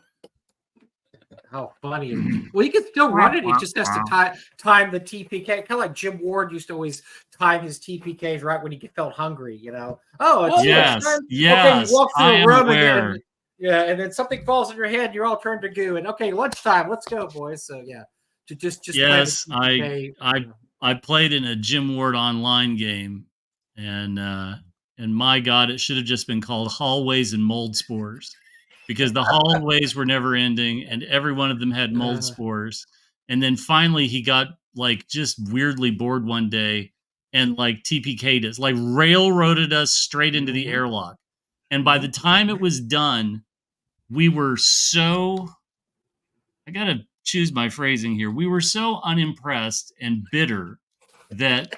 How funny. Well, you can still run it. It just has to time the TPK. Kind of like Jim Ward used to always time his TPKs right when he felt hungry, Oh, it's yes. time. Yes. Okay, you walk through the room aware. and then something falls in your head and you're all turned to goo. And okay, lunchtime, let's go, boys. So yeah. Just yes, I played in a Jim Ward online game, and my God, it should have just been called Hallways and Mold Spores. Because the hallways were never ending, and every one of them had mold spores. And then finally, he got like just weirdly bored one day, and like TPK'd us, like railroaded us straight into the airlock. And by the time it was done, we were so. I gotta choose my phrasing here. We were so unimpressed and bitter that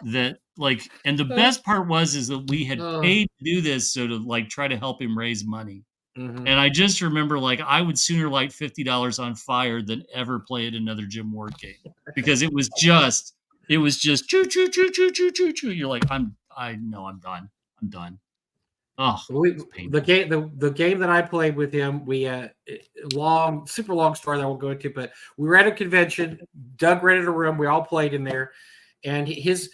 like, and the best part is that we had paid to do this, so to like try to help him raise money. Mm-hmm. And I just remember, like, I would sooner light $50 on fire than ever play another Jim Ward game, because it was just choo choo choo choo choo choo choo. You're like, I'm done. Oh, the game that I played with him, we super long story that I won't go into, but we were at a convention. Doug rented a room. We all played in there, and his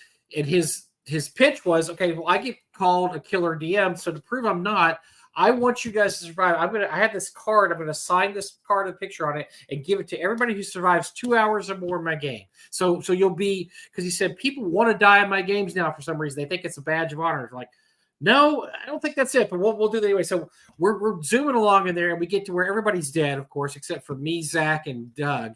pitch was, okay, well, I get called a killer DM, so to prove I'm not, I want you guys to survive. I have this card. I'm going to sign this card with a picture on it and give it to everybody who survives 2 hours or more in my game. So you'll be, because he said people want to die in my games now for some reason. They think it's a badge of honor. It's like, no, I don't think that's it, but we'll do it anyway. So we're zooming along in there, and we get to where everybody's dead, of course, except for me, Zach, and Doug.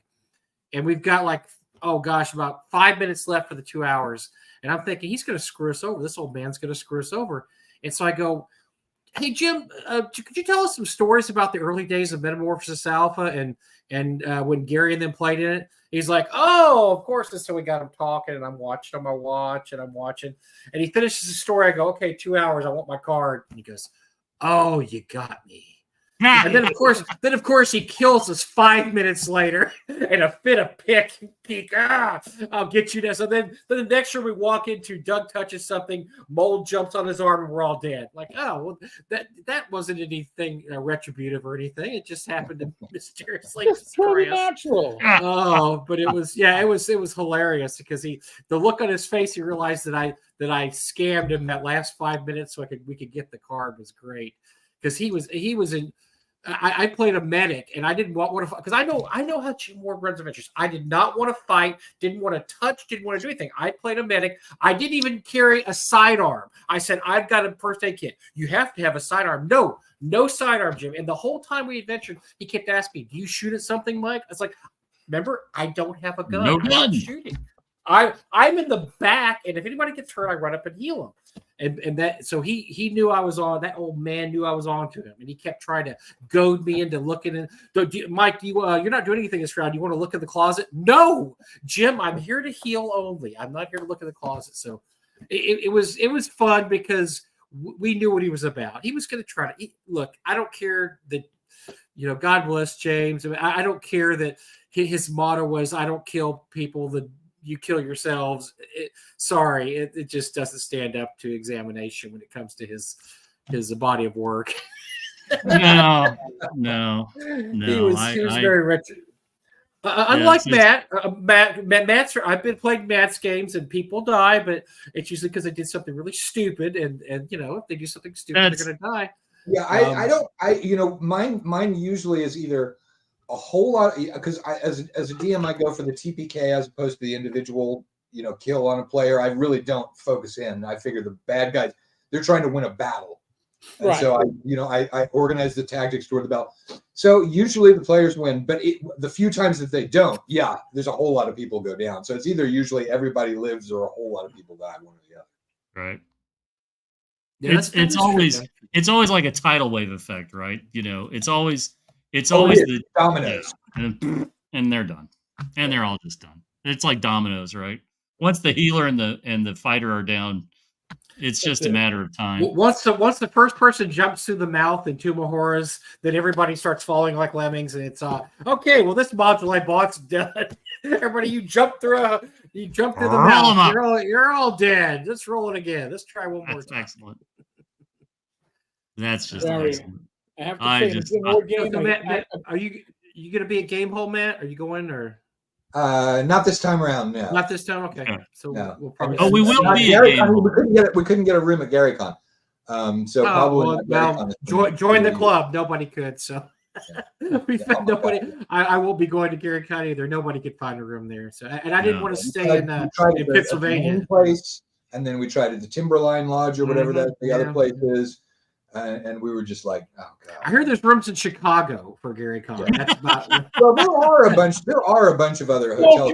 And we've got like, about 5 minutes left for the 2 hours. And I'm thinking, he's going to screw us over. This old man's going to screw us over. And so I go, Hey Jim, could you tell us some stories about the early days of Metamorphosis Alpha and when Gary and them played in it? He's like, oh, of course. And so we got him talking, and I'm watching on my watch, and I'm watching, and he finishes the story. I go, okay, 2 hours. I want my card. And he goes, oh, you got me. And then of course, he kills us 5 minutes later in a fit of peak. I'll get you there. So then the next room we walk into, Doug touches something, Mold jumps on his arm, and we're all dead. Like, oh, well, that wasn't anything retributive or anything. It just happened to mysteriously pretty natural. Oh, but it was hilarious because the look on his face, he realized that I scammed him that last 5 minutes so we could get the card was great. Because he was in, I played a medic, and I didn't want to, because I know how Jim Ward runs adventures. I did not want to fight, didn't want to touch, didn't want to do anything. I played a medic. I didn't even carry a sidearm. I said, I've got a first aid kit. You have to have a sidearm. No sidearm, Jim. And the whole time we adventured, he kept asking me, do you shoot at something, Mike? I was like, remember, I don't have a gun. No I'm gun. not shooting. I'm in the back, and if anybody gets hurt, I run up and heal them. And that, so he knew I was on. That old man knew I was on to him, and he kept trying to goad me into looking. Mike, you're not doing anything this round. You want to look in the closet? No, Jim, I'm here to heal only. I'm not here to look in the closet. So it was fun because we knew what he was about. He was going to try to look. I don't care that, God bless James. I mean, I don't care that his motto was, "I don't kill people. You kill yourselves." It just doesn't stand up to examination when it comes to his body of work. No. He was very rich. Unlike Matt, Matt's. I've been playing Matt's games, and people die, but it's usually because they did something really stupid, and if they do something stupid, they're going to die. Yeah, I don't. Mine usually is either a whole lot, because as a DM, I go for the TPK as opposed to the individual, kill on a player. I really don't focus in. I figure the bad guys, they're trying to win a battle. And right. So I organize the tactics toward the battle. So usually the players win, but the few times that they don't, there's a whole lot of people go down. So it's either usually everybody lives or a whole lot of people die, one or the other. Right. Yeah, it's always like a tidal wave effect, right? It's always the dominoes, and they're done, and they're all just done. It's like dominoes, right? Once the healer and the fighter are down, it's just a matter of time. Once the first person jumps through the mouth in Tomb of Horrors, then everybody starts falling like lemmings, and it's okay. Well, this module I bought's done. Everybody, you jump through the mouth. You're all dead. Let's roll it again. Let's try one more time. Excellent. That's just excellent. I have to say, Matt, are you going to be at Game Hole, Matt? Are you going or? Not this time around. No. Not this time. Okay. Yeah. So no. we'll probably. We will be at Game Hole. We couldn't get a room at GaryCon. Probably. Join the club. Nobody could. So. We found nobody. I won't be going to GaryCon either. Nobody could find a room there. So, and I didn't want to stay in Pennsylvania. Place, and then we tried at the Timberline Lodge or whatever the other place is. And we were just like, oh god! I heard there's rooms in Chicago for GaryCon. Yeah. That's about. Well, there are a bunch of other hotels,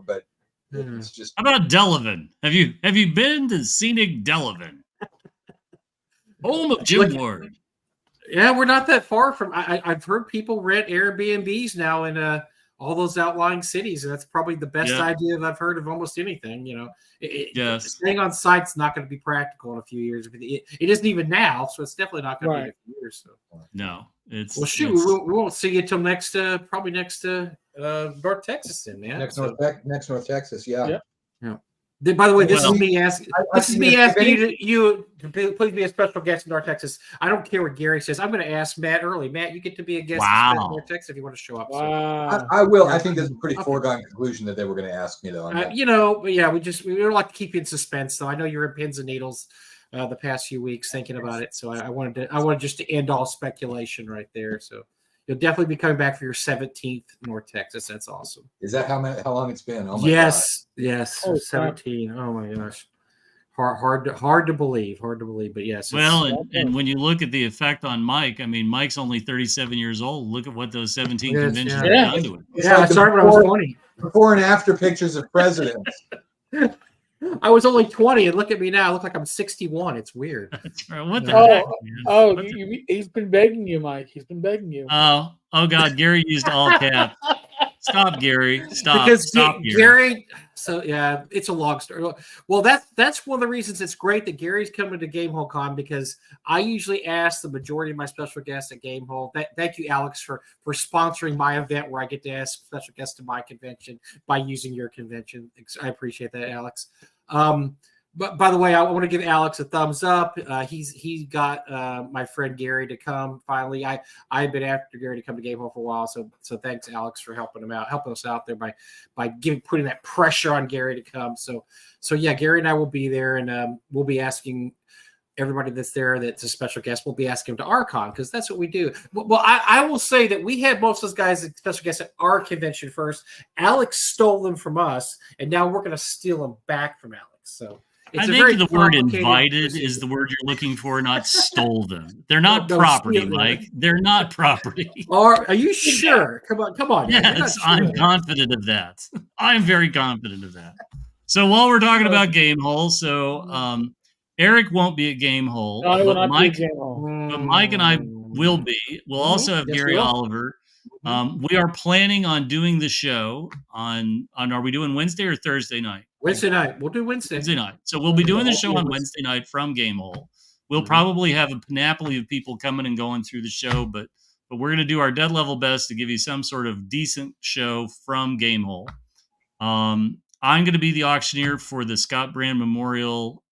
but it's just. How about Delavan? Have you been to scenic Delavan, home of Jim Ward? Yeah, we're not that far from. I've heard people rent Airbnbs now in all those outlying cities, and that's probably the best idea I've heard of almost anything. Staying on site's not going to be practical in a few years. It isn't even now, so it's definitely not going to be in a few years. So. No, it's we won't see you till probably next North Texas, then, man. Next North Texas, yeah. By the way, this is me asking. This is me asking you to please be a special guest in North Texas. I don't care what Gary says. I'm going to ask Matt early. Matt, you get to be a guest in North Texas if you want to show up. Wow. So. I will. I think there's a pretty foregone conclusion that they were going to ask me though. But yeah, we don't like to keep you in suspense. So I know you're in pins and needles the past few weeks thinking about it. So I wanted just to end all speculation right there. So. You'll definitely be coming back for your 17th North Texas. That's awesome. Is that how long it's been? Oh my yes. Oh, 17. Oh my gosh. Hard to believe. But yes. Well, and when you look at the effect on Mike, I mean, Mike's only 37 years old. Look at what those 17 conventions have done to him. I started when I was 20. Before and after pictures of presidents. I was only 20, and look at me now. I look like I'm 61. It's weird. What the Oh, heck, man? he's been begging you, Mike. He's been begging you. Oh God, Gary used all caps. Stop, Gary. Stop. Because Stop, Gary. So yeah, it's a long story. Well, that's one of the reasons it's great that Gary's coming to Gamehole Con, because I usually ask the majority of my special guests at Gamehole. Thank you, Alex, for sponsoring my event where I get to ask special guests to my convention by using your convention. I appreciate that, Alex. But by the way, I want to give Alex a thumbs up. He got my friend Gary to come finally. I've been after Gary to come to Gamehole for a while, so thanks, Alex, for helping us out there by putting that pressure on Gary to come. So yeah, Gary and I will be there, and we'll be asking everybody that's there that's a special guest. We'll be asking them to our con, because that's what we do. Well, I will say that we had most of those guys as special guests at our convention first. Alex stole them from us, and now we're going to steal them back from Alex. So. I think the word invited is the word you're looking for, not stole them. They're not property, Mike. They're not property. Are you sure? Come on. Yes, I'm confident of that. I'm very confident of that. So while we're talking about Gamehole, so Eric won't be at Gamehole, but Mike and I will be. We'll also have Gary Oliver. We are planning on doing the show on are we doing Wednesday or Thursday night? Wednesday night. We'll do Wednesday night. So we'll be doing the show on Wednesday night from Gamehole. We'll probably have a panoply of people coming and going through the show, but we're going to do our dead level best to give you some sort of decent show from Gamehole. I'm going to be the auctioneer for the Scott Brand Memorial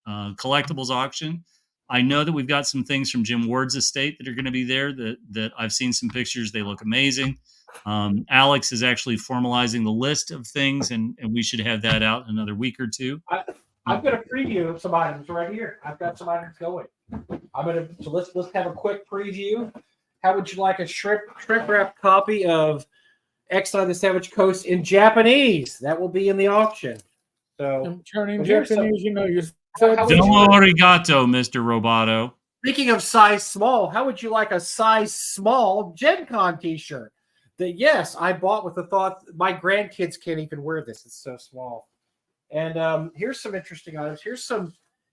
collectibles auction. I know that we've got some things from Jim Ward's estate that are going to be there that I've seen some pictures. They look amazing. Alex is actually formalizing the list of things, and we should have that out in another week or two. I've got a preview of some items right here. I've got some items going. So let's have a quick preview. How would you like a shrimp wrap copy of Exile on the Savage Coast in Japanese? That will be in the auction. So I'm turning Japanese, you're Domo arigato, Mr. Roboto. Speaking of size small, how would you like a size small Gen Con t-shirt? That, yes, I bought with the thought my grandkids can't even wear this. It's so small. And here's some interesting items.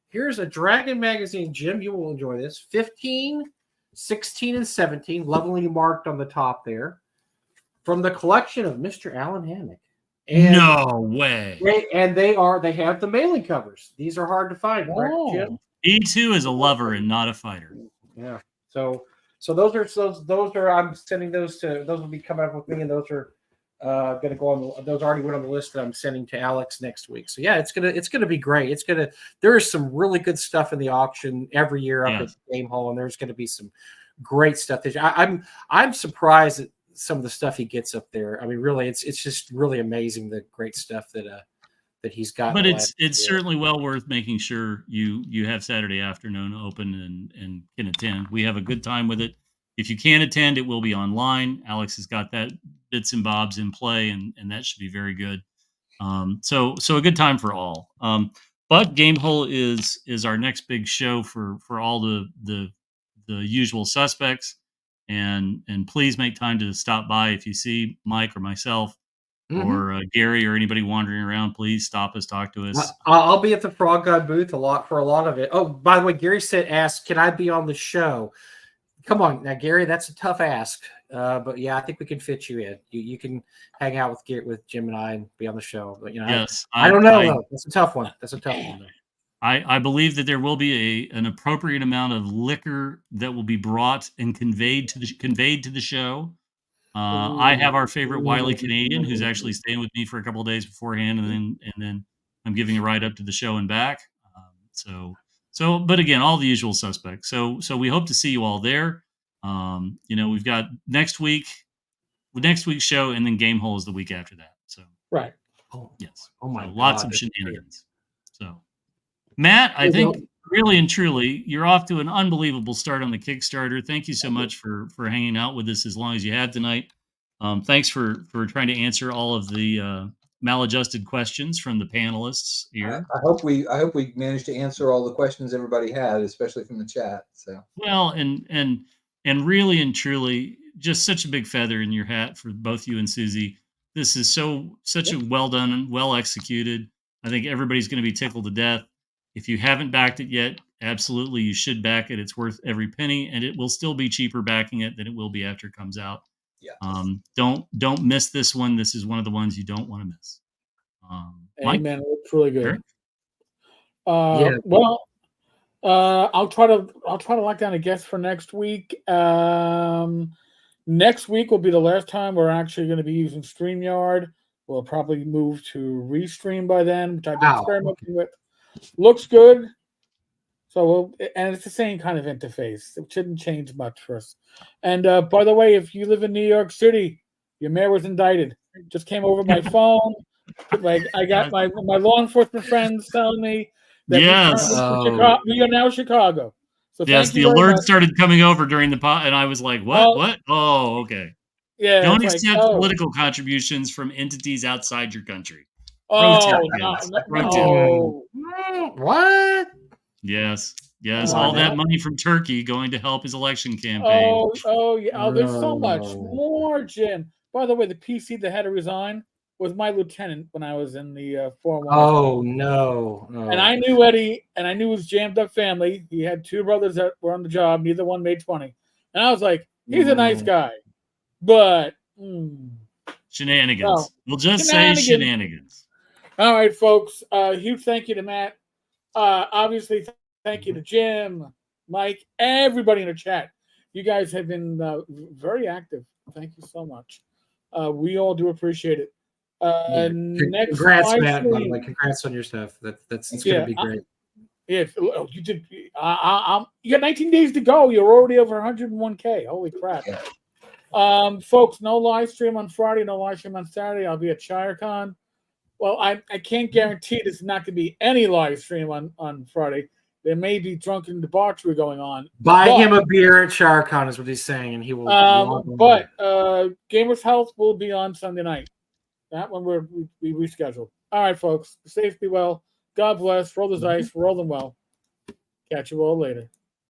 Here's a Dragon magazine, Jim. You will enjoy this. 15, 16, and 17, lovingly marked on the top there, from the collection of Mr. Alan Hammock. And no way. They have the mailing covers. These are hard to find, correct, Jim? E2 is a lover and not a fighter. Yeah. So those are I'm sending those will be coming up with me, and those are going to go on. Those already went on the list that I'm sending to Alex next week. So yeah, it's gonna be great. There is some really good stuff in the auction every year up at Gamehole, and there's going to be some great stuff. I'm surprised at some of the stuff he gets up there. I mean, really, it's just really amazing, the great stuff that he's got. But it's certainly well worth making sure you have Saturday afternoon open and can attend. We have a good time with it. If you can't attend, it will be online. Alex has got that bits and bobs in play, and that should be very good. So a good time for all. But Gamehole is our next big show for all the usual suspects. And please make time to stop by. If you see Mike or myself or Gary or anybody wandering around, please stop us, talk to us. I'll be at the Frog God booth for a lot of it. Oh, by the way, Gary asked, can I be on the show? Come on now, Gary, that's a tough ask. But yeah, I think we can fit you in. You can hang out with Jim and I and be on the show. But yes, I don't know though. That's a tough one. Though. I believe that there will be an appropriate amount of liquor that will be brought and conveyed to the show. I have our favorite wily Canadian who's actually staying with me for a couple of days beforehand, and then I'm giving a ride up to the show and back. But again, all the usual suspects. So we hope to see you all there. We've got next week's show, and then Gamehole is the week after that. So right. Yes. Oh my God. Lots of shenanigans. So. Matt, I think really and truly, you're off to an unbelievable start on the Kickstarter. Thank you so much for hanging out with us as long as you have tonight. Thanks for trying to answer all of the maladjusted questions from the panelists here. I hope we managed to answer all the questions everybody had, especially from the chat. So well, and really and truly, just such a big feather in your hat for both you and Suzy. This is such a well done and well executed. I think everybody's going to be tickled to death. If you haven't backed it yet, absolutely you should back it. It's worth every penny, and it will still be cheaper backing it than it will be after it comes out. Yeah. Don't miss this one. This is one of the ones you don't want to miss. Mike? Amen. It looks really good. Yeah. Well, I'll try to lock down a guest for next week. Next week will be the last time we're actually going to be using StreamYard. We'll probably move to Restream by then, which I've been experimenting with. Looks good. So and it's the same kind of interface. It shouldn't change much for us. And by the way, if you live in New York City, your mayor was indicted. Just came over my phone. Like I got my law enforcement friends telling me that we are now Chicago. So yes, the alert started coming over during the pot, and I was like, "What? What? Oh, okay." Yeah. Don't accept political contributions from entities outside your country. Oh no. What? Yes. All that money from Turkey going to help his election campaign. Oh yeah. Oh, there's so much more, Jim. By the way, the PC that had to resign was my lieutenant when I was in the 4-1. Oh no. And I knew Eddie, and I knew his jammed up family. He had 2 brothers that were on the job. Neither one made 20. And I was like, he's a nice guy, but shenanigans. We'll just say shenanigans. All right, folks. Huge thank you to Matt. Obviously, thank you to Jim, Mike, everybody in the chat. You guys have been very active. Thank you so much. We all do appreciate it. Congrats, Matt. By the way, congrats on your stuff. It's going to be great. You did. You got 19 days to go. You're already over 101K. Holy crap! Yeah. Folks, no live stream on Friday, no live stream on Saturday. I'll be at ShireCon. Well, I can't guarantee there's not going to be any live stream on Friday. There may be drunken debauchery going on. Buy him a beer at ShireCon is what he's saying, and he will. But Gamers Health will be on Sunday night. That one we rescheduled. All right, folks. Be safe, be well. God bless. Roll the dice. Roll them well. Catch you all later.